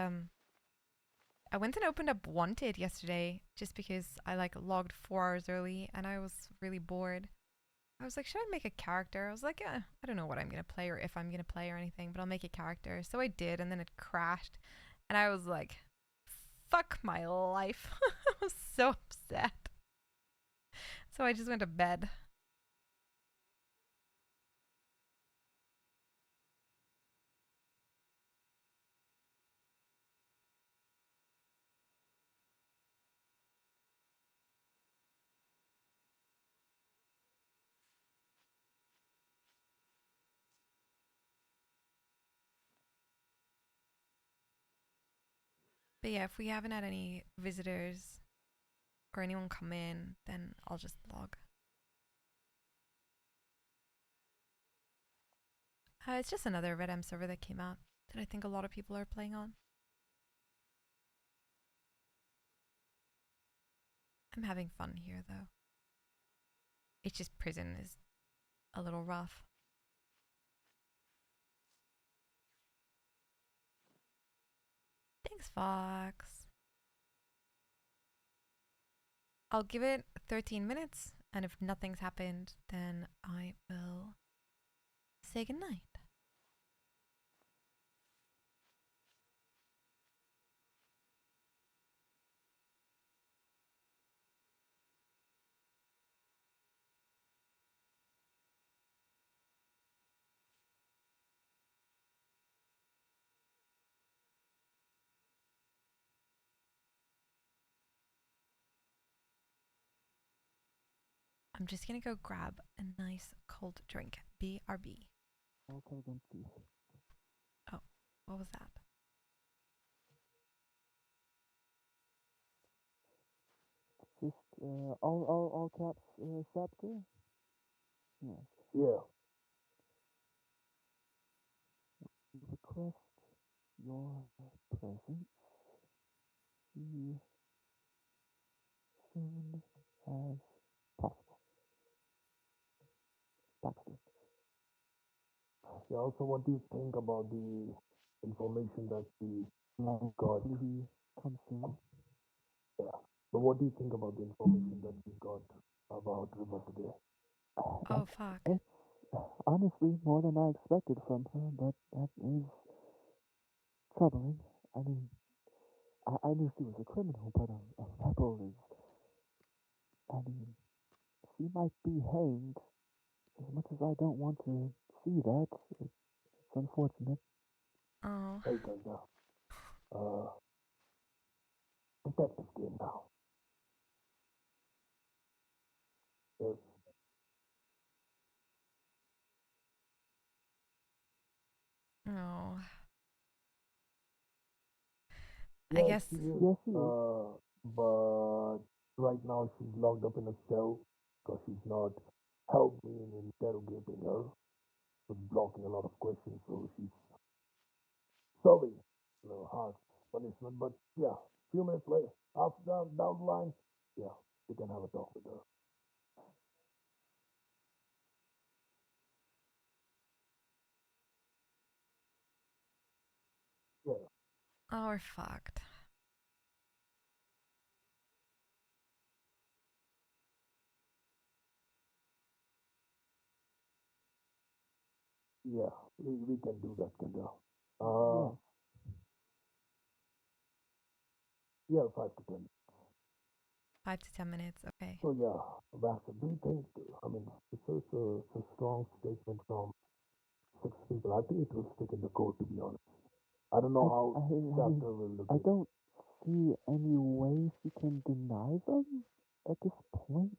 opened up Wanted yesterday just because I like logged 4 hours early and I was really bored. I was like, should I make a character? I was like, I don't know what I'm gonna play or if I'm gonna play or anything, but I'll make a character. So I did, and then it crashed, and I was like, fuck my life. I was so upset. So I just went to bed. But yeah, if we haven't had any visitors or anyone come in, then I'll just log. It's just another RedM server that came out that I think a lot of people are playing on. I'm having fun here though. It's just prison is a little rough. Thanks, Fox. I'll give it 13 minutes, and if nothing's happened, then I will say goodnight. I'm just gonna go grab a nice cold drink. BRB. Okay, then please. Oh, what was that? Just all caps, Scepter? Yes. Yeah. Request your presence. See soon as possible. Baxter. Yeah, also, what do you think about the information that we got? He comes soon. Yeah. But what do you think about the information that we got about River today? Oh, fuck. It's honestly more than I expected from her, but that is troubling. I mean, I knew she was a criminal, but a rebel is. I mean, she might be hanged. As much as I don't want to see that, it's unfortunate. Oh. Hey, Ganga. Detective game now. Yes. Oh. I Yeah, guess. she is. Yes, she is. But right now she's locked up in a cell because she's not helped me in interrogating her. Was blocking a lot of questions, so she's serving hard punishment. But yeah, few minutes later, after down the line, yeah, we can have a talk with her. Yeah, Oh, we're fucked. yeah, we can do that, Kendra. Uh, yeah, 5 to 10. 5 to 10 minutes. Okay. So yeah, Baxter, do you think? I mean, it's a strong statement from 6 people. I think it will stick in the court, to be honest. I don't know how Chapter will look I at it. don't see any way she can deny them at this point.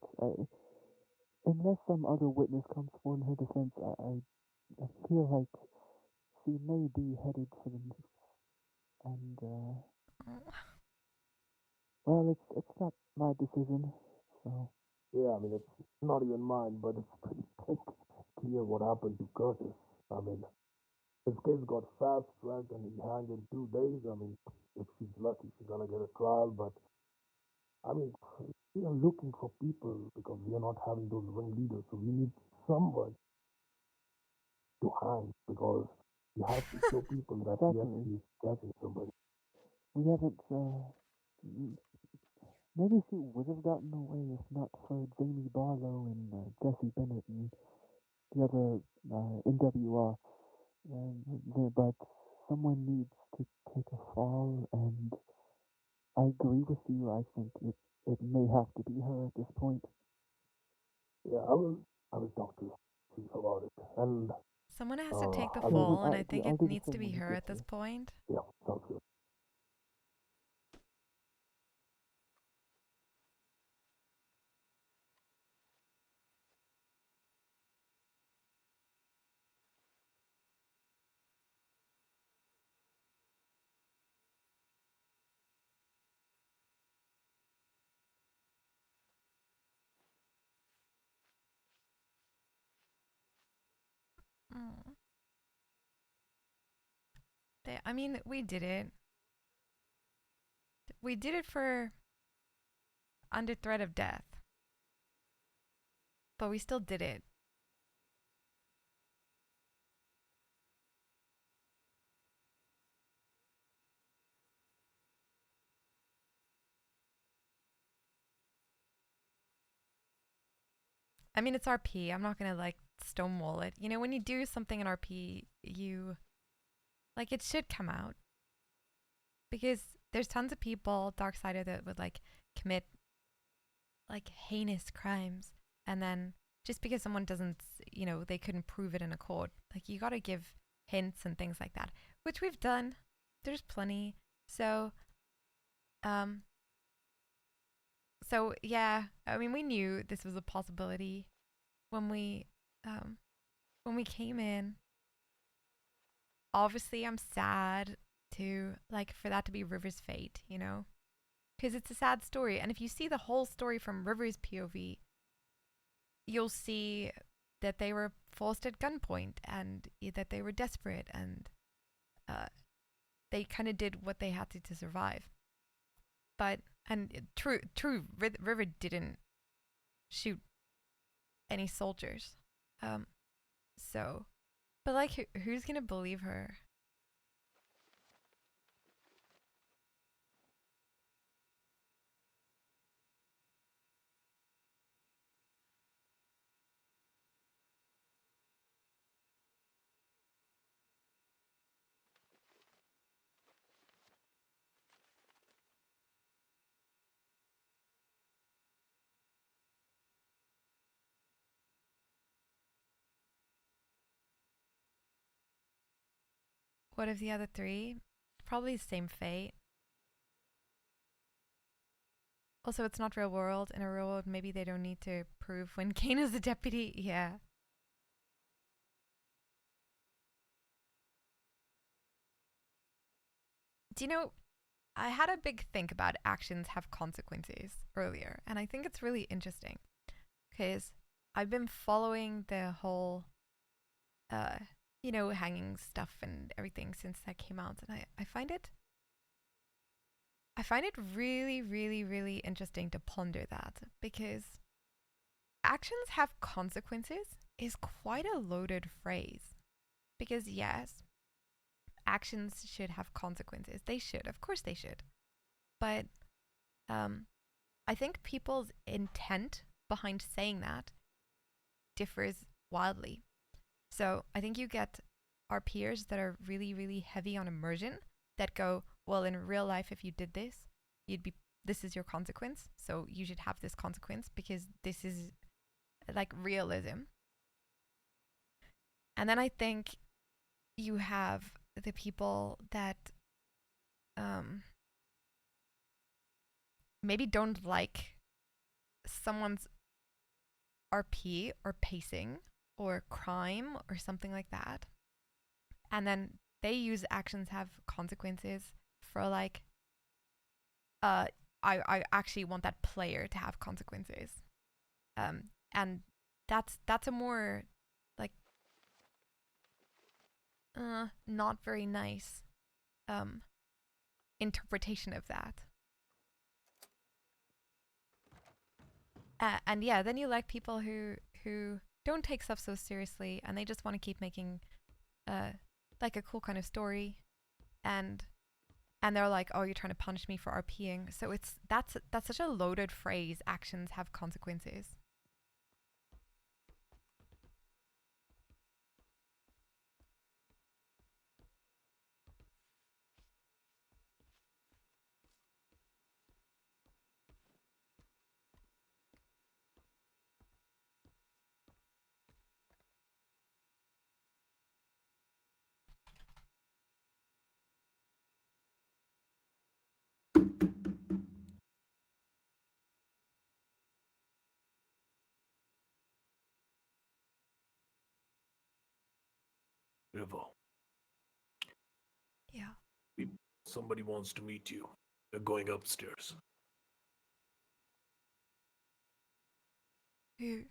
Unless some other witness comes forward in her defense, I feel like she may be headed for the noose. And, Oh. well, it's not my decision, so. Yeah, I mean, it's not even mine, but it's pretty clear what happened to Curtis. I mean, his case got fast tracked and he hanged in 2 days. I mean, if she's lucky, she's gonna get a trial. But I mean, we are looking for people because we are not having those ringleaders. So we need someone to hang because we have to show people that yes, Definitely. he's catching somebody. We haven't, maybe she would have gotten away if not for Jamie Barlow and Jesse Bennett and the other NWR. But someone needs to take a fall, and I agree with you. I think it may have to be her at this point. Yeah, I will talk to Chief about it. And Someone has to take the I will, fall, and I think I'll it do the needs to same be when we her get at this there. point. yeah, sounds good. Mm. I mean, we did it. We did it for under threat of death. but we still did it. I mean, it's RP. I'm not gonna like stonewall it. You know, when you do something in RP, you like it should come out because there's tons of people Darksider that would like commit like heinous crimes, and then just because someone doesn't, you know, they couldn't prove it in a court, like you gotta give hints and things like that, which we've done. There's plenty. So, so yeah, I mean, we knew this was a possibility when we came in. Obviously, I'm sad to like for that to be River's fate, you know, because it's a sad story. And if you see the whole story from River's POV, you'll see that they were forced at gunpoint and that they were desperate and they kind of did what they had to survive. But and true, River didn't shoot any soldiers. So, but like, who's gonna believe her? What of the other three? Probably the same fate. Also, it's not real world. In a real world, maybe they don't need to prove when Kane is a deputy. Yeah. Do you know, I had a big think about actions have consequences earlier, and I think it's really interesting because I've been following the whole, you know, hanging stuff and everything since that came out, and I find it really, really, really interesting to ponder that because actions have consequences is quite a loaded phrase. Because yes, actions should have consequences. They should, of course they should. But I think people's intent behind saying that differs wildly. So I think you get our peers that are really, really heavy on immersion that go, well, in real life, if you did this, this is your consequence. So you should have this consequence because this is like realism. And then I think you have the people that maybe don't like someone's RP or pacing or crime or something like that. And then they use actions have consequences for like, I actually want that player to have consequences. And that's a more like not very nice interpretation of that. And yeah, then you like people who don't take stuff so seriously and they just want to keep making like a cool kind of story, and they're like, oh, you're trying to punish me for RPing. So that's such a loaded phrase. Actions have consequences. River. Yeah. Somebody wants to meet you. They're going upstairs. Who?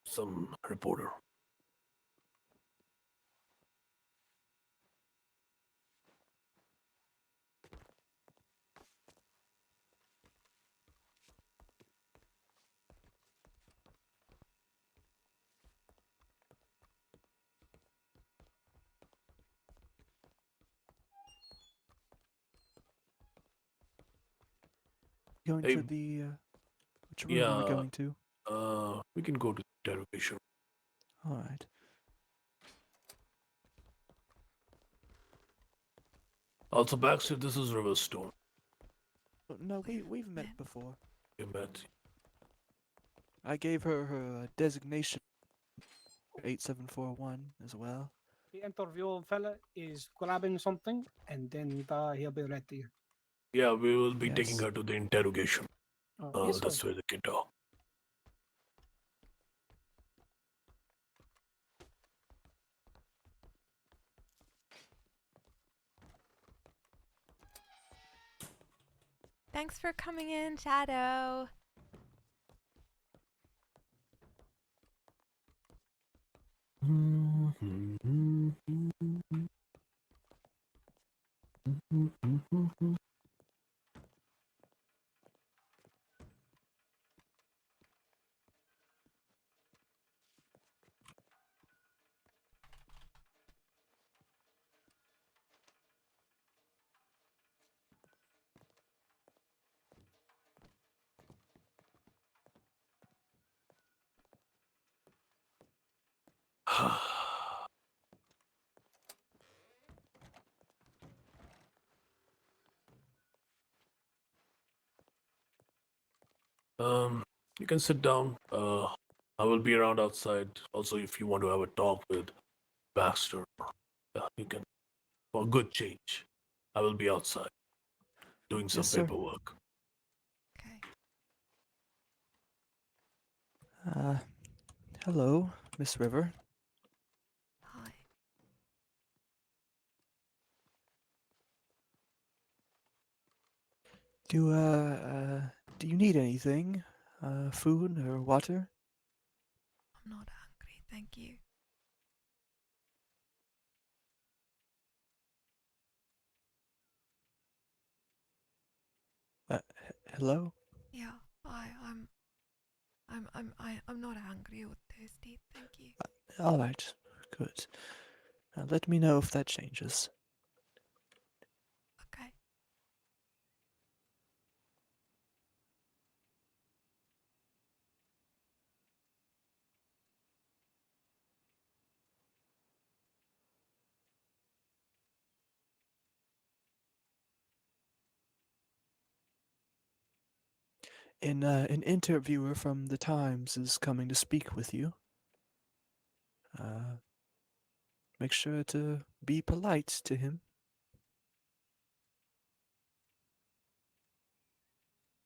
Some reporter. Going Hey, to the which room are we yeah, going to? we can go to the interrogation. All right. Also, Baxter, this is Riverstone. No, we've met before. You met. I gave her her designation 8741 as well. The interview fella is grabbing something, and then he'll be ready. Yeah, we will be taking Yes. her to the interrogation. Yes, sir. That's where they can talk. Thanks for coming in, Shadow. You can sit down. I will be around outside. Also, if you want to have a talk with Baxter, you can. For good change, I will be outside doing some Yes, sir. paperwork. Okay. Hello, Miss River. Hi. Do you need anything? Food or water? I'm not hungry, thank you. Hello? Yeah, I'm not hungry or thirsty, thank you. All right. Good. Let me know if that changes. Okay. An interviewer from the Times is coming to speak with you. Make sure to be polite to him.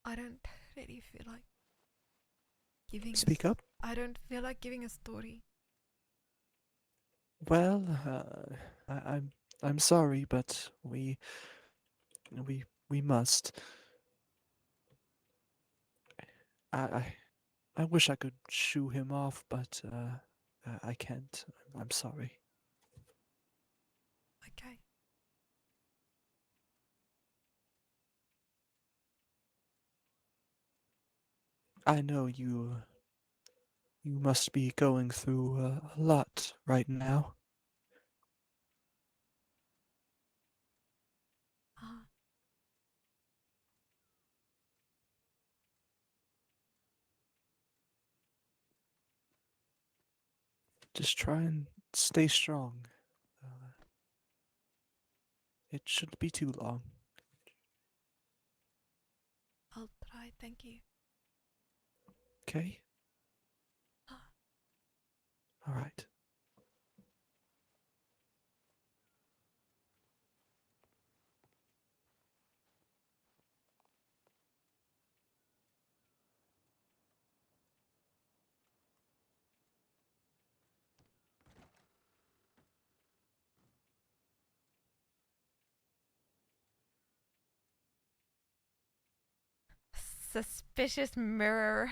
I don't really feel like giving Speak up. I don't feel like giving a story. Well, I'm sorry, but we must. I I wish I could shoo him off, but I can't. I'm sorry. Okay. I know you must be going through a lot right now. Just try and stay strong. It shouldn't be too long. I'll try, thank you. Okay? All right. Suspicious mirror.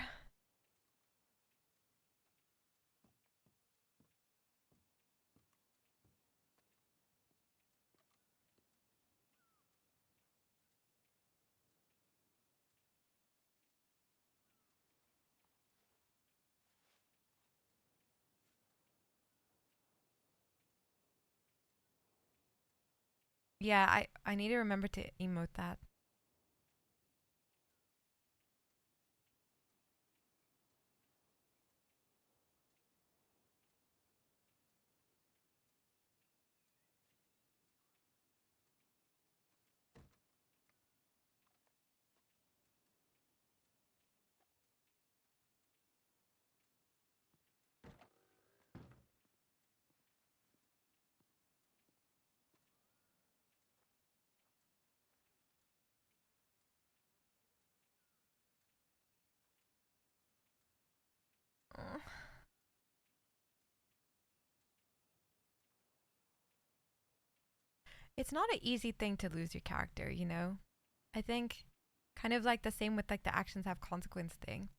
Yeah, I need to remember to emote that. it's not an easy thing to lose your character, you know? I think kind of like the same with like the actions have consequence thing.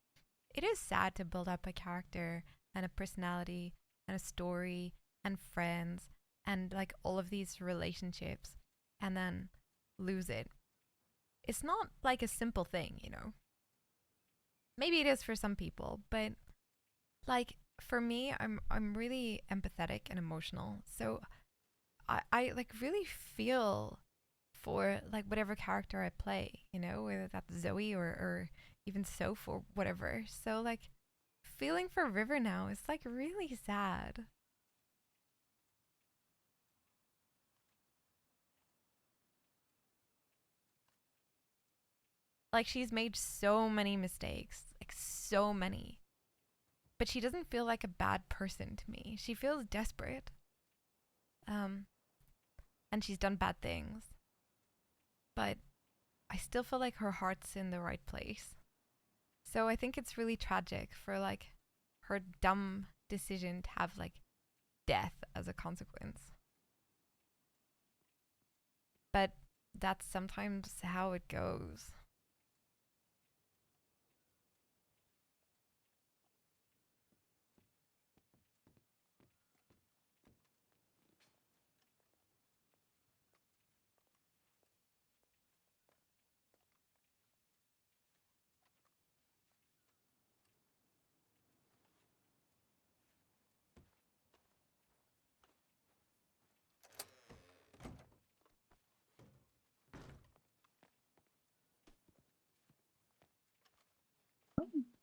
It is sad to build up a character and a personality and a story and friends and like all of these relationships and then lose it. It's not like a simple thing, you know? Maybe it is for some people, but like for me, I'm really empathetic and emotional. So I like really feel for like whatever character I play, you know, whether that's Zoe or even Soph or whatever. So like feeling for River now is like really sad. Like she's made so many mistakes, like so many. But she doesn't feel like a bad person to me. She feels desperate. And she's done bad things. But I still feel like her heart's in the right place. So I think it's really tragic for like her dumb decision to have like death as a consequence. But that's sometimes how it goes.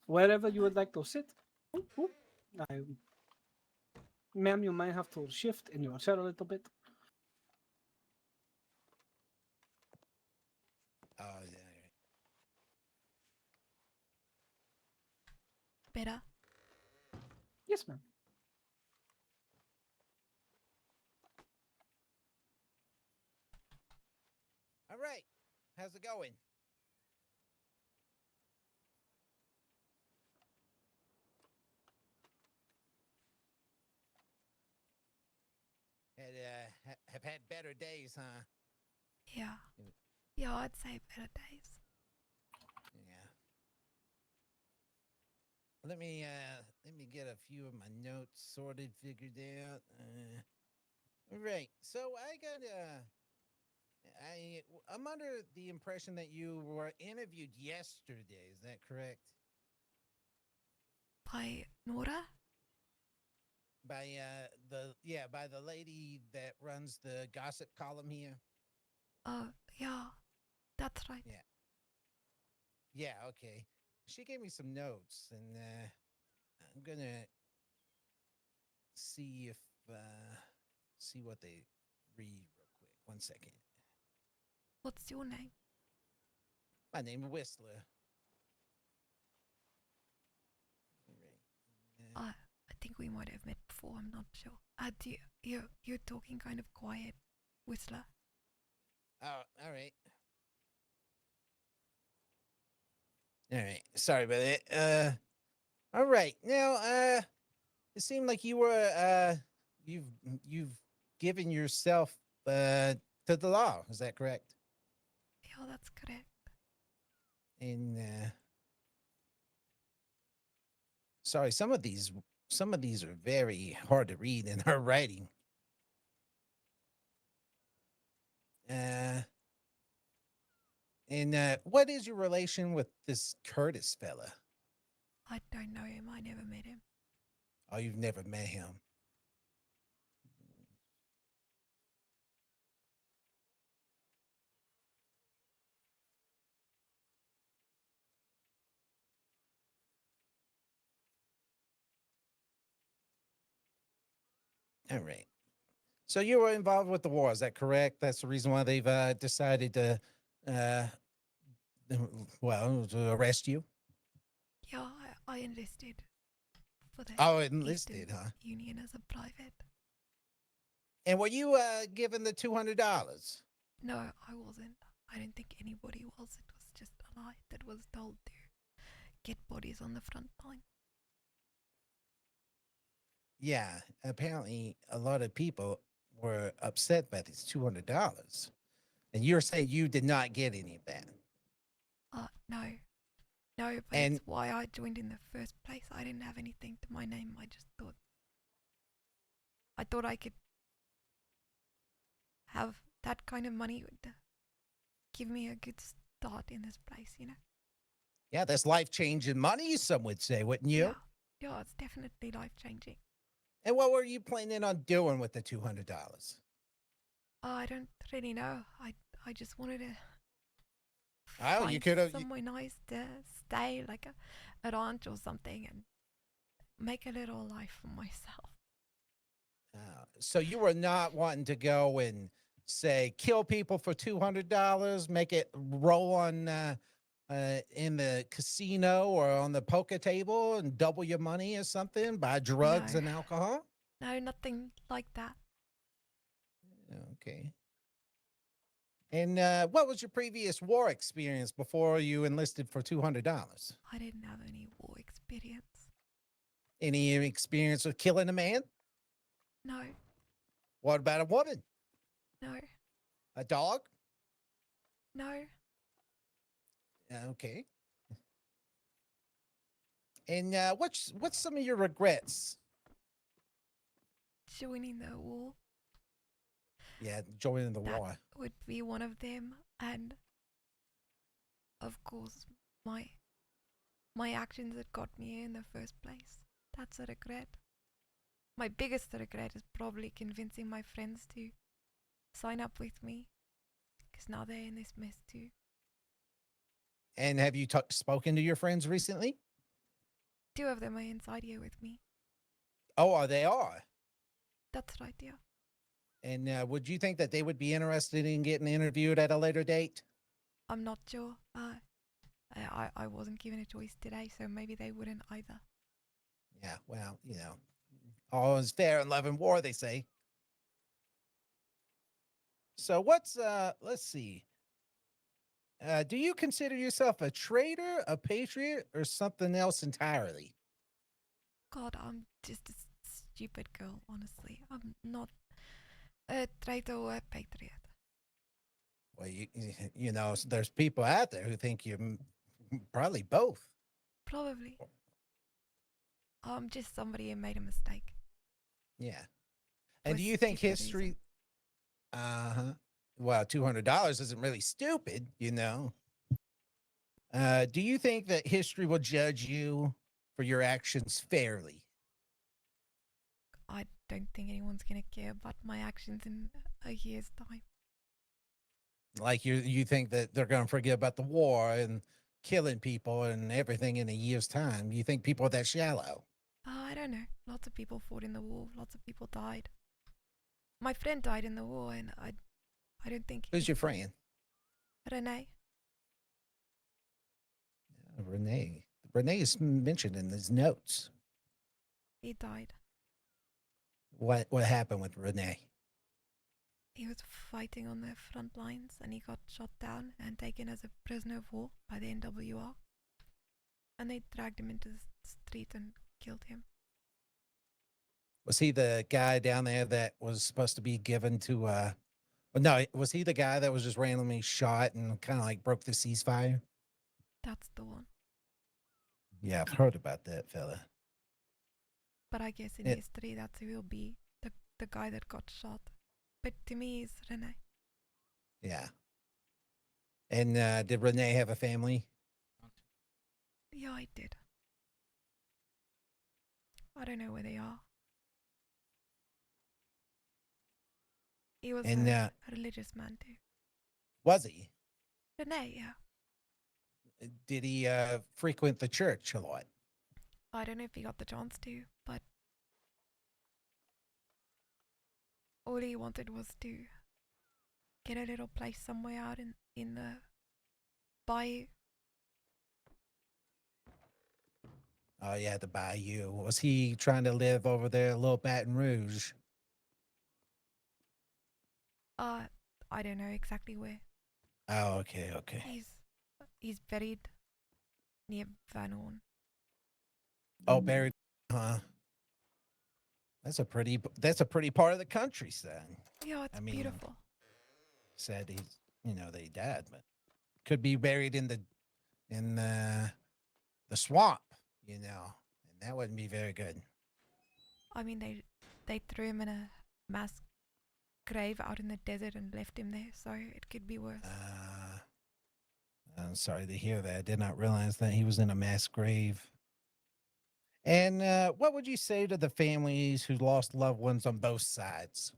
Wherever you would like to sit. Oop, oop. Ma'am, you might have to shift in your chair a little bit. Oh, yeah. Better? Yes, ma'am. All right. How's it going? Have had better days, huh? Yeah. Yeah, I'd say better days. Yeah. Let me get a few of my notes sorted, figured out. All right. So I'm under the impression that you were interviewed yesterday. Is that correct? By Nora? By by the lady that runs the gossip column here. Yeah, that's right. Yeah. Yeah, okay. She gave me some notes, and I'm gonna see if see what they read real quick. 1 second. What's your name? My name is Whistler. Right. I think we might have met before. I'm not sure. You're talking kind of quiet, Whistler. Oh, all right. All right. Sorry about that. All right. Now, it seemed like you were you've given yourself to the law. Is that correct? Yeah, that's correct. And sorry, some of these are very hard to read in her writing. And what is your relation with this Curtis fella? I don't know him. I never met him. Oh, you've never met him. All right. So you were involved with the war, is that correct? That's the reason why they've decided to, to arrest you? Yeah, I enlisted for the enlisted, Eastern huh? Union as a private. And were you given the $200? No, I wasn't. I don't think anybody was. It was just a lie that was told to get bodies on the front line. Yeah, apparently a lot of people were upset by these $200. And you're saying you did not get any of that. No. No, but And- it's why I joined in the first place. I didn't have anything to my name. I just thought I could have that kind of money would give me a good start in this place, you know? Yeah, that's life-changing money, some would say, wouldn't you? Yeah. Yeah, it's definitely life changing. And what were you planning on doing with the $200? I don't really know. I just wanted to Oh, you find could have. somewhere nice to stay, like a ranch or something, and make a little life for myself. So you were not wanting to go and say kill people for $200, make it roll on in the casino or on the poker table and double your money or something, buy drugs No. and alcohol. No, nothing like that. Okay. And what was your previous war experience before you enlisted for $200? I didn't have any war experience. Any experience with killing a man? No, What about a woman? no, A dog? no. Okay. And what's some of your regrets? Joining the war Yeah, joining the That- war. would be one of them, and of course my actions that got me here in the first place. That's a regret. My biggest regret is probably convincing my friends to sign up with me, because now they're in this mess too. And have you spoken to your friends recently? 2 of them are inside here with me. Oh, they are. That's right, yeah. And would you think that they would be interested in getting interviewed at a later date? I'm not sure. I wasn't given a choice today, so maybe they wouldn't either. Yeah, well, all is fair in love and war, they say. So let's see. Do you consider yourself a traitor, a patriot, or something else entirely? God, I'm just a stupid girl, honestly. I'm not a traitor or a patriot. Well, there's people out there who think you're probably both. Probably. I'm just somebody who made a mistake. Yeah. And For do you think stupid history? reason. Uh-huh. Well, $200 isn't really stupid, Do you think that history will judge you for your actions fairly? I don't think anyone's gonna care about my actions in a year's time. Like you think that they're going to forget about the war and killing people and everything in a year's time? You think people are that shallow? I don't know. Lots of people fought in the war. Lots of people died. My friend died in the war, and I don't think. Who's your friend? Renee. Renee. Renee is mentioned in his notes. He died. What happened with Renee? He was fighting on the front lines, and he got shot down and taken as a prisoner of war by the NWR. And they dragged him into the street and killed him. Was he the guy down there that was supposed to be given to well, no, was he the guy that was just randomly shot and kind of like broke the ceasefire? That's the one. Yeah, I've heard about that fella. But I guess in history, that's who will be the guy that got shot. But to me, it's Renee. Yeah. And did Renee have a family? Yeah, I did. I don't know where they are. He was a religious man too. Was he? Renee, yeah. Did he frequent the church a lot? I don't know if he got the chance to, but all he wanted was to get a little place somewhere out in the bayou. Oh yeah, the bayou. Was he trying to live over there, a little Baton Rouge? I don't know exactly where. Oh, okay. He's buried near Van Horn. Oh, buried, huh? That's a pretty part of the country, son. Yeah, it's I mean, beautiful. Said he's, that he died, but could be buried in the swamp, and that wouldn't be very good. I mean, they threw him in a mass grave out in the desert and left him there, so it could be worse. I'm sorry to hear that. I did not realize that he was in a mass grave. And what would you say to the families who lost loved ones on both sides?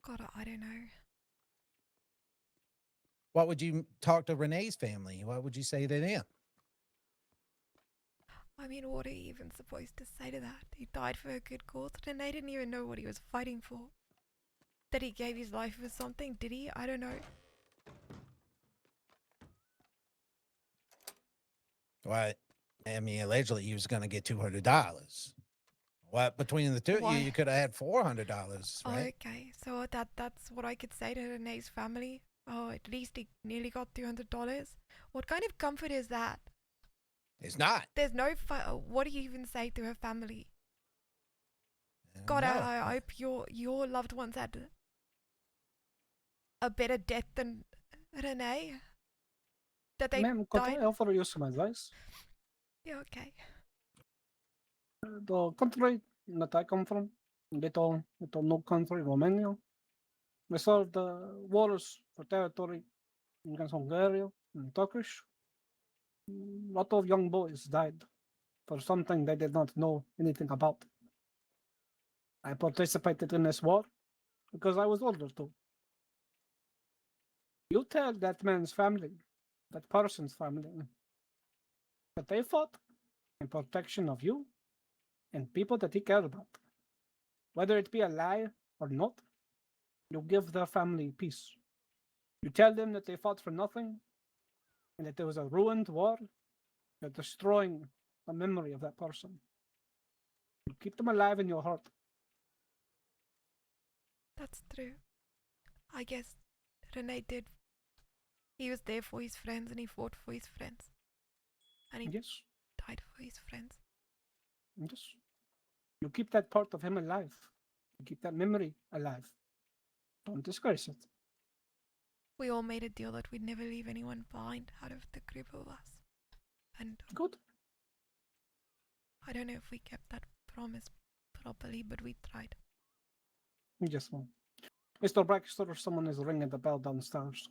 God, I don't know. What would you talk to Renee's family? What would you say to them? I mean, what are you even supposed to say to that? He died for a good cause, and they didn't even know what he was fighting for. That he gave his life for something, did he? I don't know. What? I mean, allegedly he was going to get $200. What, between the two of you, you could have had $400, right? Okay, so that's what I could say to Renee's family. Oh, at least he nearly got $200. What kind of comfort is that? It's not. There's no what do you even say to her family? God, No. I hope your loved ones had a better death than Renee. That they Ma'am, could died. I offer you some advice? Yeah, okay. The country that I come from, little new country, Romania, we saw the wars for territory against Hungary and Turkish. A lot of young boys died for something they did not know anything about. I participated in this war because I was older too. You tell that man's family, that person's family, that they fought in protection of you and people that he cared about. Whether it be a lie or not, you give their family peace. You tell them that they fought for nothing and that there was a ruined war. You're destroying the memory of that person. You keep them alive in your heart. That's true. I guess Renee did. He was there for his friends and he fought for his friends. And he Yes. died for his friends. Yes. You keep that part of him alive. You keep that memory alive. Don't disgrace it. We all made a deal that we'd never leave anyone behind out of the group of us. And good. I don't know if we kept that promise properly, but we tried. Yes, ma'am. Mr. Baxter, someone is ringing the bell downstairs.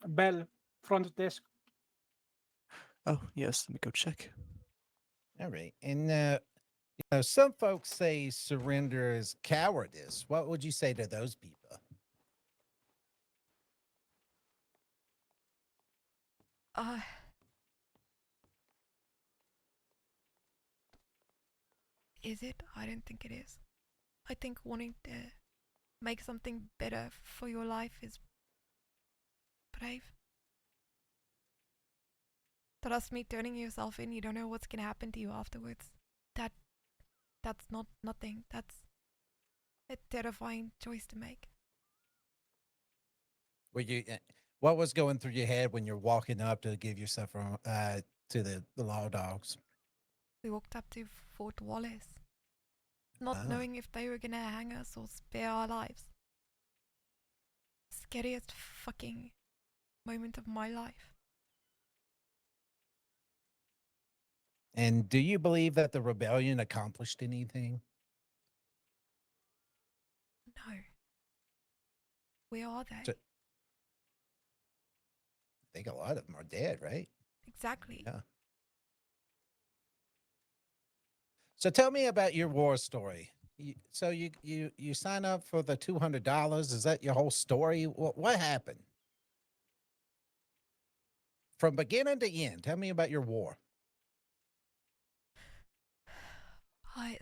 Bell, front desk. Oh, yes, let me go check. All right. And some folks say surrender is cowardice. What would you say to those people? Is it? I don't think it is. I think wanting to make something better for your life is brave. Trust me, turning yourself in, you don't know what's gonna happen to you afterwards. That's not nothing. That's a terrifying choice to make. What was going through your head when you're walking up to give yourself to the law dogs? We walked up to Fort Wallace, not knowing if they were gonna hang us or spare our lives. Scariest fucking moment of my life. And do you believe that the rebellion accomplished anything? No. Where are they? I think a lot of them are dead, right? Exactly. Yeah. So tell me about your war story. So you sign up for the $200. Is that your whole story? What happened? From beginning to end, tell me about your war. I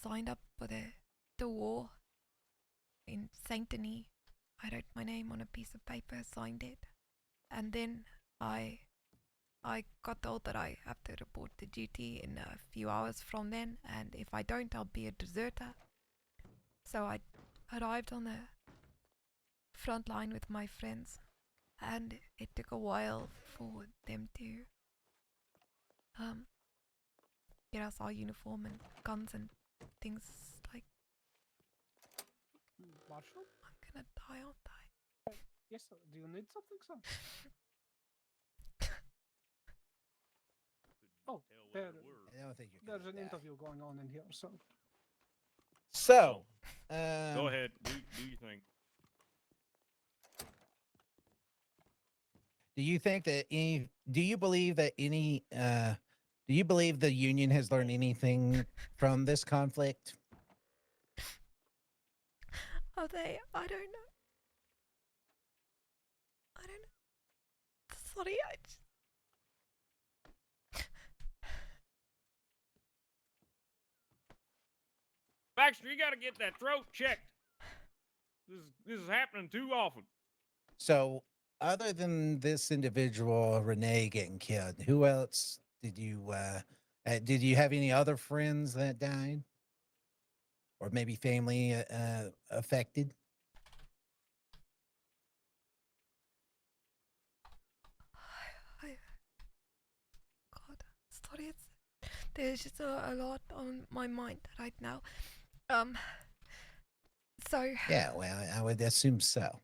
signed up for the war in Saint Denis. I wrote my name on a piece of paper, signed it, and then I got told that I have to report to duty in a few hours from then, and if I don't, I'll be a deserter. So I arrived on the front line with my friends, and it took a while for them to get us our uniform and guns and things like. Marshal? I'm gonna die, aren't I? Yes, sir. Do you need something, sir? Oh, there, I don't think you're there's gonna an die. interview going on in here, so. So, Go ahead. Do your thing. do you think that any? Do you believe that any? Do you believe the Union has learned anything from this conflict? Are they? I don't know. I don't know. Sorry, I just. Baxter, you got to get that throat checked. This is happening too often. So, other than this individual, Renee getting killed, who else did you? Did you have any other friends that died, or maybe family affected? I God, sorry. There's just a lot on my mind right now. So. Yeah, well, I would assume so.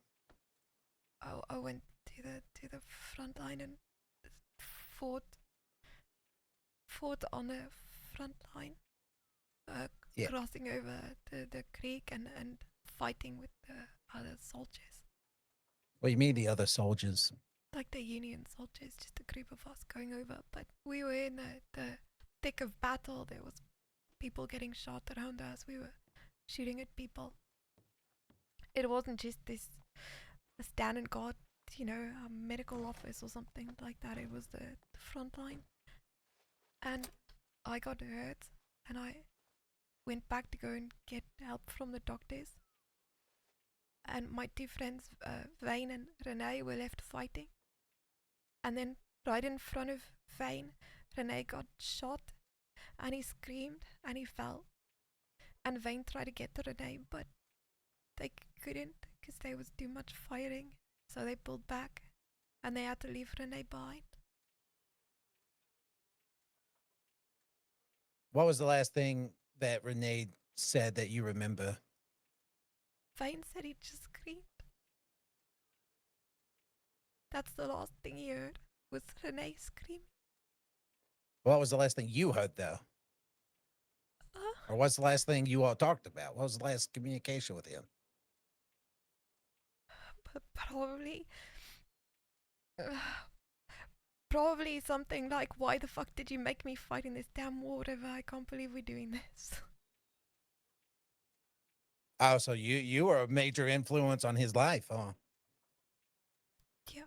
I went to the front line and fought on the front line, Yeah. crossing over the creek and fighting with the other soldiers, What do you mean the other soldiers? like the Union soldiers, just a group of us going over. But we were in the thick of battle. There was people getting shot around us. We were shooting at people. It wasn't just this stand and guard, a medical office or something like that. It was the front line. And I got hurt, and I went back to go and get help from the doctors. And my two friends, Vane and Renee, were left fighting. And then right in front of Vane, Renee got shot, and he screamed, and he fell. And Vane tried to get to Renee, but they couldn't because there was too much fighting. So they pulled back, and they had to leave Renee behind. What was the last thing that Renee said that you remember? Vane said he just screamed. That's the last thing he heard, was Renee screaming. What was the last thing you heard, though? Or what's the last thing you all talked about? What was the last communication with him? Probably. Probably something like, why the fuck did you make me fight in this damn war, whatever? I can't believe we're doing this. Oh, so you were a major influence on his life, huh? Yeah.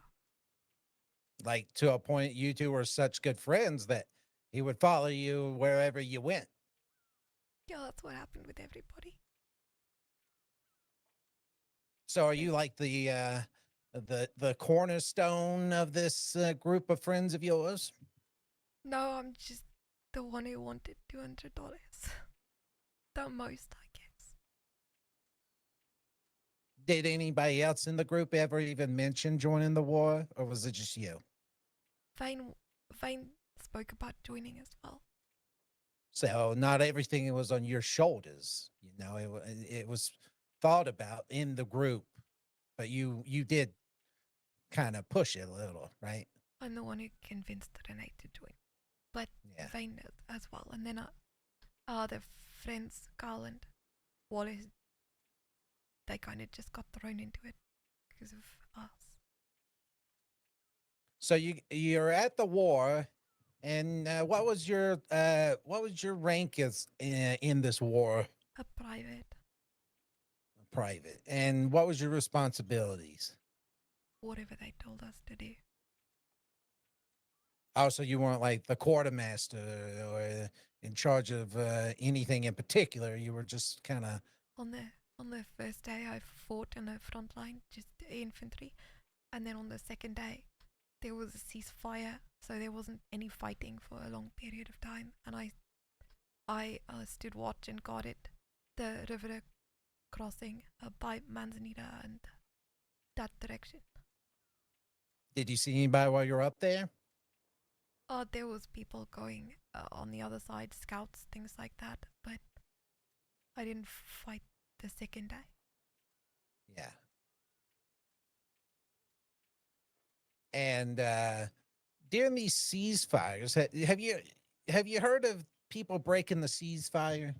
Like to a point you two were such good friends that he would follow you wherever you went. Yeah, that's what happened with everybody. So are you like the cornerstone of this group of friends of yours? No, I'm just the one who wanted $200. The most, I guess. Did anybody else in the group ever even mention joining the war, or was it just you? Vane spoke about joining as well. So not everything was on your shoulders. It was thought about in the group, but you did kind of push it a little, right? I'm the one who convinced Renee to join. But Yeah. Vane as well. And then the friends, Carl and Wallace, they kind of just got thrown into it because of us. So you're at the war, and what was your rank as in this war? A private. Private. And what was your responsibilities? Whatever they told us to do. Oh, so you weren't like the quartermaster or in charge of anything in particular. You were just kind of On the first day, I fought in the front line, just infantry, and then on the second day, there was a ceasefire, so there wasn't any fighting for a long period of time, and I stood watch and guarded the river crossing by Manzanita and that direction. Did you see anybody while you were up there? There was people going on the other side, scouts, things like that, but I didn't fight the second day. Yeah. And during these ceasefires, have you heard of people breaking the ceasefire?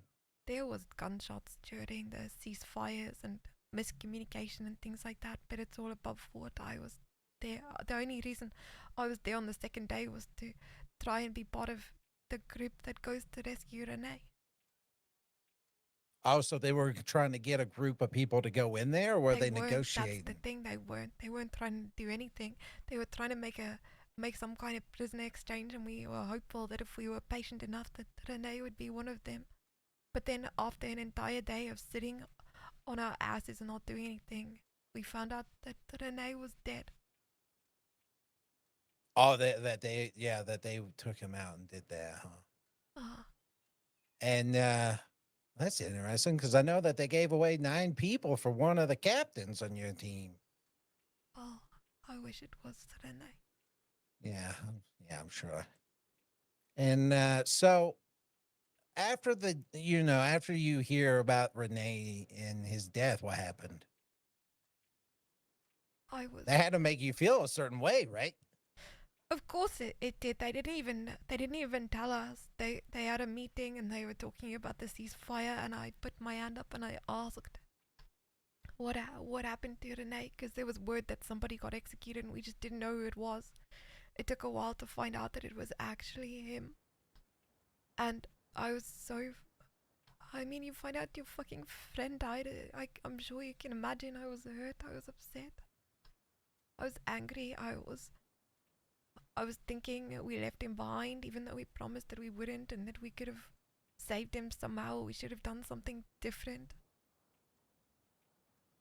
There was gunshots during the ceasefires and miscommunication and things like that, but it's all above board. I was there. The only reason I was there on the second day was to try and be part of the group that goes to rescue Renee. Oh, so they were trying to get a group of people to go in there, or were they weren't. negotiating? That's the thing. They weren't trying to do anything. They were trying to make some kind of prisoner exchange, and we were hopeful that if we were patient enough, that Renee would be one of them. But then after an entire day of sitting on our asses and not doing anything, we found out that Renee was dead. Oh, that they took him out and did that, huh? And that's interesting because I know that they gave away 9 people for one of the captains on your team. Oh, I wish it was Renee. Yeah, I'm sure. And so after after you hear about Renee and his death, what happened? That had to make you feel a certain way, right? Of course it did. They didn't even tell us. They had a meeting and they were talking about the ceasefire, and I put my hand up and I asked what happened to Renee, because there was word that somebody got executed and we just didn't know who it was. It took a while to find out that it was actually him. And I was you find out your fucking friend died. I'm sure you can imagine. I was hurt. I was upset. I was angry. I was thinking we left him behind, even though we promised that we wouldn't, and that we could have saved him somehow. We should have done something different.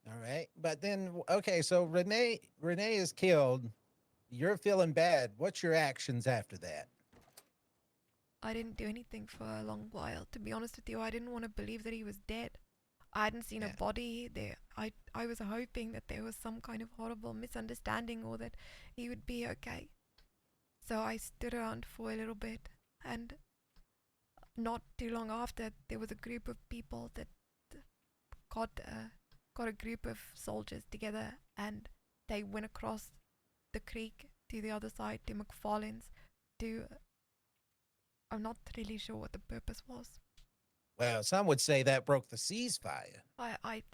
All right. But then, okay, so Renee is killed. You're feeling bad. What's your actions after that? I didn't do anything for a long while. To be honest with you, I didn't want to believe that he was dead. I hadn't seen a body there. I was hoping that there was some kind of horrible misunderstanding or that he would be okay. So I stood around for a little bit, and not too long after, there was a group of people that got a group of soldiers together, and they went across the creek to the other side to McFarlane's. I'm not really sure what the purpose was. Well, some would say that broke the ceasefire.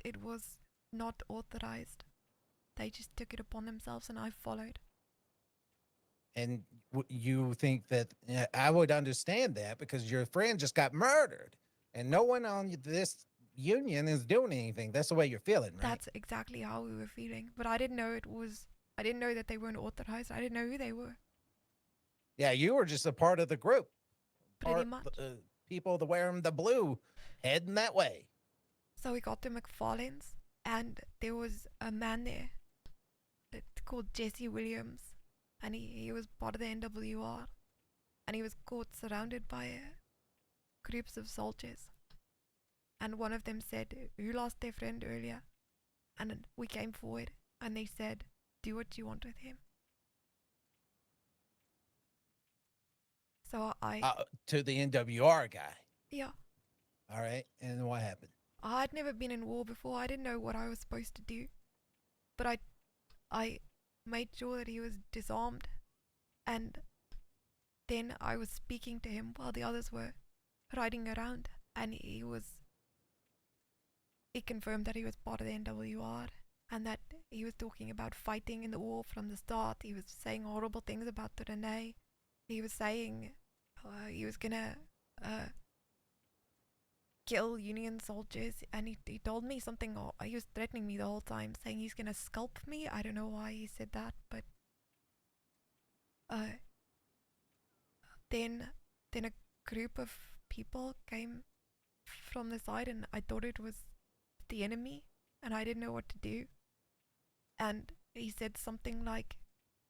It was not authorized. They just took it upon themselves, and I followed. And you think that I would understand that because your friend just got murdered and no one on this union is doing anything. That's the way you're feeling, right? That's exactly how we were feeling. But I didn't know I didn't know that they weren't authorized. I didn't know who they were. Yeah, you were just a part of the group. Pretty much. People that wearing the blue heading that way. So we got to McFarlane's, and there was a man there called Jesse Williams. And he was part of the NWR, and he was caught surrounded by groups of soldiers. And one of them said, "Who lost their friend earlier?" And we came forward, and they said, "Do what you want with him." So to the NWR guy. Yeah. All right, and what happened? I'd never been in war before. I didn't know what I was supposed to do, but I made sure that he was disarmed, and then I was speaking to him while the others were riding around, and he confirmed that he was part of the NWR and that he was talking about fighting in the war from the start. He was saying horrible things about Renee. He was saying he was gonna kill Union soldiers, and he told me something. He was threatening me the whole time, saying he's gonna scalp me. I don't know why he said that, but then a group of people came from the side, and I thought it was the enemy, and I didn't know what to do. And he said something like,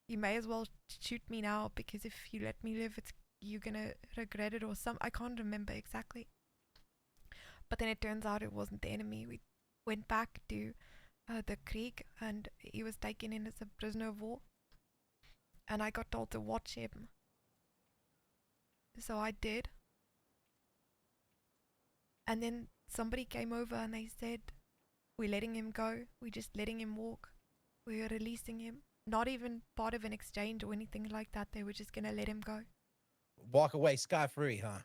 "You may as well shoot me now, because if you let me live, you're gonna regret it," or some. I can't remember exactly. But then it turns out it wasn't the enemy. We went back to the creek, and he was taken in as a prisoner of war. And I got told to watch him. So I did. And then somebody came over and they said, we're letting him go. We're just letting him walk. We're releasing him. Not even part of an exchange or anything like that. They were just going to let him go. Walk away scot-free, huh?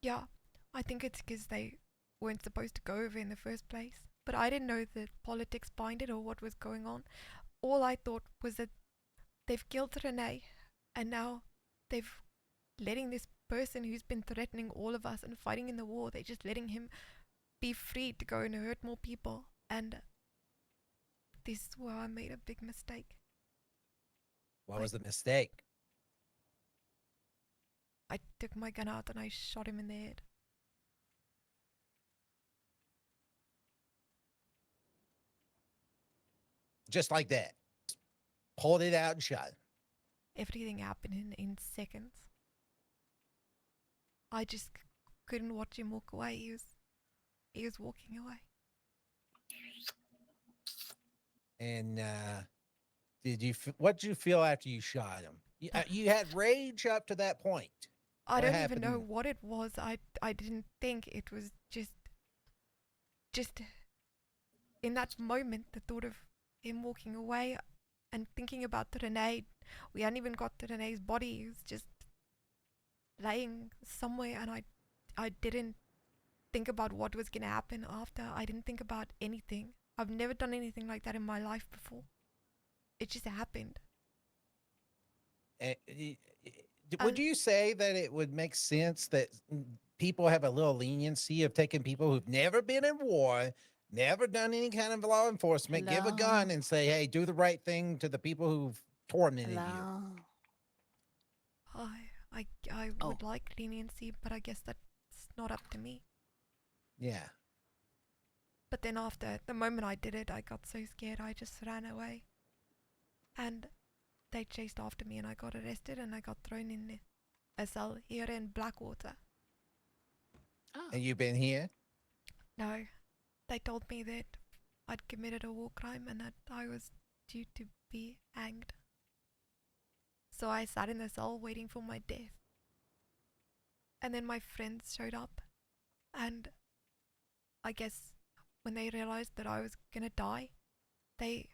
Yeah, I think it's because they weren't supposed to go over in the first place. But I didn't know the politics behind it or what was going on. All I thought was that they've killed Renee, and now they've letting this person who's been threatening all of us and fighting in the war, they're just letting him be free to go and hurt more people. And this is where I made a big mistake. What was the mistake? I took my gun out and I shot him in the head. Just like that. Pulled it out and shot him. Everything happened in seconds. I just couldn't watch him walk away. He was walking away. And what did you feel after you shot him? You had rage up to that point. I don't even know what it was. I didn't think. It was just in that moment, the thought of him walking away and thinking about Renee. We hadn't even got to Renee's body. He was just laying somewhere, and I didn't think about what was going to happen after. I didn't think about anything. I've never done anything like that in my life before. It just happened. Would you say that it would make sense that people have a little leniency of taking people who've never been in war, never done any kind of law enforcement, give a gun and say, hey, do the right thing to the people who've tormented you? I would like leniency, but I guess that's not up to me. Yeah. But then after the moment I did it, I got so scared I just ran away. And they chased after me and I got arrested and I got thrown in a cell here in Blackwater. And you've been here? No. They told me that I'd committed a war crime and that I was due to be hanged. So I sat in the cell waiting for my death. And then my friends showed up. And I guess when they realized that I was gonna die, they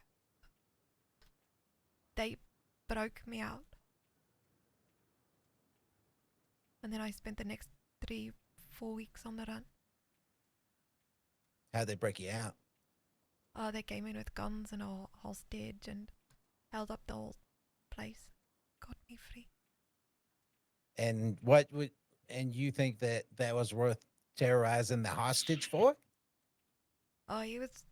broke me out. And then I spent the next 3-4 weeks on the run. How'd they break you out? They came in with guns and a hostage and held up the whole place. Got me free. And you think that was worth terrorizing the hostage for? He was.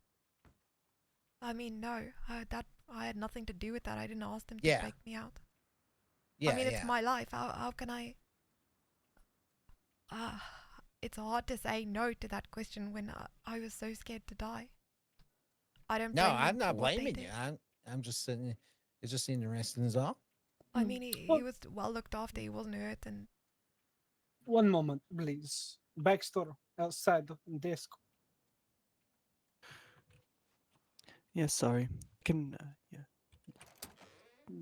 I mean, no. I had nothing to do with that. I didn't ask them to Yeah. break me out. Yeah, I mean, it's yeah. my life. How can I? It's hard to say no to that question when I was so scared to die. I don't. No, blame them I'm not for what they blaming did. you. I'm just saying it's just interesting is all. I mean, he was well looked after. He wasn't hurt, and One moment, please. Baxter, outside the desk. Yeah, sorry. Can yeah.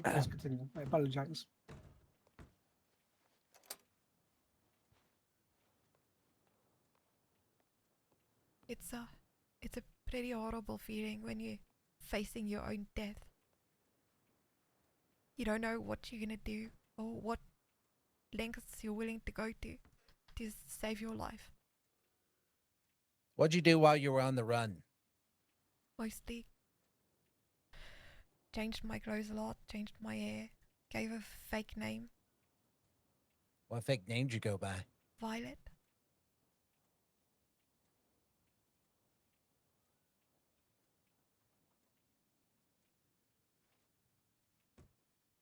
Please continue. I apologize. it's a pretty horrible feeling when you're facing your own death. You don't know what you're gonna do or what lengths you're willing to go to save your life. What'd you do while you were on the run? Mostly changed my clothes a lot, changed my hair, gave a fake name, What fake name did you go by? Violet.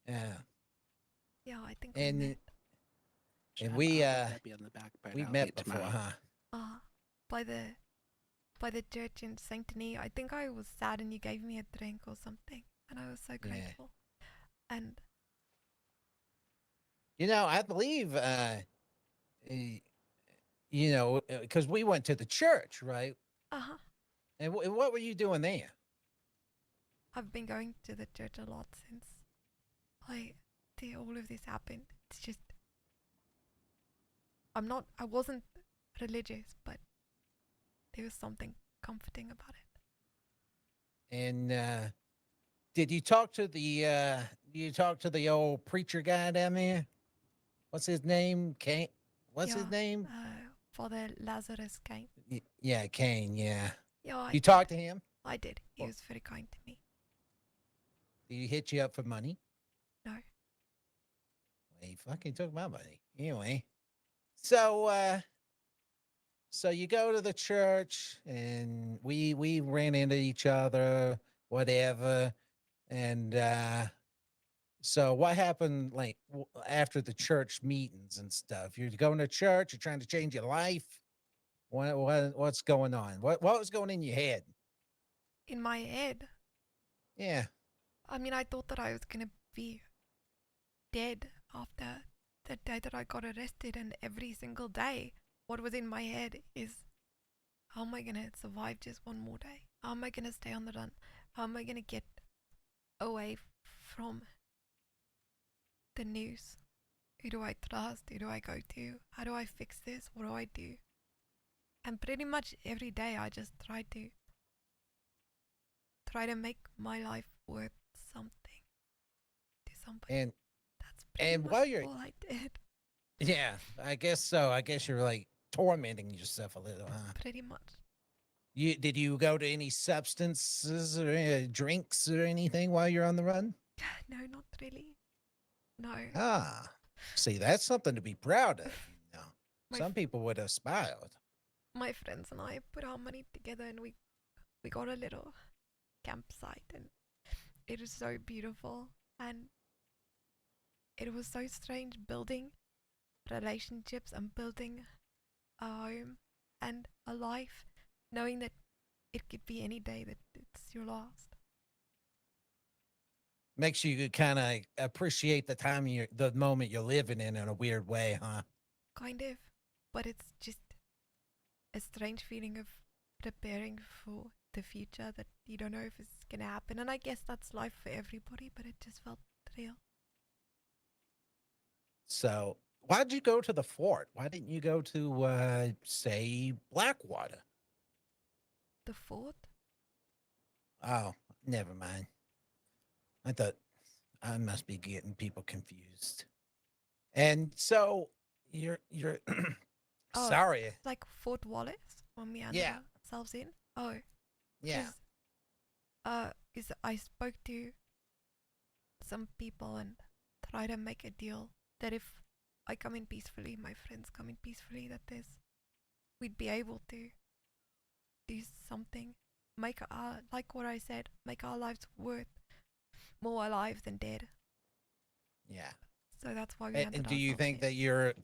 Yeah. Yeah, I think And we met. and we met before, huh? By the church in Saint Denis. I think I was sad and you gave me a drink or something, and I was so grateful. And I believe, because we went to the church, right? And what were you doing there? I've been going to the church a lot since all of this happened. It's just I wasn't religious, but there was something comforting about it. And did you talk to the old preacher guy down there? What's his name? Kane. What's his name? Father Lazarus Kane. Yeah, Kane. Yeah. Yeah, You talked to him? I did. He was very kind to me. Did he hit you up for money? No. Well, he fucking took my money. Anyway. So you go to the church and we ran into each other, whatever. And so what happened like after the church meetings and stuff? You're going to church, you're trying to change your life. What's going on? What was going in your head? In my head, Yeah. I mean, I thought that I was gonna be dead after the day that I got arrested, and every single day, what was in my head is, how am I gonna survive just one more day? How am I gonna stay on the run? How am I gonna get away from the news? Who do I trust? Who do I go to? How do I fix this? What do I do? And pretty much every day I just try to make my life worth something to somebody. And that's pretty and much while you're all I did. Yeah, I guess so. I guess you're like tormenting yourself a little, huh? Pretty much. Did you go to any substances or drinks or anything while you're on the run? No, not really. No. Ah, see, that's something to be proud of. You know, My some people would have smiled. My friends and I put our money together, and we got a little campsite, and it was so beautiful, and it was so strange building relationships and building a home and a life, knowing that it could be any day that it's your last. Makes you kind of appreciate the moment you're living in a weird way, huh? Kind of, but it's just a strange feeling of preparing for the future that you don't know if it's gonna happen. And I guess that's life for everybody, but it just felt real. So, why'd you go to the fort? Why didn't you go to, say, Blackwater? The fort? Oh, never mind. I thought I must be getting people confused. And so you're Oh, sorry. like Fort Wallace when we had Yeah. ourselves in. Oh, Yeah. Because I spoke to some people and try to make a deal that if I come in peacefully, my friends come in peacefully, that we'd be able to do something, make our, like what I said, make our lives worth more alive than dead. Yeah. So that's why we And handed do you ourselves think in. that you're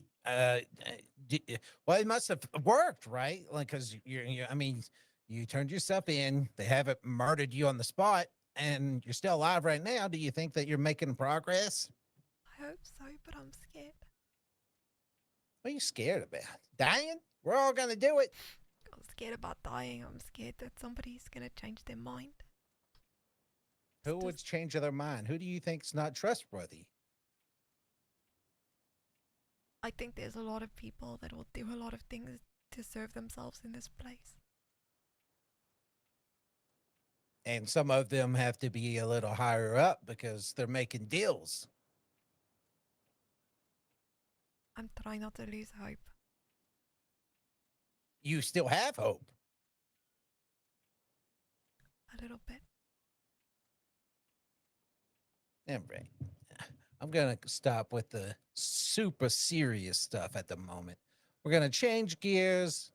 well, it must have worked, right? Like, because I mean, you turned yourself in, they haven't murdered you on the spot, and you're still alive right now. Do you think that you're making progress? I hope so, but I'm scared. What are you scared about? Dying? We're all gonna do it. I'm scared about dying. I'm scared that somebody's gonna change their mind. Who would change their mind? Who do you think's not trustworthy? I think there's a lot of people that will do a lot of things to serve themselves in this place. And some of them have to be a little higher up because they're making deals. I'm trying not to lose hope. You still have hope. A little bit. All right. I'm going to stop with the super serious stuff at the moment. We're going to change gears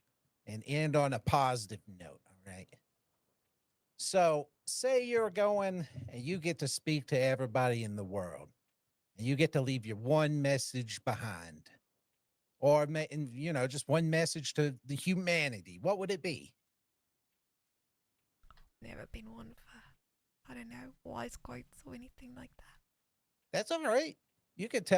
and end on a positive note. All right. So, say you're going and you get to speak to everybody in the world, and you get to leave your one message behind, or just one message to the humanity. What would it be? Never been one for, I don't know, wise quotes or anything like that. That's all right. You could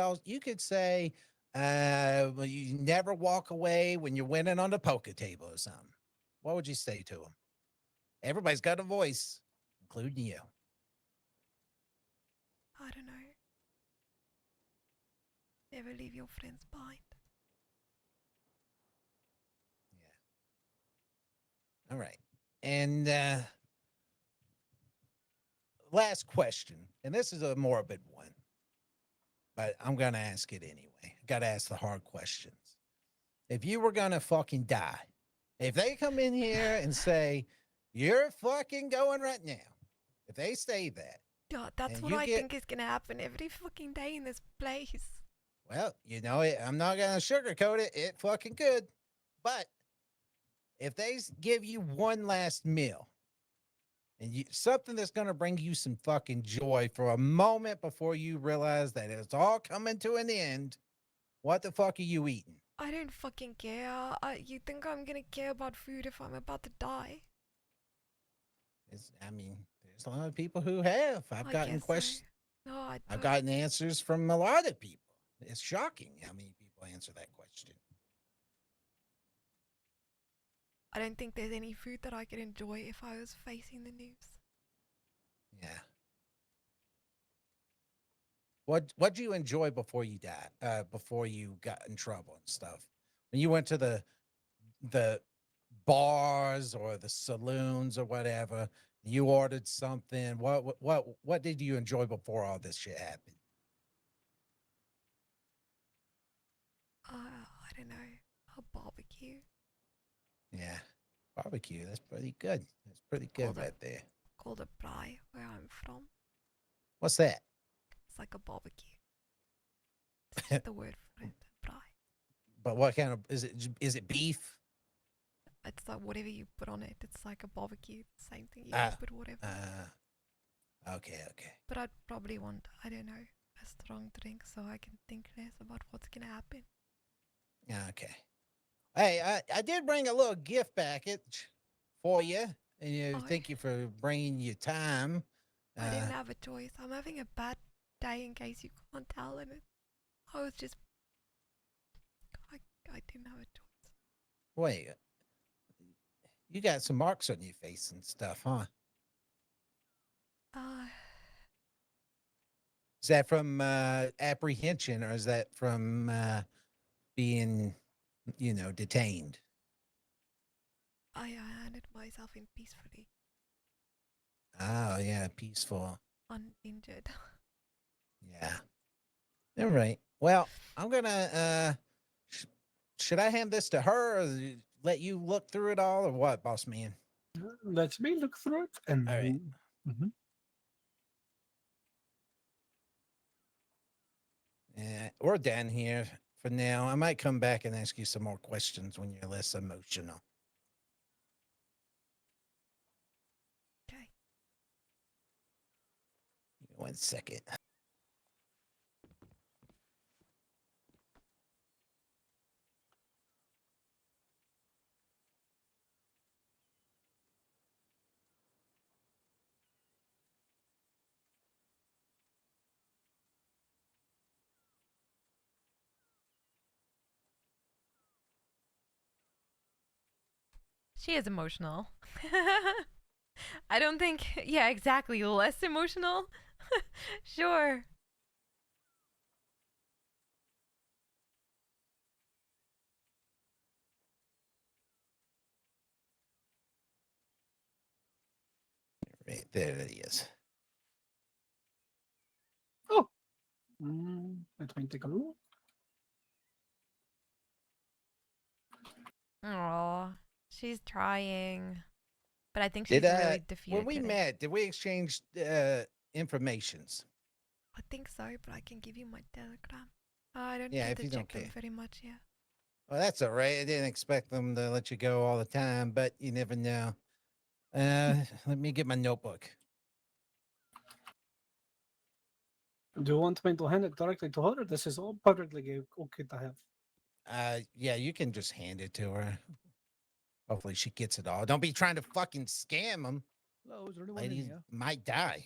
say, well, you never walk away when you're winning on the poker table or something. What would you say to them? Everybody's got a voice, including you. I don't know. Never leave your friends behind. All right. And last question, and this is a morbid one, but I'm gonna ask it anyway. I gotta ask the hard questions. If you were gonna fucking die, if they come in here and say you're fucking going right now, if they say that, God, that's and what you I get, think is gonna happen every fucking day in this place. well, you know it. I'm not gonna sugarcoat it. It fucking could, but if they give you one last meal and something that's going to bring you some fucking joy for a moment before you realize that it's all coming to an end, what the fuck are you eating? I don't fucking care. You think I'm gonna care about food if I'm about to die? I mean, there's a lot of people who have. I've I gotten guess questions. so. No, I've gotten answers from a lot of people. It's shocking how many people answer that question. I don't think there's any food that I could enjoy if I was facing the news. Yeah. What'd you enjoy before you died? Before you got in trouble and stuff? When you went to the bars or the saloons or whatever, you ordered something. What did you enjoy before all this shit happened? I don't know. A barbecue. Yeah, barbecue. That's pretty good. That's pretty good right there. Called a braai where I'm from. What's that? It's like a barbecue. It's just the word for it. Braai. But what kind of is it? Is it beef? It's like whatever you put on it. It's like a barbecue. Same thing. You Ah, can put whatever. Okay. But I'd probably want, I don't know, a strong drink so I can think less about what's gonna happen. Okay. Hey, I did bring a little gift package for you, and thank you for bringing your time. I didn't have a choice. I'm having a bad day in case you can't tell, and I was just, I didn't have a choice. Wait, you got some marks on your face and stuff, huh? Is that from apprehension, or is that from being, detained? I handed myself in peacefully, Oh, yeah, peaceful. uninjured. Yeah. All right. Well, I'm gonna. Should I hand this to her, or let you look through it all, or what, boss man? Let me look through it. And all right. Yeah, we're done here for now. I might come back and ask you some more questions when you're less emotional. Okay. 1 second. She is emotional. I don't think, yeah, exactly, less emotional. Sure. Right there it is. Oh, let me take a look. Oh, she's trying, but I think she's really defeated when we today. met, did we exchange informations? I think so, but I can give you my Telegram. I don't Yeah, get if to you don't check them care. very much yet. Well, that's all right. I didn't expect them to let you go all the time, but you never know. Let me get my notebook. Do you want me to hand it directly to her? Or this is all perfectly okay to have. Yeah, you can just hand it to her. Hopefully she gets it all. Don't be trying to fucking scam them. Hello, is there anyone Ladies in here? might die.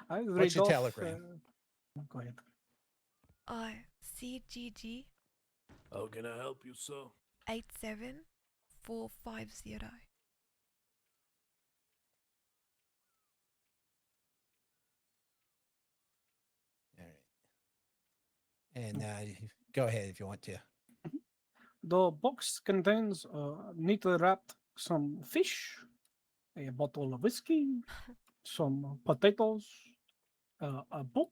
I What's read your off, telegram? Go ahead. CGG How can I help you, sir? 87450. All right. And go ahead if you want to. The box contains neatly wrapped some fish, a bottle of whiskey, some potatoes, a book,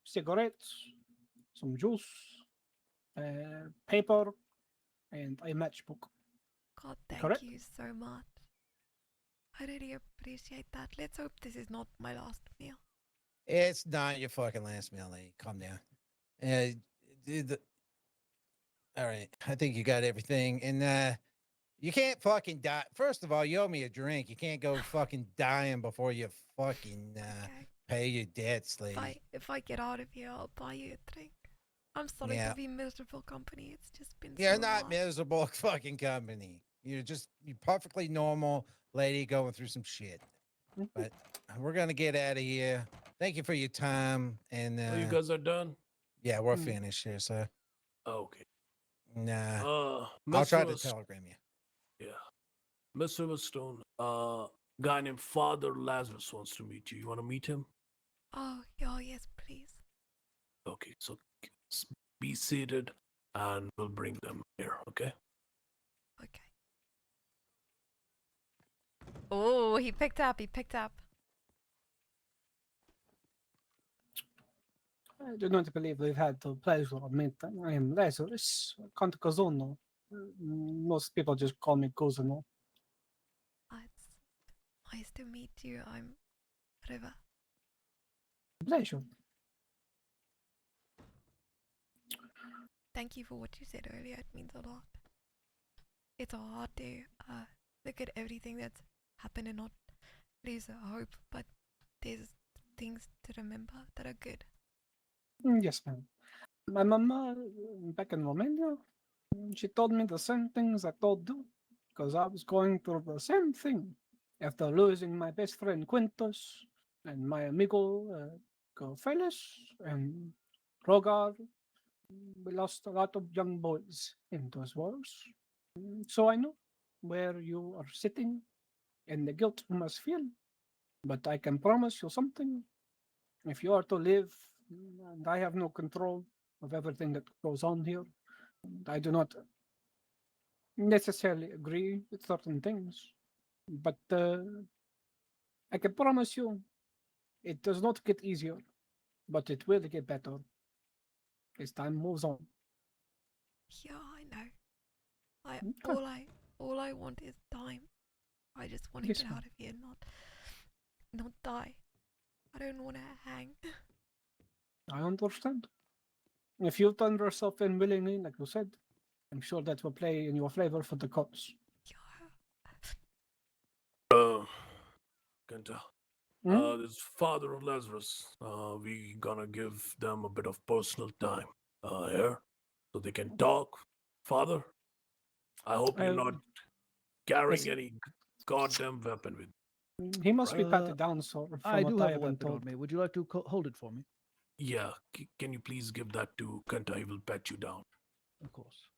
cigarettes, some juice, paper, and a matchbook. God, thank Correct? you so much. I really appreciate that. Let's hope this is not my last meal. It's not your fucking last meal, lady. Calm down. All right, I think you got everything, and you can't fucking die. First of all, you owe me a drink. You can't go fucking dying before you fucking Okay. pay your debts, lady. If I get out of here, I'll buy you a drink. I'm sorry Yeah. to be miserable company. It's just been You're so not hard. miserable fucking company. You're perfectly normal lady going through some shit. But we're gonna get out of here. Thank you for your time. And Oh, you guys are done? yeah, we're finished here, sir. Okay. Nah. I'll Mr. try to West- telegram you. Yeah. Mr. Westone, guy named Father Lazarus wants to meet you. You want to meet him? Oh, yeah, yes, please. Okay, so be seated and we'll bring them here, okay? Okay. Oh, he picked up. I do not believe we've had the pleasure of meeting. I am Lazarus Contacazono. Most people just call me Cousino. It's nice to meet you. I'm River. Pleasure. Thank you for what you said earlier. It means a lot. It's hard to look at everything that's happened and not lose hope, but there's things to remember that are good. Yes, ma'am. My mama, back in Romania, she told me the same things I told you, because I was going through the same thing. After losing my best friend Quintus, and my amigo Felix, and Rogar, we lost a lot of young boys in those wars. So I know where you are sitting and the guilt you must feel. But I can promise you something. If you are to live, and I have no control of everything that goes on here, and I do not necessarily agree with certain things, but I can promise you it does not get easier, but it will get better as time moves on. Yeah, I know. Okay. All I want is time. I just want to Yes, get ma'am. out of here, not die. I don't want to hang. I understand. If you've done yourself in willingly, like you said, I'm sure that will play in your favor for the cause. Kenta. Hmm? This Father of Lazarus, we gonna give them a bit of personal time here so they can talk. Father, I hope you're not carrying yes. any goddamn weapon with. He must be Right. patted down, sir, from I do what I have a have been weapon told. on me. Would you like to hold it for me? Yeah, can you please give that to Kenta? He will pat you down. Of course.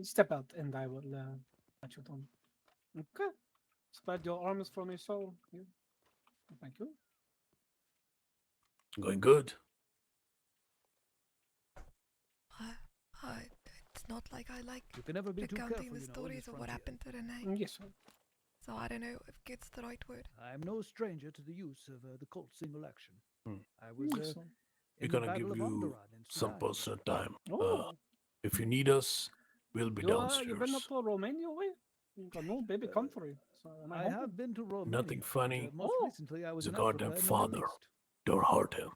Step out and I will pat you down. Okay. Spread your arms for me, sir. Yeah. Thank you. Going good. It's not like I like You can never be too recounting careful, the you know, in stories this of what frontier. happened to Renee. Yes, sir. So I don't know if good's the right word. I am no stranger to the use of the Colt single action. Hmm. I was Yes, sir. in We're the gonna Battle give of you Onderan in some Sudan. personal time. Oh. If you need us, we'll be You've been up downstairs. to Romania way? No, baby country. So am I home? have been to Romania. Nothing funny. But, most Oh. recently, I was He's a in Africa goddamn in the father. Middle East. Don't hurt him.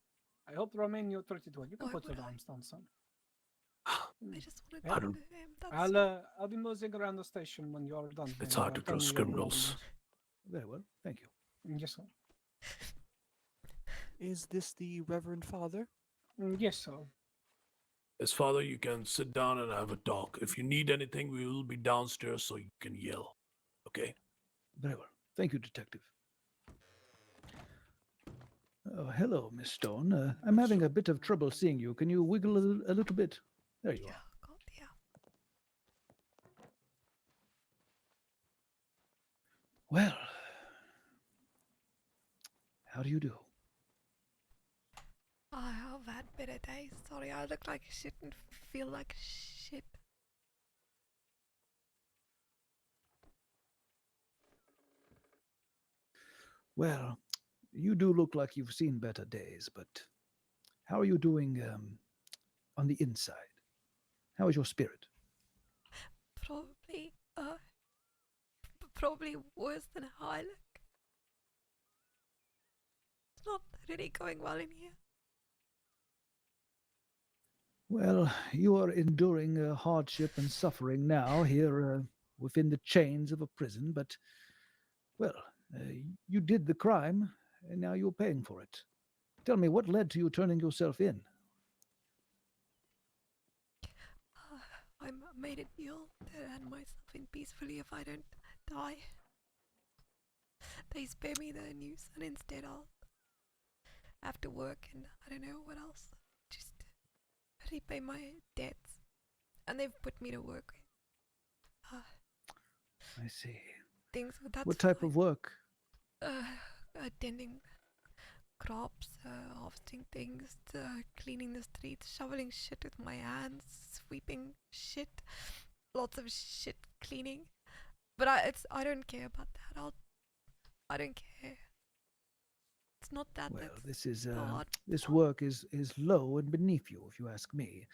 I hope Romania treated well. You can Why put your would I? arms down, son. I just want to I talk don't. to him. That's I'll be nosing around the station when you're done. It's and hard to tell me trust your criminals. Very well, thank you. belongings. Yes, sir. Is this the Reverend Father? Yes, sir. As father, you can sit down and have a talk. If you need anything, we will be downstairs so you can yell. Okay? Very well. Thank you, Detective. Oh, hello, Miss Stone. I'm having a bit of trouble seeing you. Can you wiggle a little bit? There you are. God, yeah. Well, how do you do? I have had better better days. Sorry, I look like shit and feel like shit. Well, you do look like you've seen better days, but how are you doing on the inside? How is your spirit? Probably, probably worse than how I look. It's not really going well in here. Well, you are enduring hardship and suffering now here within the chains of a prison, but, well, you did the crime, and now you're paying for it. Tell me, what led to you turning yourself in? I made a deal to end myself in peacefully if I don't die. They spare me the news, and instead I'll have to work and I don't know what else. Just repay my debts. And they've put me to work. I see. Things that's What type of work? Attending crops, harvesting things, cleaning the streets, shoveling shit with my hands, sweeping shit, lots of shit cleaning. But I don't care about that. I don't care. It's not that. Well, that's this is hard. this work is low and beneath you, if you ask me.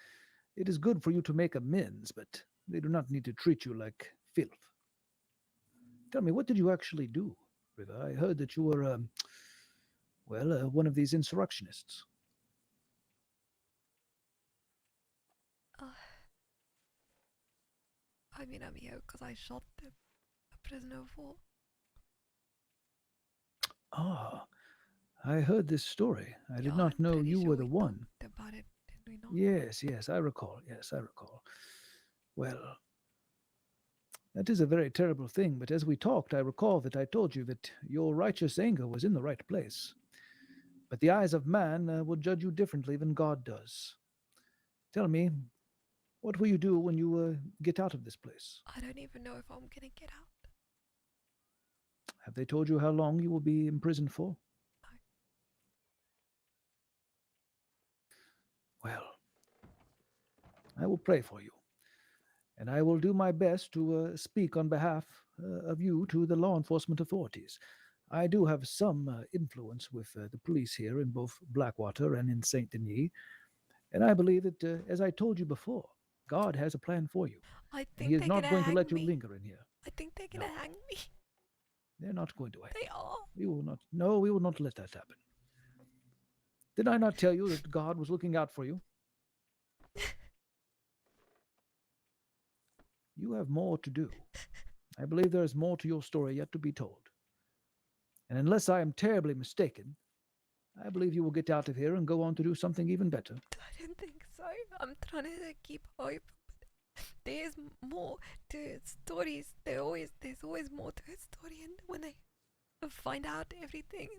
It is good for you to make amends, but they do not need to treat you like filth. Tell me, what did you actually do, River? I heard that you were, one of these insurrectionists. I mean, I'm here because I shot the prisoner for. Ah, I heard this story. I did Yeah, not I'm know pretty you sure were the we one. talked about it, did we not? Yes, I recall. Yes, I recall. Well, that is a very terrible thing, but as we talked, I recall that I told you that your righteous anger was in the right place. But the eyes of man will judge you differently than God does. Tell me, what will you do when you get out of this place? I don't even know if I'm gonna get out. Have they told you how long you will be imprisoned for? Well, I will pray for you, and I will do my best to speak on behalf of you to the law enforcement authorities. I do have some influence with the police here in both Blackwater and in Saint Denis, and I believe that, as I told you before, God has a plan for you. I And think He is they're not gonna going to hang let you me. linger in here. I think they're gonna hang me. They're not going to hang They you. are. We will not. No, we will not let that happen. Did I not tell you that God was looking out for you? You have more to do. I believe there is more to your story yet to be told. And unless I am terribly mistaken, I believe you will get out of here and go on to do something even better. I don't think so. I'm trying to keep hope. But there's more to stories. There's always more to a story, and when they find out everything,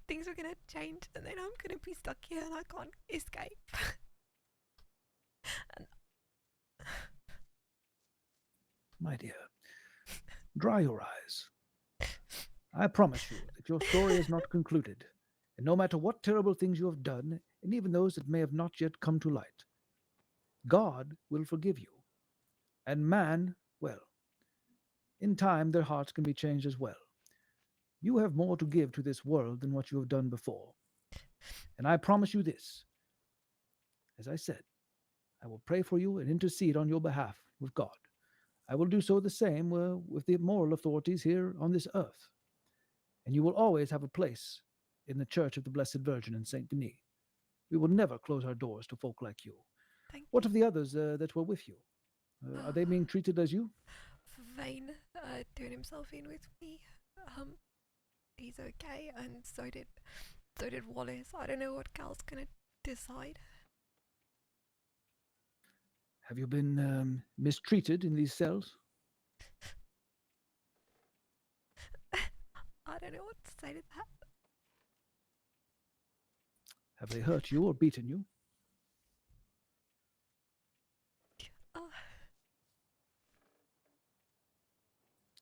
things are gonna change, and then I'm gonna be stuck here, and I can't escape. And My dear, dry your eyes. I promise you that your story is not concluded, and no matter what terrible things you have done, and even those that may have not yet come to light, God will forgive you. And man, well, in time their hearts can be changed as well. You have more to give to this world than what you have done before. And I promise you this. As I said, I will pray for you and intercede on your behalf with God. I will do so the same with the moral authorities here on this earth. And you will always have a place in the Church of the Blessed Virgin in Saint Denis. We will never close our doors to folk like you. What of the others that were with you? Are they being treated as you? Vane turned himself in with me. He's okay, and so did Wallace. I don't know what Cal's gonna decide. Have you been mistreated in these cells? I don't know what to say to that. Have they hurt you or beaten you?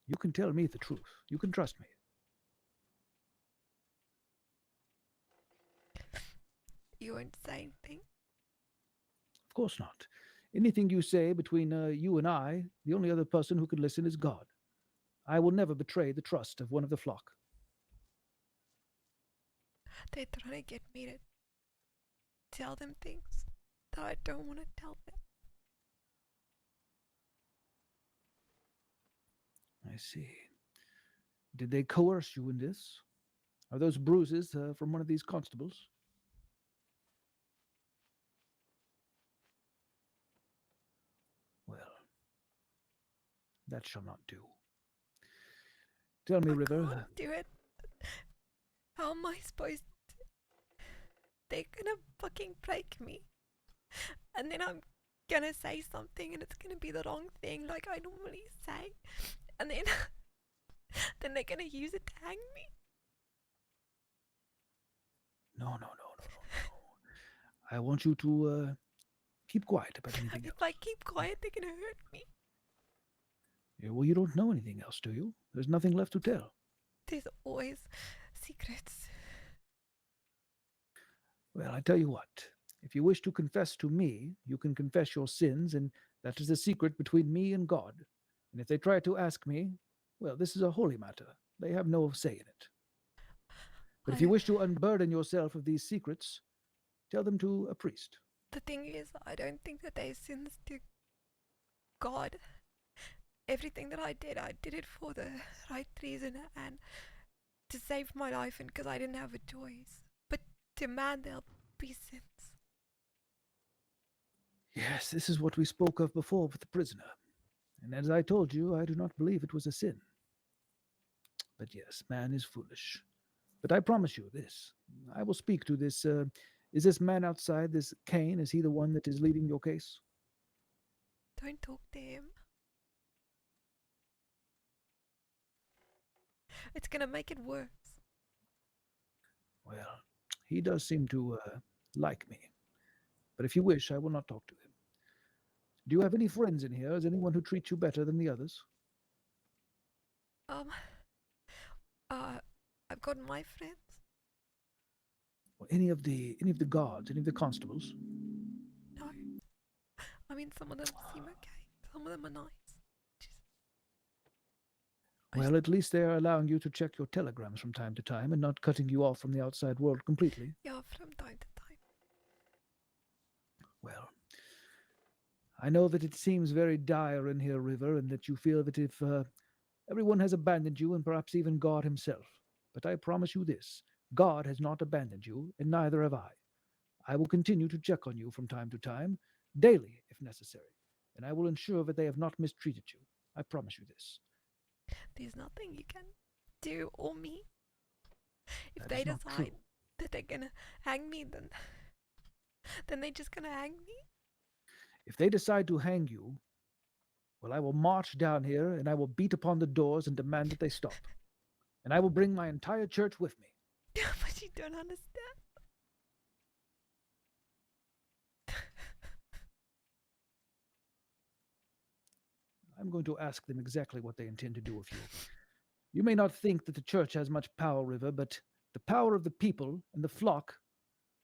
You can tell me the truth. You can trust me. you won't say anything. Of course not. Anything you say between you and I, the only other person who can listen is God. I will never betray the trust of one of the flock. They're trying to get me to tell them things that I don't want to tell them. I see. Did they coerce you in this? Are those bruises from one of these constables? Well, that shall not do. Tell me, River. Can't do it. How am I supposed to? They're gonna fucking break me. And then I'm gonna say something and it's gonna be the wrong thing like I normally say. And then then they're gonna use it to hang me. No. I want you to keep quiet about anything else. If I keep quiet, they're gonna hurt me. Yeah, well, you don't know anything else, do you? There's nothing left to tell. There's always secrets. Well, I tell you what. If you wish to confess to me, you can confess your sins, and that is a secret between me and God. And if they try to ask me, well, this is a holy matter. They have no say in it. But if you wish to unburden yourself of these secrets, tell them to a priest. The thing is, I don't think that they sins to God. Everything that I did it for the right reason and to save my life and because I didn't have a choice. But to man, there'll be sins. Yes, this is what we spoke of before with the prisoner. And as I told you, I do not believe it was a sin. But yes, man is foolish. But I promise you this. I will speak to this. Is this man outside, this Cain, is he the one that is leading your case? Don't talk to him. It's gonna make it worse. Well, he does seem to like me. But if you wish, I will not talk to him. Do you have any friends in here? Is anyone who treats you better than the others? I've got my friends. Or any of the guards, any of the constables? No. I mean, some of them seem okay. Some of them are nice. Well, at least they are allowing you to check your telegrams from time to time and not cutting you off from the outside world completely. Yeah, from time to time. Well, I know that it seems very dire in here, River, and that you feel that if everyone has abandoned you, and perhaps even God himself. But I promise you this, God has not abandoned you, and neither have I. I will continue to check on you from time to time, daily if necessary, and I will ensure that they have not mistreated you. I promise you this. There's nothing you can do or me. If That they is not decide true. that they're gonna hang me, then they're just gonna hang me. If they decide to hang you, well, I will march down here and I will beat upon the doors and demand that they stop. And I will bring my entire church with me. But you don't understand. I'm going to ask them exactly what they intend to do with you. You may not think that the church has much power, River, but the power of the people and the flock,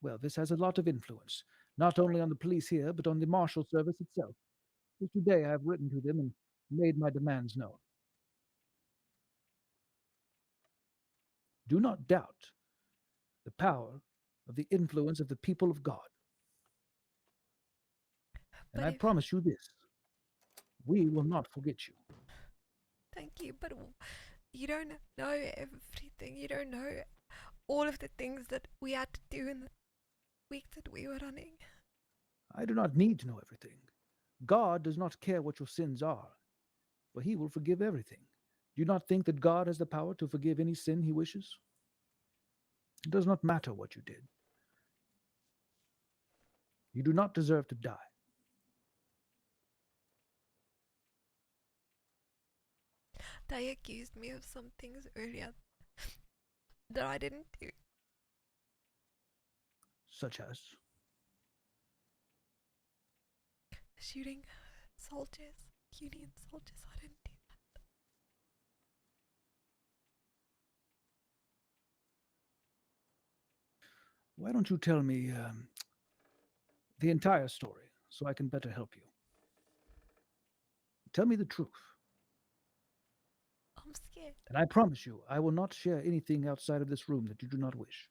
well, this has a lot of influence, not only on the police here, but on the marshal service itself. Just today I have written to them and made my demands known. Do not doubt the power of the influence of the people of God. And I promise you this, we will not forget you. Thank you, but you don't know everything. You don't know all of the things that we had to do in the week that we were running. I do not need to know everything. God does not care what your sins are, for he will forgive everything. Do you not think that God has the power to forgive any sin he wishes? It does not matter what you did. You do not deserve to die. They accused me of some things earlier that I didn't do. Such as? Shooting soldiers, Union soldiers. I didn't do that. Why don't you tell me the entire story so I can better help you. Tell me the truth. I'm scared. And I promise you, I will not share anything outside of this room that you do not wish.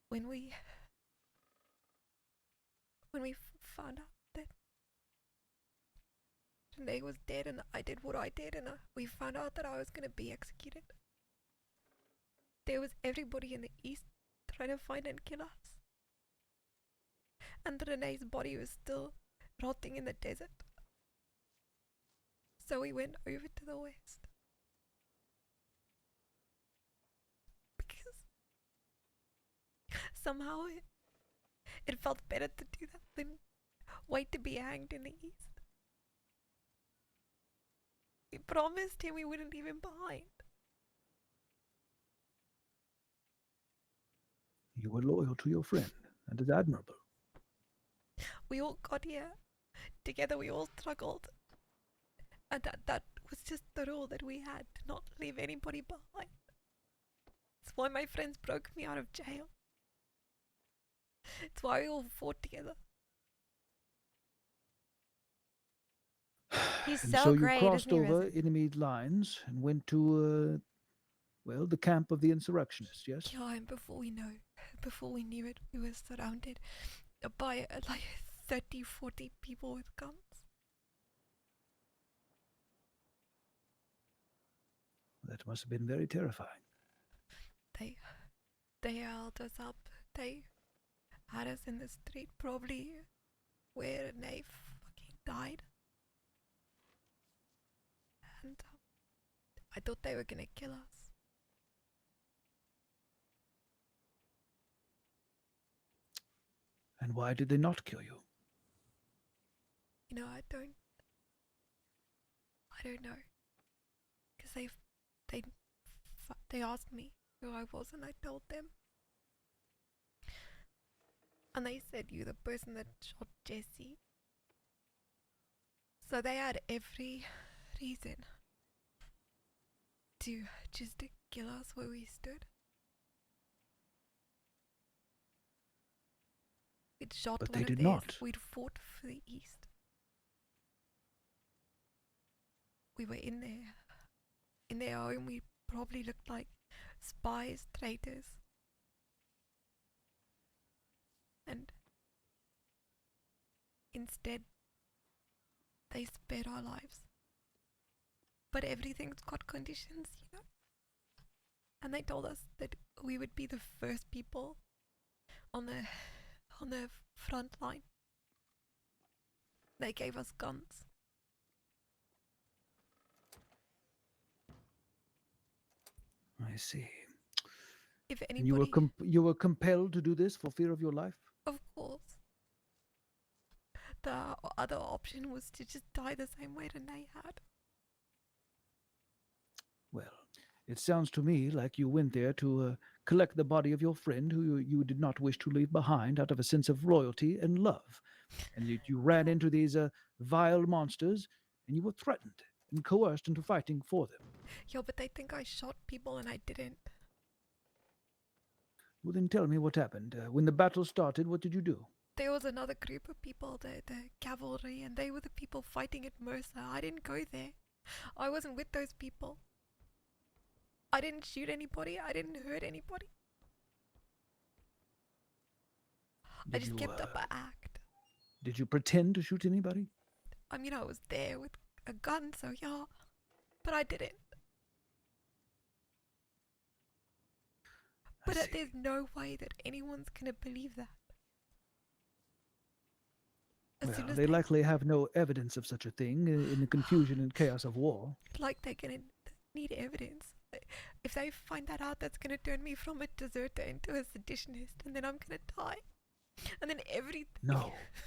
When we found out that Renee was dead and I did what I did and we found out that I was gonna be executed, there was everybody in the east trying to find and kill us. And Renee's body was still rotting in the desert. So we went over to the west. Because somehow it felt better to do that than wait to be hanged in the east. We promised him we wouldn't leave him behind. You were loyal to your friend. That is admirable. We all got here. Together we all struggled. And that was just the rule that we had, to not leave anybody behind. It's why my friends broke me out of jail. It's why we all fought together. He's And so so you great, crossed isn't he, over Risen? enemy lines and went to, well, the camp of the insurrectionists, yes? Yeah, and before we knew it, we were surrounded by like 30, 40 people with guns. That must have been very terrifying. They held us up. They had us in the street, probably where Renee fucking died. And I thought they were gonna kill us. And why did they not kill you? You know, I don't know. Because they asked me who I was and I told them. And they said, you're the person that shot Jesse. So they had every reason to just to kill us where we stood. We'd shot But one they of did theirs. not. We'd fought for the East. We were in their home. We probably looked like spies, traitors. And instead, they spared our lives. But everything's got conditions, you know? And they told us that we would be the first people on the front line. They gave us guns. I see. If And anybody, you were compelled to do this for fear of your life? of course. The other option was to just die the same way Renee had. Well, it sounds to me like you went there to collect the body of your friend who you did not wish to leave behind out of a sense of loyalty and love. And you ran into these vile monsters and you were threatened and coerced into fighting for them. Yo, but they think I shot people and I didn't. Well, then tell me what happened. When the battle started, what did you do? There was another group of people, the cavalry, and they were the people fighting at Mercer. I didn't go there. I wasn't with those people. I didn't shoot anybody. I didn't hurt anybody. I just kept up an act. Did you pretend to shoot anybody? I mean, I was there with a gun, so yeah. But I didn't. But there's no way that anyone's gonna believe that. As soon Well, as they likely have no evidence of such a thing in the confusion and chaos of war. like they're gonna need evidence. If they find that out, that's gonna turn me from a deserter into a seditionist, and then I'm gonna die. And then everything.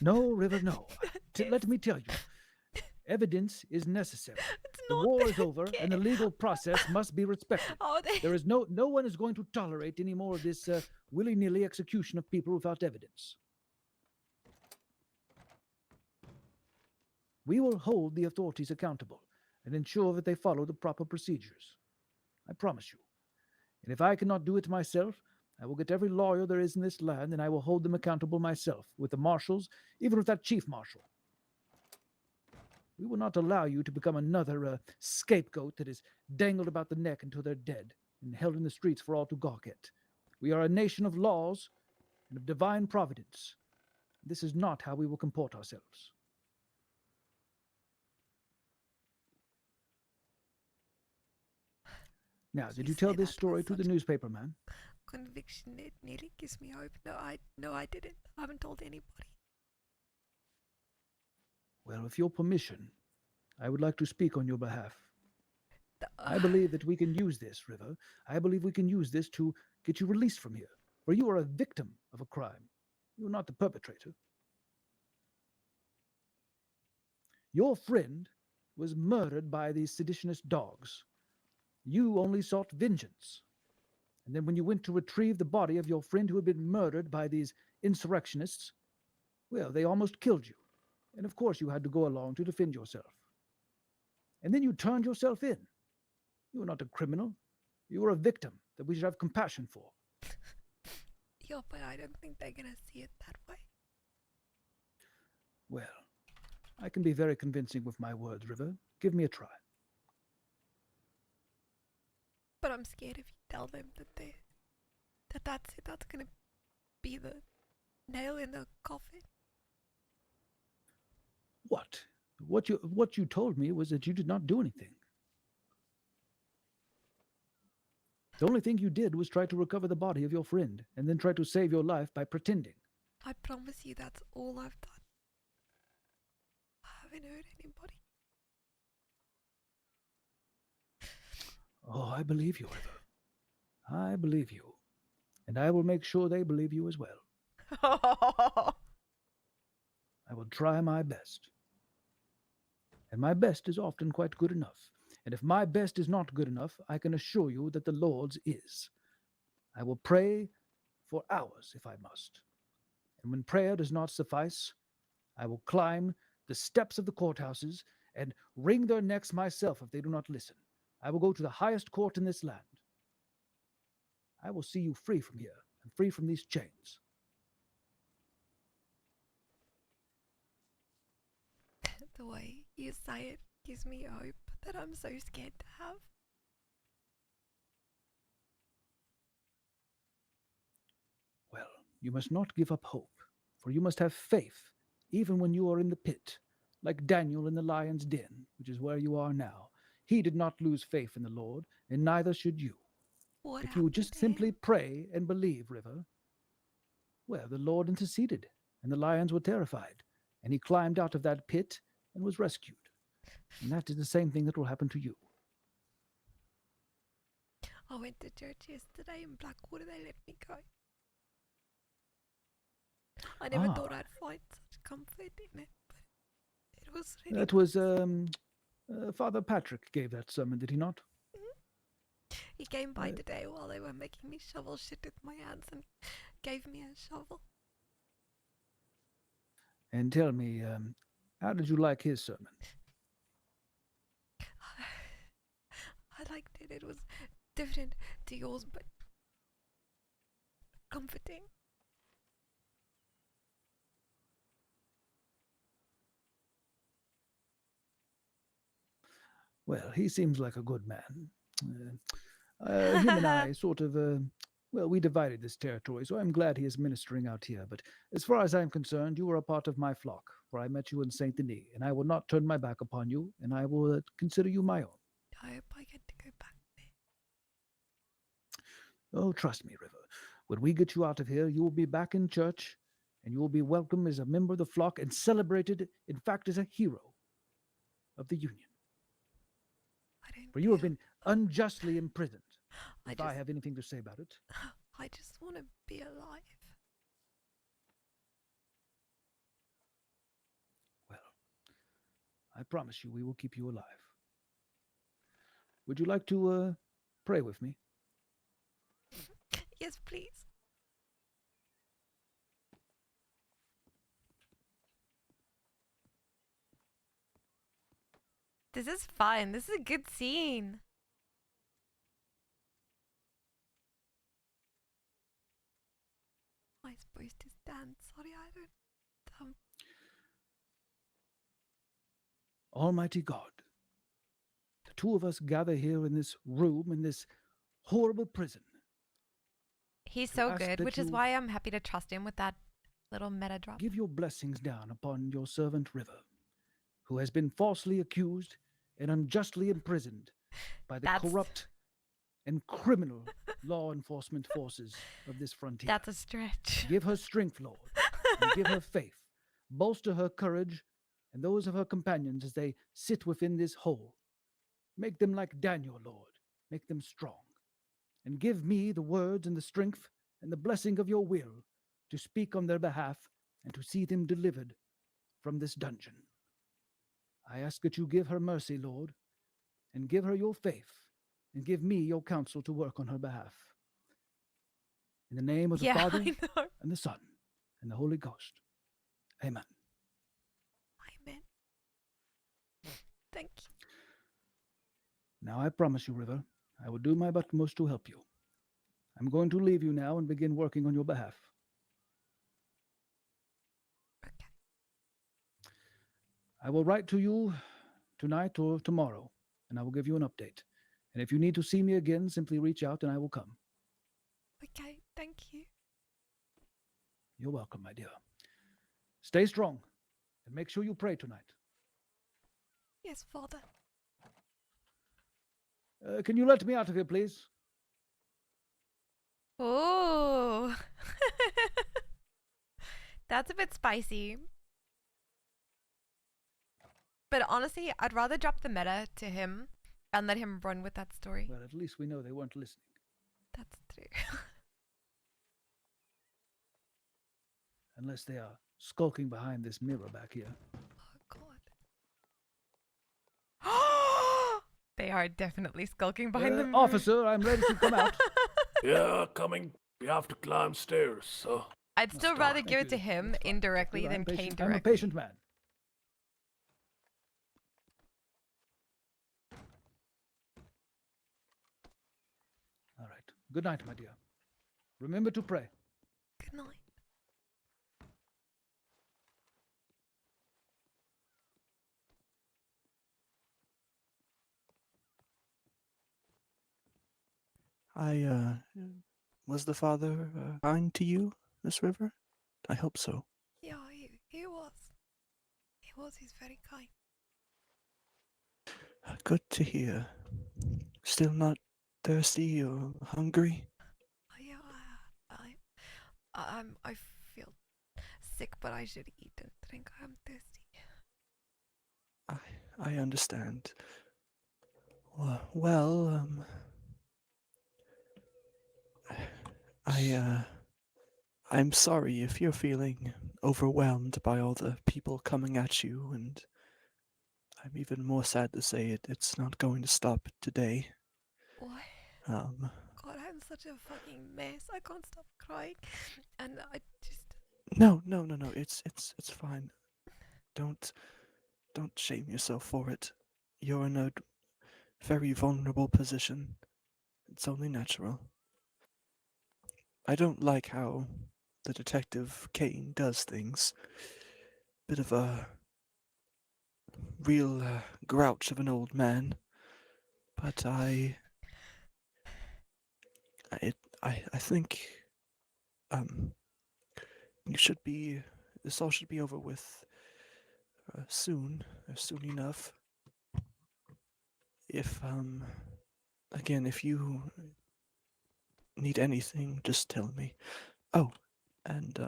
No, River, no. Let me tell you, evidence is necessary. The war is over, and the legal process must be respected. There is no one is going to tolerate any more of this willy-nilly execution of people without evidence. We will hold the authorities accountable and ensure that they follow the proper procedures. I promise you. And if I cannot do it myself, I will get every lawyer there is in this land and I will hold them accountable myself, with the marshals, even with that chief marshal. We will not allow you to become another scapegoat that is dangled about the neck until they're dead and held in the streets for all to gawk at. We are a nation of laws and of divine providence. This is not how we will comport ourselves. Now, did you tell this story to the newspaper man? Conviction, it nearly gives me hope. No, I didn't. I haven't told anybody. Well, with your permission, I would like to speak on your behalf. I believe that we can use this, River. I believe we can use this to get you released from here, for you are a victim of a crime. You are not the perpetrator. Your friend was murdered by these seditionist dogs. You only sought vengeance. And then when you went to retrieve the body of your friend who had been murdered by these insurrectionists, well, they almost killed you. And of course you had to go along to defend yourself. And then you turned yourself in. You were not a criminal. You were a victim that we should have compassion for. Yeah, but I don't think they're gonna see it that way. Well, I can be very convincing with my words, River. Give me a try. But I'm scared if you tell them that's it. That's gonna be the nail in the coffin. What? What you told me was that you did not do anything. The only thing you did was try to recover the body of your friend, and then try to save your life by pretending. I promise you that's all I've done. I haven't hurt anybody. Oh, I believe you, River. I believe you. And I will make sure they believe you as well. I will try my best. And my best is often quite good enough. And if my best is not good enough, I can assure you that the Lord's is. I will pray for hours if I must. And when prayer does not suffice, I will climb the steps of the courthouses and wring their necks myself if they do not listen. I will go to the highest court in this land. I will see you free from here and free from these chains. The way you say it gives me hope that I'm so scared to have. Well, you must not give up hope, for you must have faith, even when you are in the pit, like Daniel in the lion's den, which is where you are now. He did not lose faith in the Lord, and neither should you. If you would just simply pray and believe, River, well, the Lord interceded, and the lions were terrified, and he climbed out of that pit and was rescued. And that is the same thing that will happen to you. I went to church yesterday in Blackwater. They let me go. I never thought I'd find such comfort in it, but it was really... That was, Father Patrick gave that sermon, did he not? He came by today while they were making me shovel shit with my hands and gave me a shovel. And tell me, how did you like his sermon? I liked it. It was different to yours, but comforting. Well, he seems like a good man. Him and I sort of, well, we divided this territory, so I'm glad he is ministering out here. But as far as I'm concerned, you are a part of my flock, for I met you in Saint Denis, and I will not turn my back upon you, and I will consider you my own. I hope I get to go back there. Oh, trust me, River. When we get you out of here, you will be back in church, and you will be welcomed as a member of the flock and celebrated, in fact, as a hero of the Union. For you have been unjustly imprisoned. If I have anything to say about it. I just want to be alive. Well, I promise you we will keep you alive. Would you like to pray with me? Yes, please. This is fun. This is a good scene. Am I supposed to stand? Sorry, I don't. Almighty God, the two of us gather here in this room, in this horrible prison. He's to so ask good, that which is you why I'm happy to trust him with that little meta drop. Give your blessings down upon your servant River, who has been falsely accused and unjustly imprisoned by the corrupt and criminal law enforcement forces of this frontier. That's a stretch. Give her strength, Lord, and give her faith. Bolster her courage and those of her companions as they sit within this hole. Make them like Daniel, Lord. Make them strong. And give me the words and the strength and the blessing of your will to speak on their behalf and to see them delivered from this dungeon. I ask that you give her mercy, Lord, and give her your faith, and give me your counsel to work on her behalf. In the name of the Father, and the Son, and the Holy Ghost. Amen. Amen. Thank you. Now I promise you, River, I will do my utmost to help you. I'm going to leave you now and begin working on your behalf. Okay. I will write to you tonight or tomorrow, and I will give you an update. And if you need to see me again, simply reach out and I will come. Okay, thank you. You're welcome, my dear. Stay strong, and make sure you pray tonight. Yes, Father. Can you let me out of here, please? Oh. That's a bit spicy. But honestly, I'd rather drop the meta to him and let him run with that story. Well, at least we know they weren't listening. That's true. Unless they are skulking behind this mirror back here. Oh, God. They are definitely skulking behind the mirror. Officer, I'm ready to come out. Yeah, coming. We have to climb stairs, so. I'd still rather give it to him indirectly than Kane directly. I'm a patient man. All right. Good night, my dear. Remember to pray. Good night. Was the father kind to you, Miss River? I hope so. Yeah, he was. He was. He's very kind. Good to hear. Still not thirsty or hungry? Yeah, I feel sick, but I should eat and drink. I'm thirsty. I understand. Well, I'm sorry if you're feeling overwhelmed by all the people coming at you, and I'm even more sad to say it's not going to stop today. Why? God, I'm such a fucking mess. I can't stop crying, and I just. No. It's fine. Don't shame yourself for it. You're in a very vulnerable position. It's only natural. I don't like how the detective Kane does things. Bit of a real grouch of an old man. But I think you should be. This all should be over with soon enough. If again, if you need anything, just tell me. Oh, and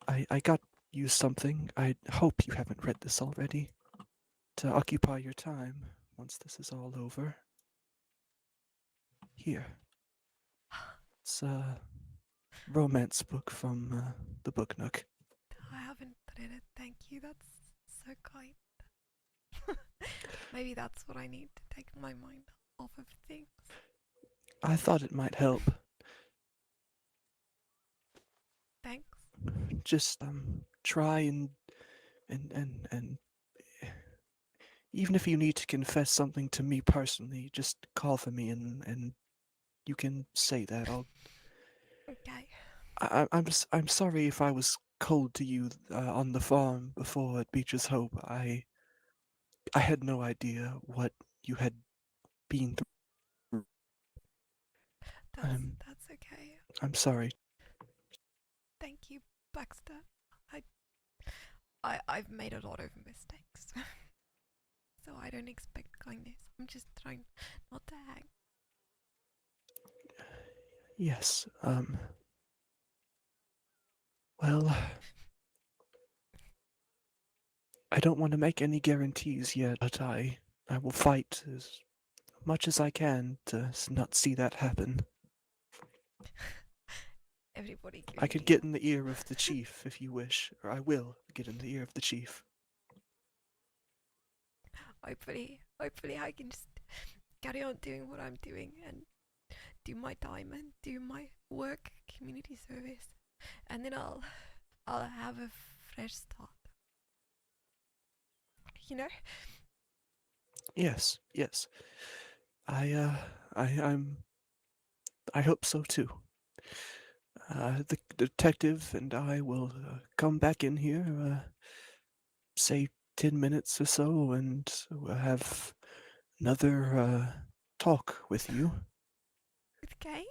I got you something. I hope you haven't read this already. To occupy your time once this is all over. Here. It's a romance book from the Book Nook. I haven't read it. Thank you. That's so kind. Maybe that's what I need to take my mind off of things. I thought it might help. Thanks. Just try and even if you need to confess something to me personally, just call for me and you can say that. Okay. I'm sorry if I was cold to you on the farm before at Beecher's Hope. I had no idea what you had been through. That's okay. I'm sorry. Thank you, Baxter. I've made a lot of mistakes. So I don't expect kindness. I'm just trying not to hang. Yes. Well, I don't want to make any guarantees yet, but I will fight as much as I can to not see that happen. Everybody I giving could me get in the ear of the chief if you wish, or I will get in the ear of the chief. hopefully I can just carry on doing what I'm doing and do my time and do my work, community service, and then I'll have a fresh start. You know? Yes, yes. I hope so too. The detective and I will come back in here, say 10 minutes or so, and we'll have another talk with you. With Kane?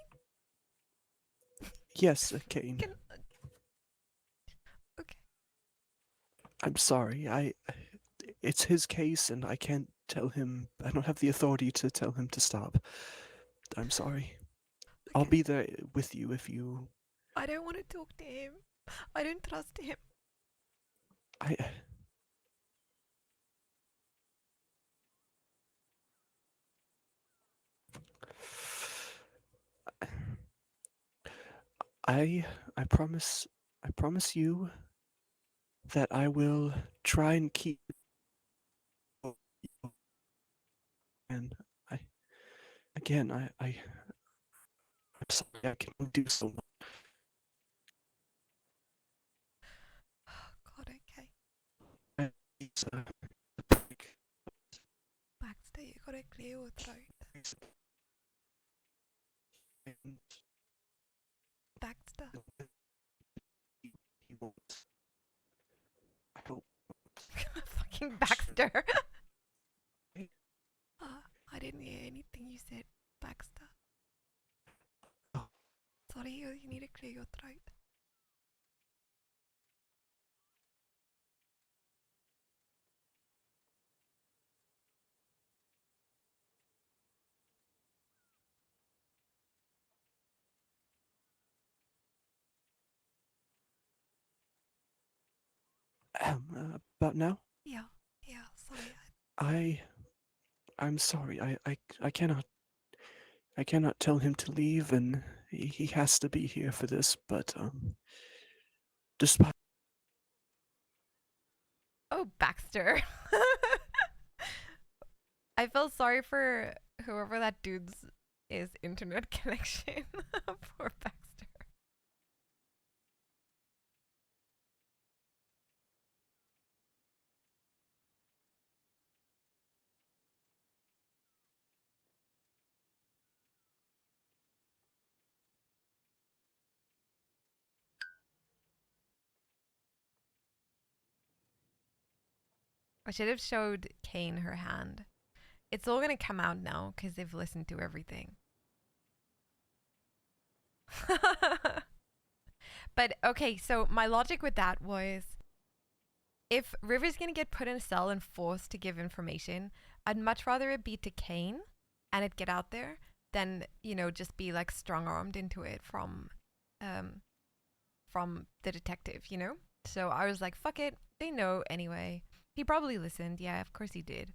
Yes, Kane. Okay. I'm sorry. It's his case, and I can't tell him. I don't have the authority to tell him to stop. I'm sorry. I'll be there with you if you. I don't want to talk to him. I don't trust him. I promise you that I will try and keep. And I'm sorry I can only do so much. Oh God, okay. Uh, Baxter, you gotta clear your throat. Baxter. He won't. I hope. Fucking Baxter. I didn't hear anything you said, Baxter. Sorry, you need to clear your throat. About now? Yeah, sorry. I'm sorry. I cannot tell him to leave, and he has to be here for this. But despite. Oh, Baxter. I feel sorry for whoever that dude's internet connection. Poor Baxter. I should have showed Kane her hand. It's all gonna come out now because they've listened to everything. But okay, so my logic with that was if River's gonna get put in a cell and forced to give information, I'd much rather it be to Kane and it get out there than, just be like strong armed into it from the detective, So I was like, fuck it, they know anyway. He probably listened, yeah, of course he did.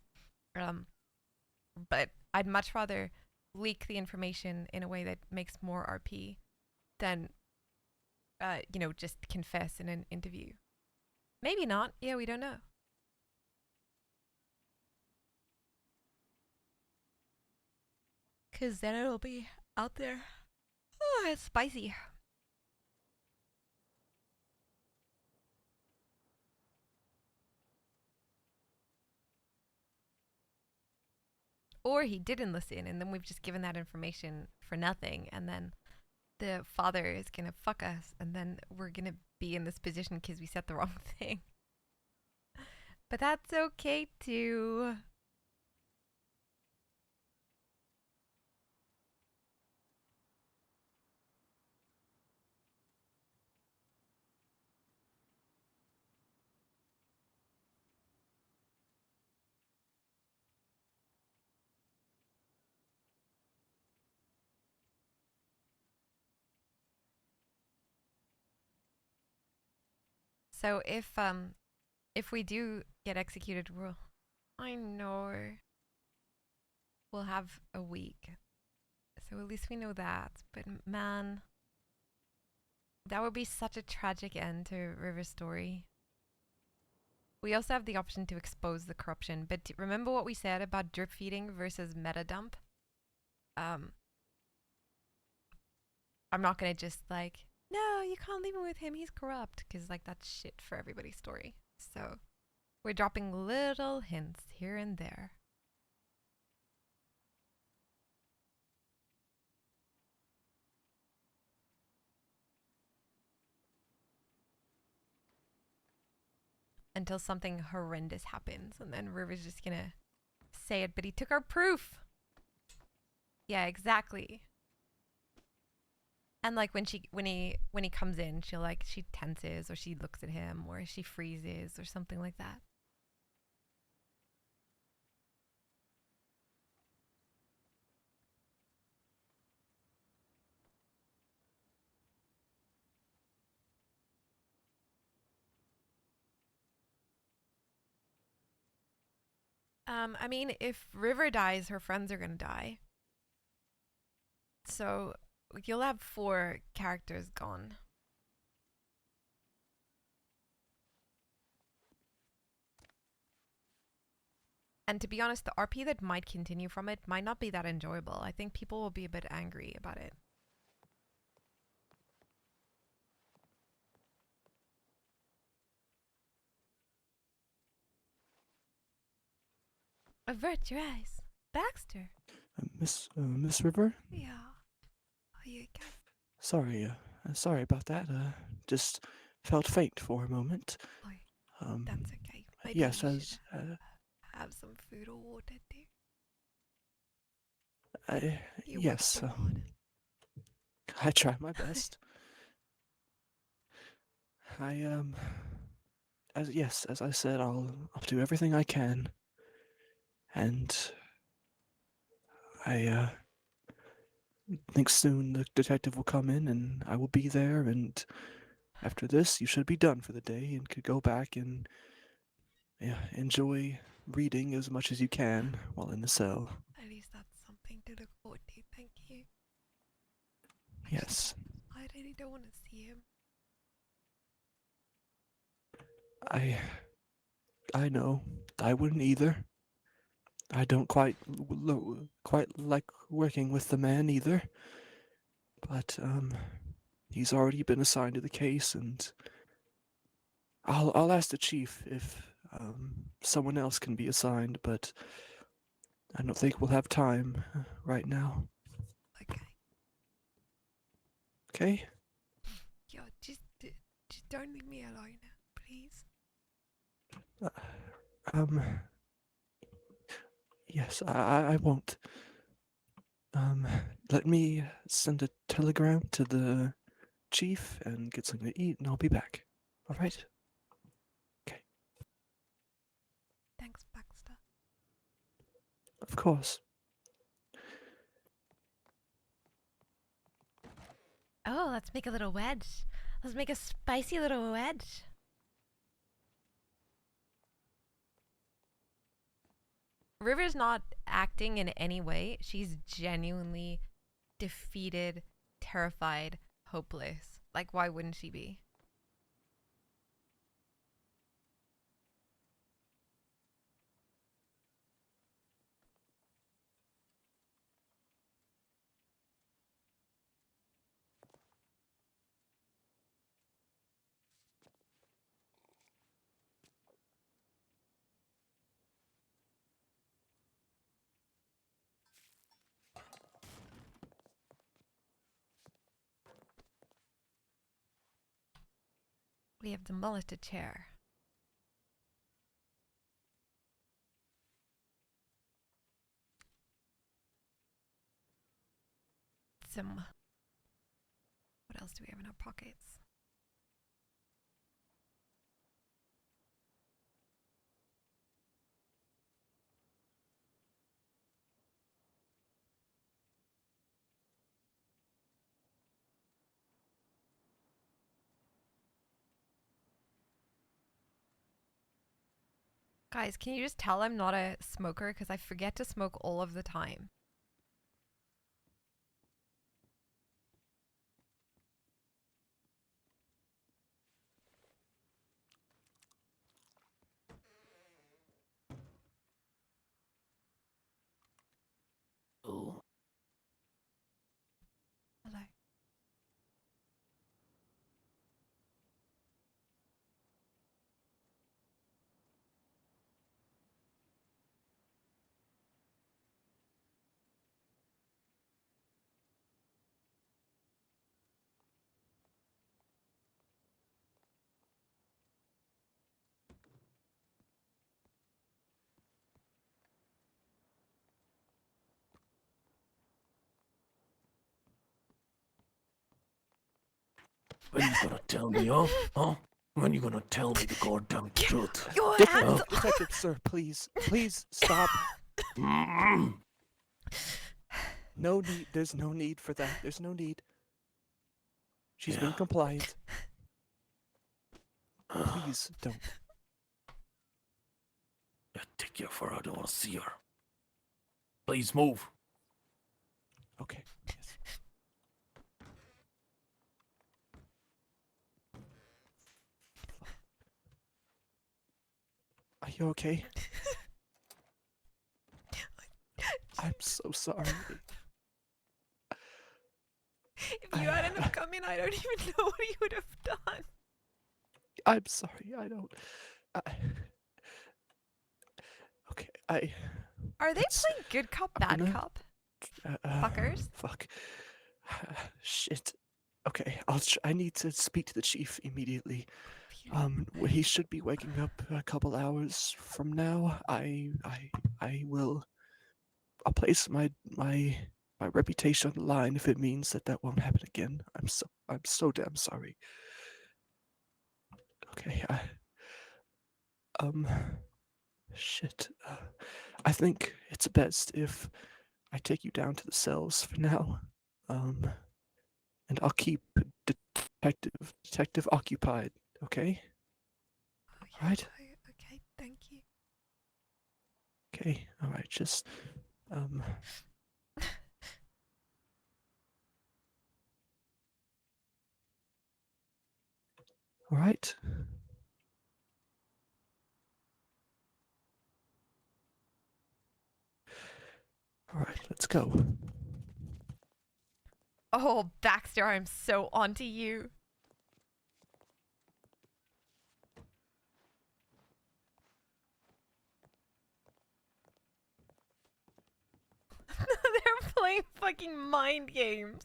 But I'd much rather leak the information in a way that makes more RP than just confess in an interview. Maybe not. Yeah, we don't know. Because then it'll be out there. Oh, it's spicy. or he didn't listen, and then we've just given that information for nothing, and then the father is gonna fuck us, and then we're gonna be in this position because we said the wrong thing. But that's okay too. So if we do get executed, I know we'll have a week. So at least we know that. But man, that would be such a tragic end to River's story. We also have the option to expose the corruption, but remember what we said about drip feeding versus meta dump? I'm not gonna just like, no, you can't leave him with him, he's corrupt, because like that's shit for everybody's story. So we're dropping little hints here and there. Until something horrendous happens, and then River's just gonna say it, but he took our proof. Yeah, exactly. And like when he comes in, she tenses, or she looks at him, or she freezes, or something like that. I mean, if River dies, her friends are gonna die. So you'll have 4 characters gone. And to be honest, the RP that might continue from it might not be that enjoyable. I think people will be a bit angry about it. Avert your eyes. Baxter. Miss River? Yeah. Are you okay? Sorry about that. Just felt faint for a moment. That's okay. Maybe Yes, you as should have some food or water too. You work yes, so hard. I try my best. As I said, I'll do everything I can, and I think soon the detective will come in, and I will be there. And after this, you should be done for the day and could go back and enjoy reading as much as you can while in the cell. At least that's something to look forward to. Thank you. Yes, I really don't want to see him. I know. I wouldn't either. I don't quite like working with the man either. But he's already been assigned to the case, and I'll ask the chief if someone else can be assigned, but I don't think we'll have time right now. Okay. Okay? Yeah, just don't leave me alone, please. Yes, I won't. Let me send a telegram to the chief and get something to eat, and I'll be back. All right? Okay. Thanks, Baxter. Of course. Oh, let's make a little wedge. Let's make a spicy little wedge. River's not acting in any way. She's genuinely defeated, terrified, hopeless. Like, why wouldn't she be? We have demolished a chair. Some. What else do we have in our pockets? Guys, can you just tell I'm not a smoker because I forget to smoke all of the time? Oh. Hello. When you gonna tell me, huh? Huh? When you gonna tell me the goddamn truth? Your Huh? Detective, sir, please. Please stop. No need. There's no need for that. There's no need. She's been Yeah. compliant. Please don't. Yeah, take care for her. I don't want to see her. Please move. Okay. Yes. Are you okay? I'm so sorry. If you hadn't have come in, I don't even know what you would have done. I'm sorry. I don't. Okay. Are they It's- playing good cop, I'm bad gonna- cop? Fuckers? Fuck. Shit. Okay. I need to speak to the chief immediately. He should be waking up a couple hours from now. I'll place my reputation on the line if it means that won't happen again. I'm so damn sorry. Okay. Shit. I think it's best if I take you down to the cells for now. And I'll keep detective occupied. Okay. All right. Okay, thank you. Okay. All right. Just All right. All right. Let's go. Oh, Baxter, I'm so onto you. They're playing fucking mind games.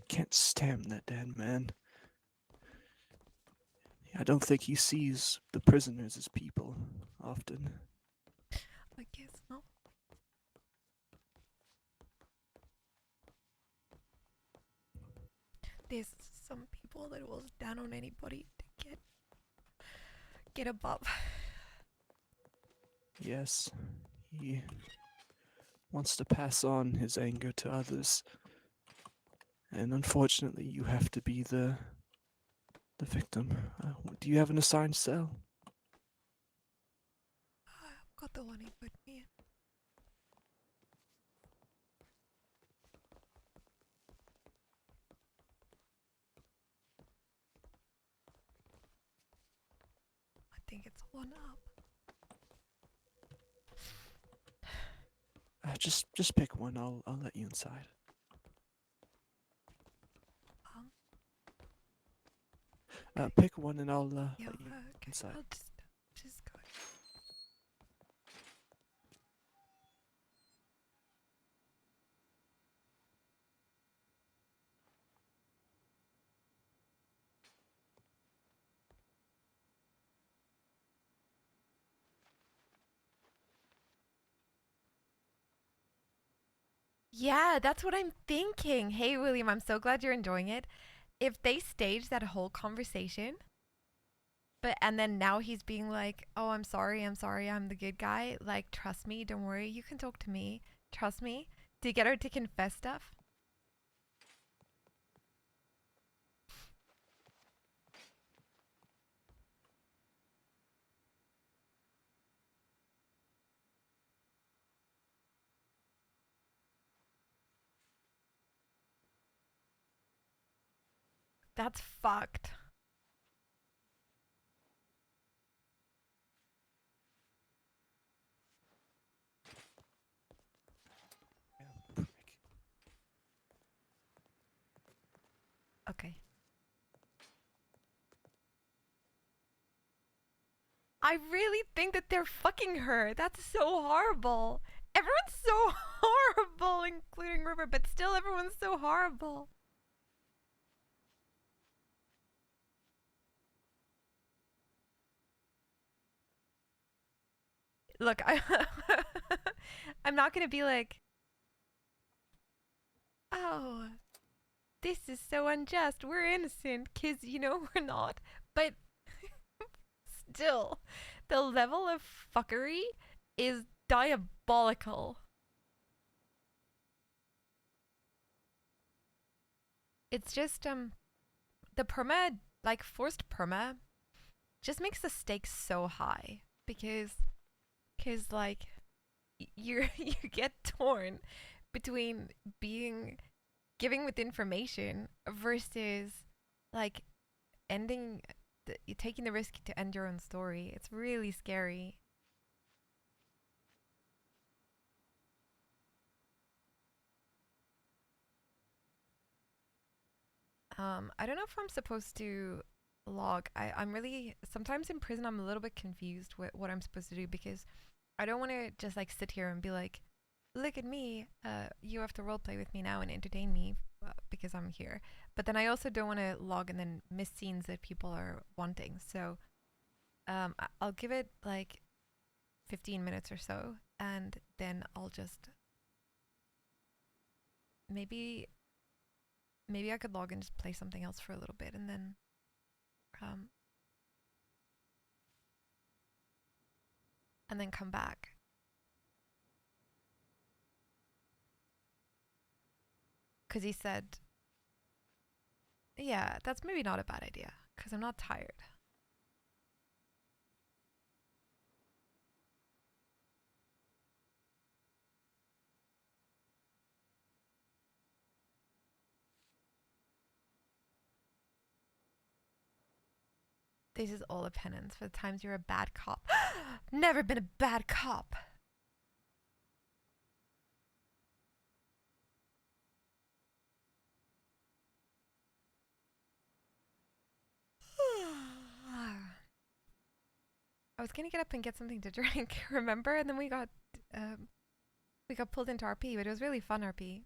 Can't stand that dead man. I don't think he sees the prisoners as people often. I guess not. There's some people that will down on anybody to get above. Yes, he wants to pass on his anger to others. And unfortunately, you have to be the victim. Do you have an assigned cell? I've got the one he put me in. I think it's one up. Just pick one. I'll let you inside. Pick one and I'll Yeah, let you okay. inside. I'll just go. Yeah, that's what I'm thinking. Hey, William, I'm so glad you're enjoying it. If they stage that whole conversation, and then now he's being like, "Oh, I'm sorry, I'm the good guy." Like, trust me, don't worry, you can talk to me. Trust me. To get her to confess stuff. That's fucked. Okay. I really think that they're fucking her. That's so horrible. Everyone's so horrible, including River, but still everyone's so horrible. Look, I'm not gonna be like, oh, this is so unjust. We're innocent, 'cause you know we're not. But still, the level of fuckery is diabolical. It's just the perma, like forced perma, just makes the stakes so high because like you get torn between giving with information versus like taking the risk to end your own story. It's really scary. I don't know if I'm supposed to log. I'm really, sometimes in prison I'm a little bit confused with what I'm supposed to do because I don't want to just like sit here and be like, look at me, you have to roleplay with me now and entertain me because I'm here. But then I also don't want to log and then miss scenes that people are wanting. So I'll give it like 15 minutes or so, and then I'll just maybe I could log and just play something else for a little bit, and then come back. Because he said, yeah, that's maybe not a bad idea, because I'm not tired. This is all a penance for the times you're a bad cop. Never been a bad cop. I was gonna get up and get something to drink, remember? And then we got pulled into RP, but it was really fun RP.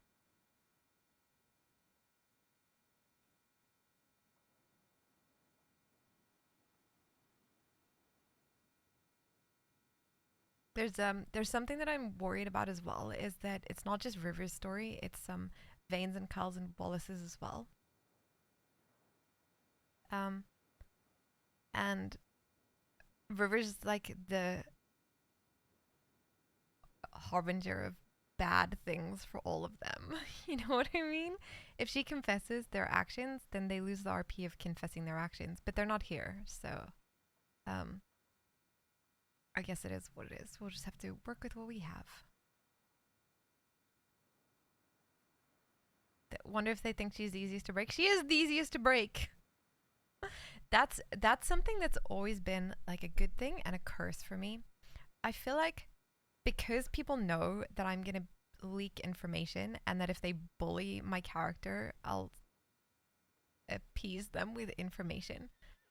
There's something that I'm worried about as well, is that it's not just River's story, it's Vane's and Kyle's and Wallace's as well. And River's like the harbinger of bad things for all of them. You know what I mean? If she confesses their actions, then they lose the RP of confessing their actions, but they're not here, so I guess it is what it is. We'll just have to work with what we have. Wonder if they think she's the easiest to break. She is the easiest to break. That's something that's always been like a good thing and a curse for me. I feel like because people know that I'm gonna leak information and that if they bully my character, I'll appease them with information.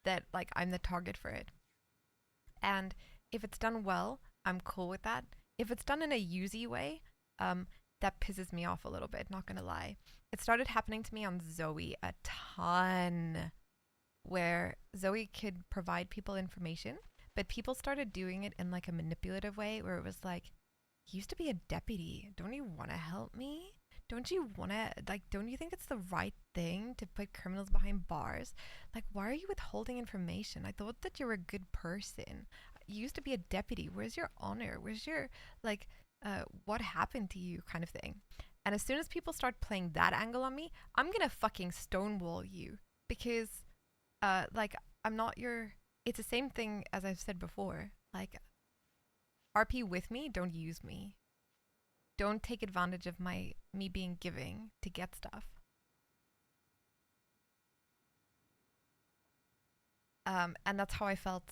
that like I'm the target for it. And if it's done well, I'm cool with that. If it's done in a usey way, that pisses me off a little bit, not gonna lie. It started happening to me on Zoe a ton, where Zoe could provide people information, but people started doing it in like a manipulative way where it was like, you used to be a deputy. Don't you want to help me? Don't you want to, like, don't you think it's the right thing to put criminals behind bars? Like, why are you withholding information? I thought that you were a good person. You used to be a deputy. Where's your honor? Where's your, like, what happened to you kind of thing? And as soon as people start playing that angle on me, I'm going to fucking stonewall you because, like, I'm not your, it's the same thing as I've said before. Like, RP with me, don't use me. Don't take advantage of me being giving to get stuff. And that's how I felt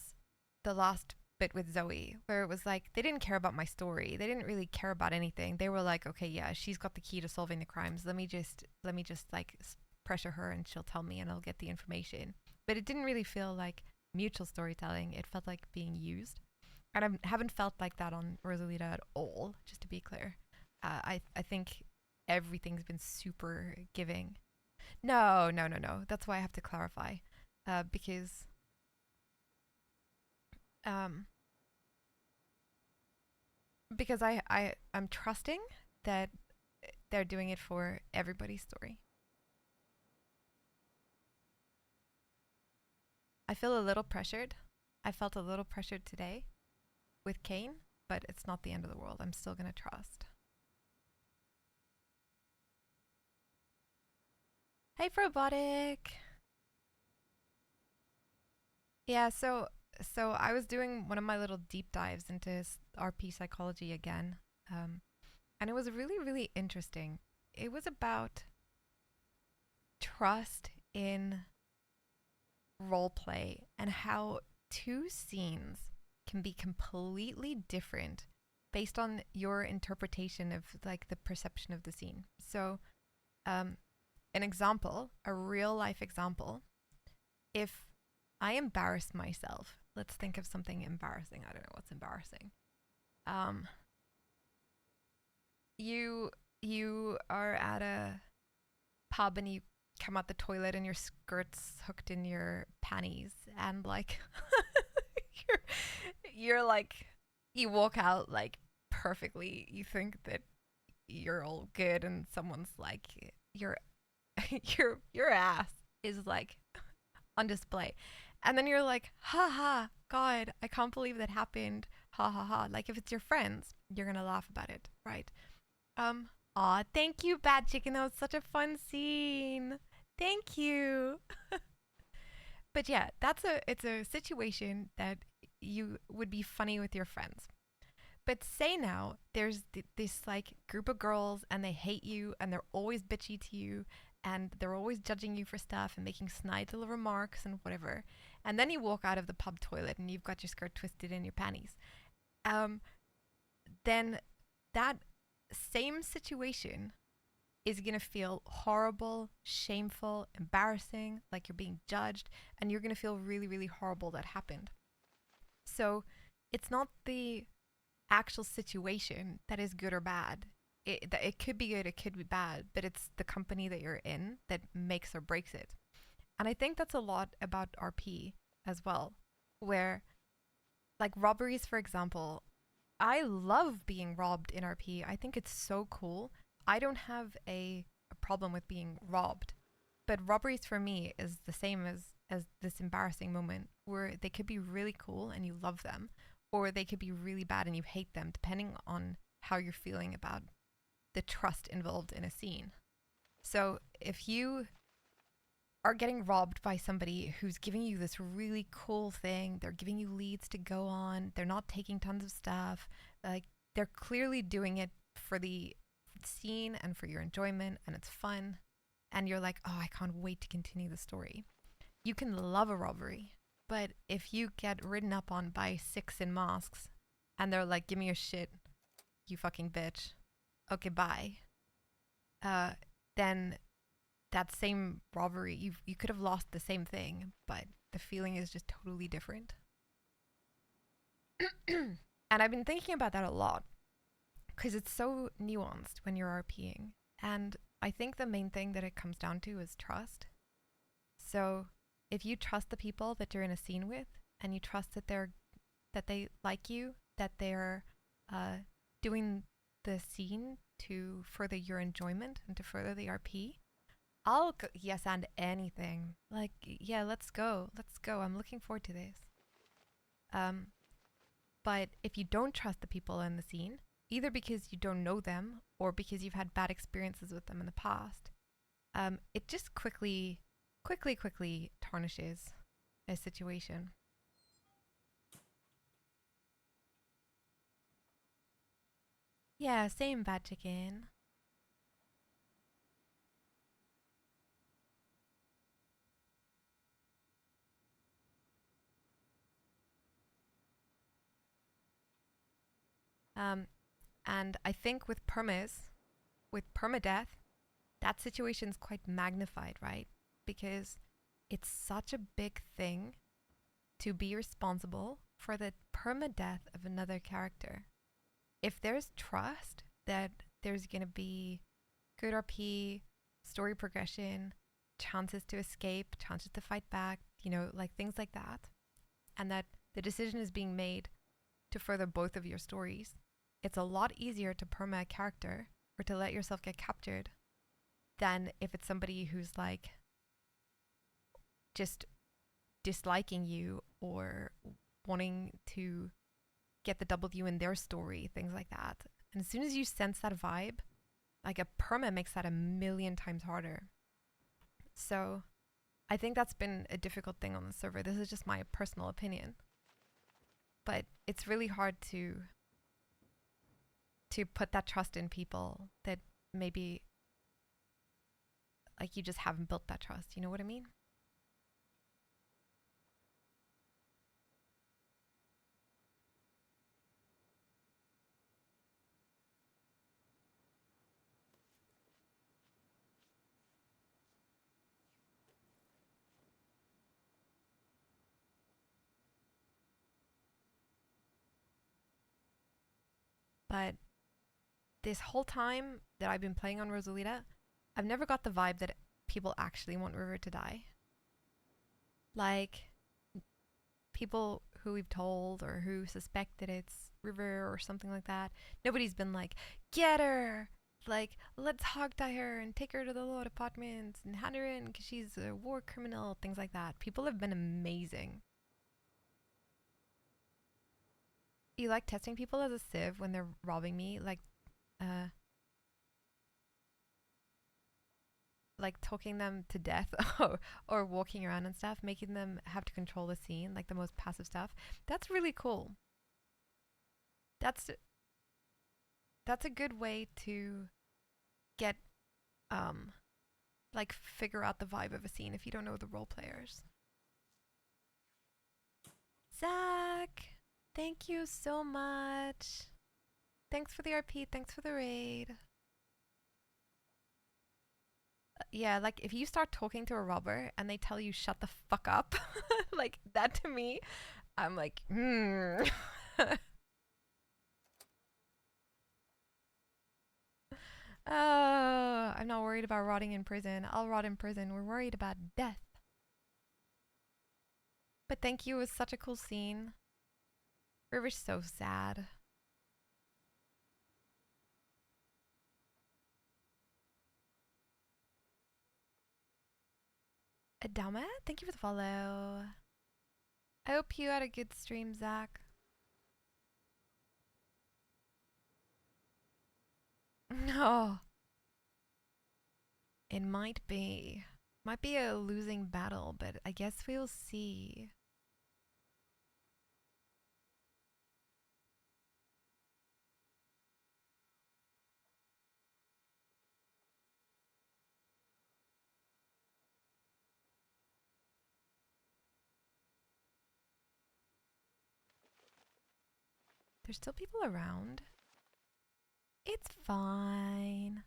the last bit with Zoe, where it was like, they didn't care about my story. They didn't really care about anything. They were like, okay, yeah, she's got the key to solving the crimes. Let me just like pressure her and she'll tell me and I'll get the information. But it didn't really feel like mutual storytelling. It felt like being used. And I haven't felt like that on Rosalita at all, just to be clear. I think everything's been super giving. No. That's why I have to clarify. Because I'm trusting that they're doing it for everybody's story. I feel a little pressured. I felt a little pressured today with Kane, but it's not the end of the world. I'm still gonna trust. Hey, Frobotic. Yeah, so I was doing one of my little deep dives into RP psychology again, and it was really, really interesting. It was about trust in roleplay and how two scenes can be completely different based on your interpretation of like the perception of the scene. So, an example, a real life example, if I embarrass myself, let's think of something embarrassing. I don't know what's embarrassing. You are at a pub and you come out the toilet and your skirt's hooked in your panties and like you're like, you walk out like perfectly. You think that you're all good and someone's like, your ass is like on display. And then you're like, ha ha, God, I can't believe that happened. Ha ha ha. Like if it's your friends, you're gonna laugh about it, right? Aw, thank you, Bad Chicken. That was such a fun scene. Thank you. But yeah, it's a situation that you would be funny with your friends. But say now there's this like group of girls and they hate you and they're always bitchy to you and they're always judging you for stuff and making snide little remarks and whatever. And then you walk out of the pub toilet and you've got your skirt twisted in your panties. Then that same situation is going to feel horrible, shameful, embarrassing, like you're being judged, and you're going to feel really, really horrible that happened. So it's not the actual situation that is good or bad. It could be good, it could be bad, but it's the company that you're in that makes or breaks it. And I think that's a lot about RP as well, where like robberies, for example, I love being robbed in RP. I think it's so cool. I don't have a problem with being robbed, but robberies for me is the same as this embarrassing moment where they could be really cool and you love them, or they could be really bad and you hate them, depending on how you're feeling about the trust involved in a scene. So if you are getting robbed by somebody who's giving you this really cool thing, they're giving you leads to go on, they're not taking tons of stuff, like they're clearly doing it for the scene and for your enjoyment and it's fun, and you're like, oh, I can't wait to continue the story. You can love a robbery, but if you get ridden up on by 6 in masks and they're like, give me your shit, you fucking bitch, okay, bye, then that same robbery, you could have lost the same thing, but the feeling is just totally different. And I've been thinking about that a lot because it's so nuanced when you're RPing. And I think the main thing that it comes down to is trust. So if you trust the people that you're in a scene with, and you trust that they like you, that they're doing the scene to further your enjoyment and to further the RP, I'll yes and anything. Like, yeah, let's go. I'm looking forward to this. But if you don't trust the people in the scene, either because you don't know them or because you've had bad experiences with them in the past, it just quickly tarnishes a situation. Yeah, same, bad chicken. And I think with permadeath, that situation's quite magnified, right? Because it's such a big thing to be responsible for the permadeath of another character. If there's trust that there's gonna be good RP, story progression, chances to escape, chances to fight back, you know, like things like that, and that the decision is being made to further both of your stories, it's a lot easier to perma a character or to let yourself get captured than if it's somebody who's like just disliking you or wanting to get the W in their story, things like that. And as soon as you sense that vibe, like a perma makes that a million times harder. So I think that's been a difficult thing on the server. This is just my personal opinion. But it's really hard to put that trust in people that maybe like you just haven't built that trust. You know what I mean? But this whole time that I've been playing on Rosalita, I've never got the vibe that people actually want River to die. Like, people who we've told or who suspect that it's River or something like that, nobody's been like, get her! Like, let's hog tie her and take her to the law department and hand her in because she's a war criminal, things like that. People have been amazing. You like testing people as a civ when they're robbing me, like talking them to death or walking around and stuff, making them have to control the scene, like the most passive stuff. That's really cool. That's a good way to get like figure out the vibe of a scene if you don't know the role players. Zach, thank you so much. Thanks for the RP, thanks for the raid. Yeah, like if you start talking to a robber and they tell you shut the fuck up, like that to me, I'm like, Oh, I'm not worried about rotting in prison. I'll rot in prison. We're worried about death. But thank you, it was such a cool scene. River's so sad. Adama, thank you for the follow. I hope you had a good stream, Zach. No. It might be. Might be a losing battle, but I guess we'll see. There's still people around. It's fine.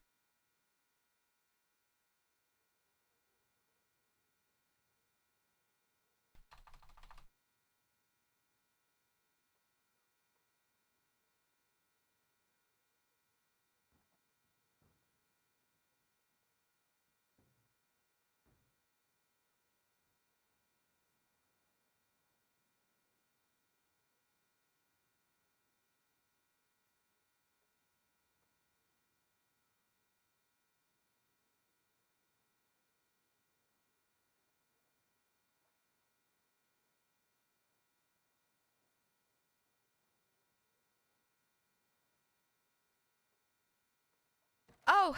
Oh!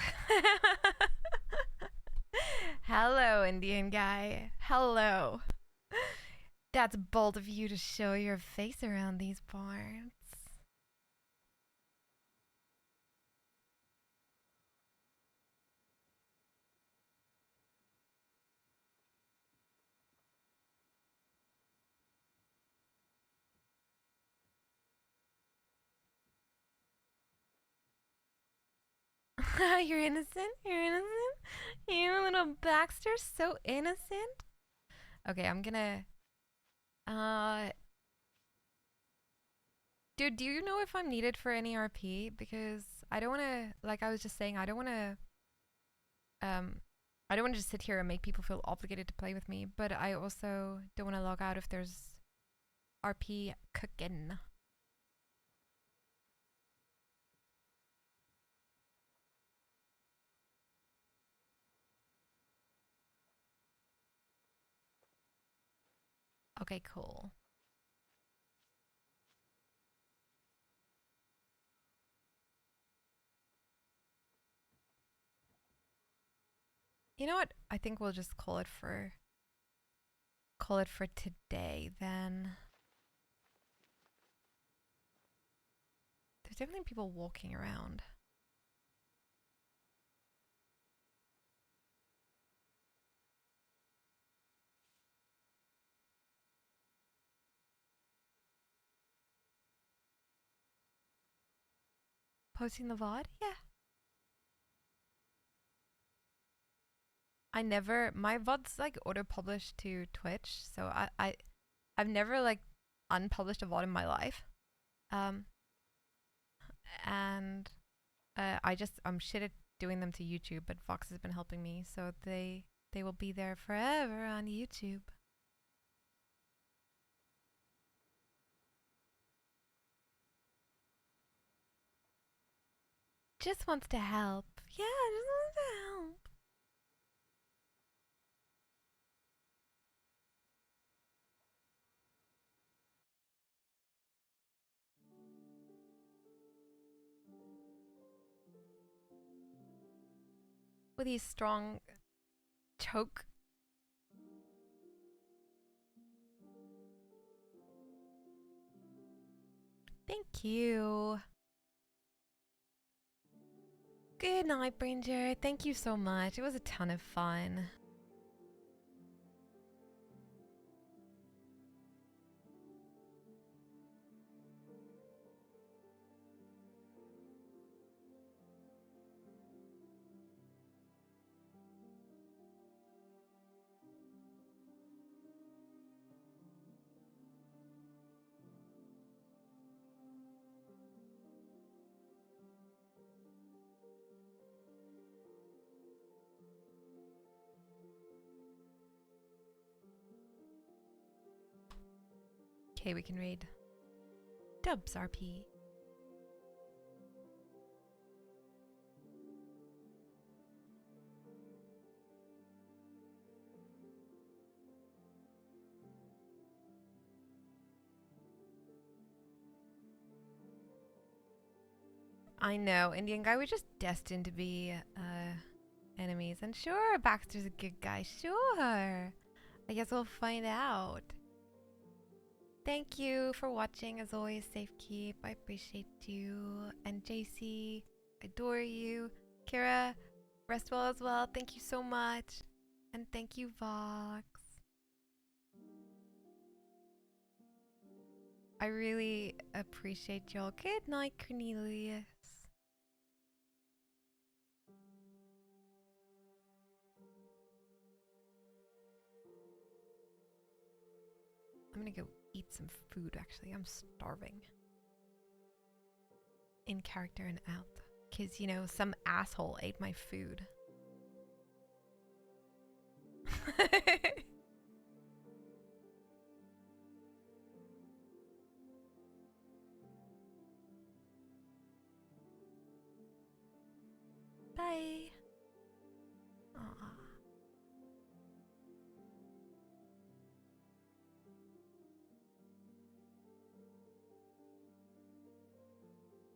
Hello, Indian guy. Hello. That's bold of you to show your face around these parts. You're innocent? You're innocent? You little Baxter, so innocent? Okay, I'm gonna... Dude, do you know if I'm needed for any RP? Because I don't wanna... Like I was just saying, I don't wanna... I don't wanna just sit here and make people feel obligated to play with me, but I also don't wanna log out if there's RP cooking. Okay, cool. You know what? I think we'll just call it for today then. There's definitely people walking around. Posting the VOD? Yeah. My VOD's like auto-published to Twitch, so I've never like unpublished a VOD in my life. And I'm shit at doing them to YouTube, but Vox has been helping me, so they will be there forever on YouTube. Just wants to help. Yeah, just wants to help. With these strong choke. Thank you. Good night, Branger. Thank you so much. It was a ton of fun. Okay, we can read Dubs RP. I know, Indian guy, we're just destined to be enemies. And sure, Baxter's a good guy. Sure. I guess we'll find out. Thank you for watching. As always, safe keep. I appreciate you. And JC, adore you. Kira, rest well as well. Thank you so much. And thank you, Vox. I really appreciate y'all. Good night, Cornelius. I'm gonna go eat some food, actually. I'm starving. In character and out. Because, you know, some asshole ate my food. Bye.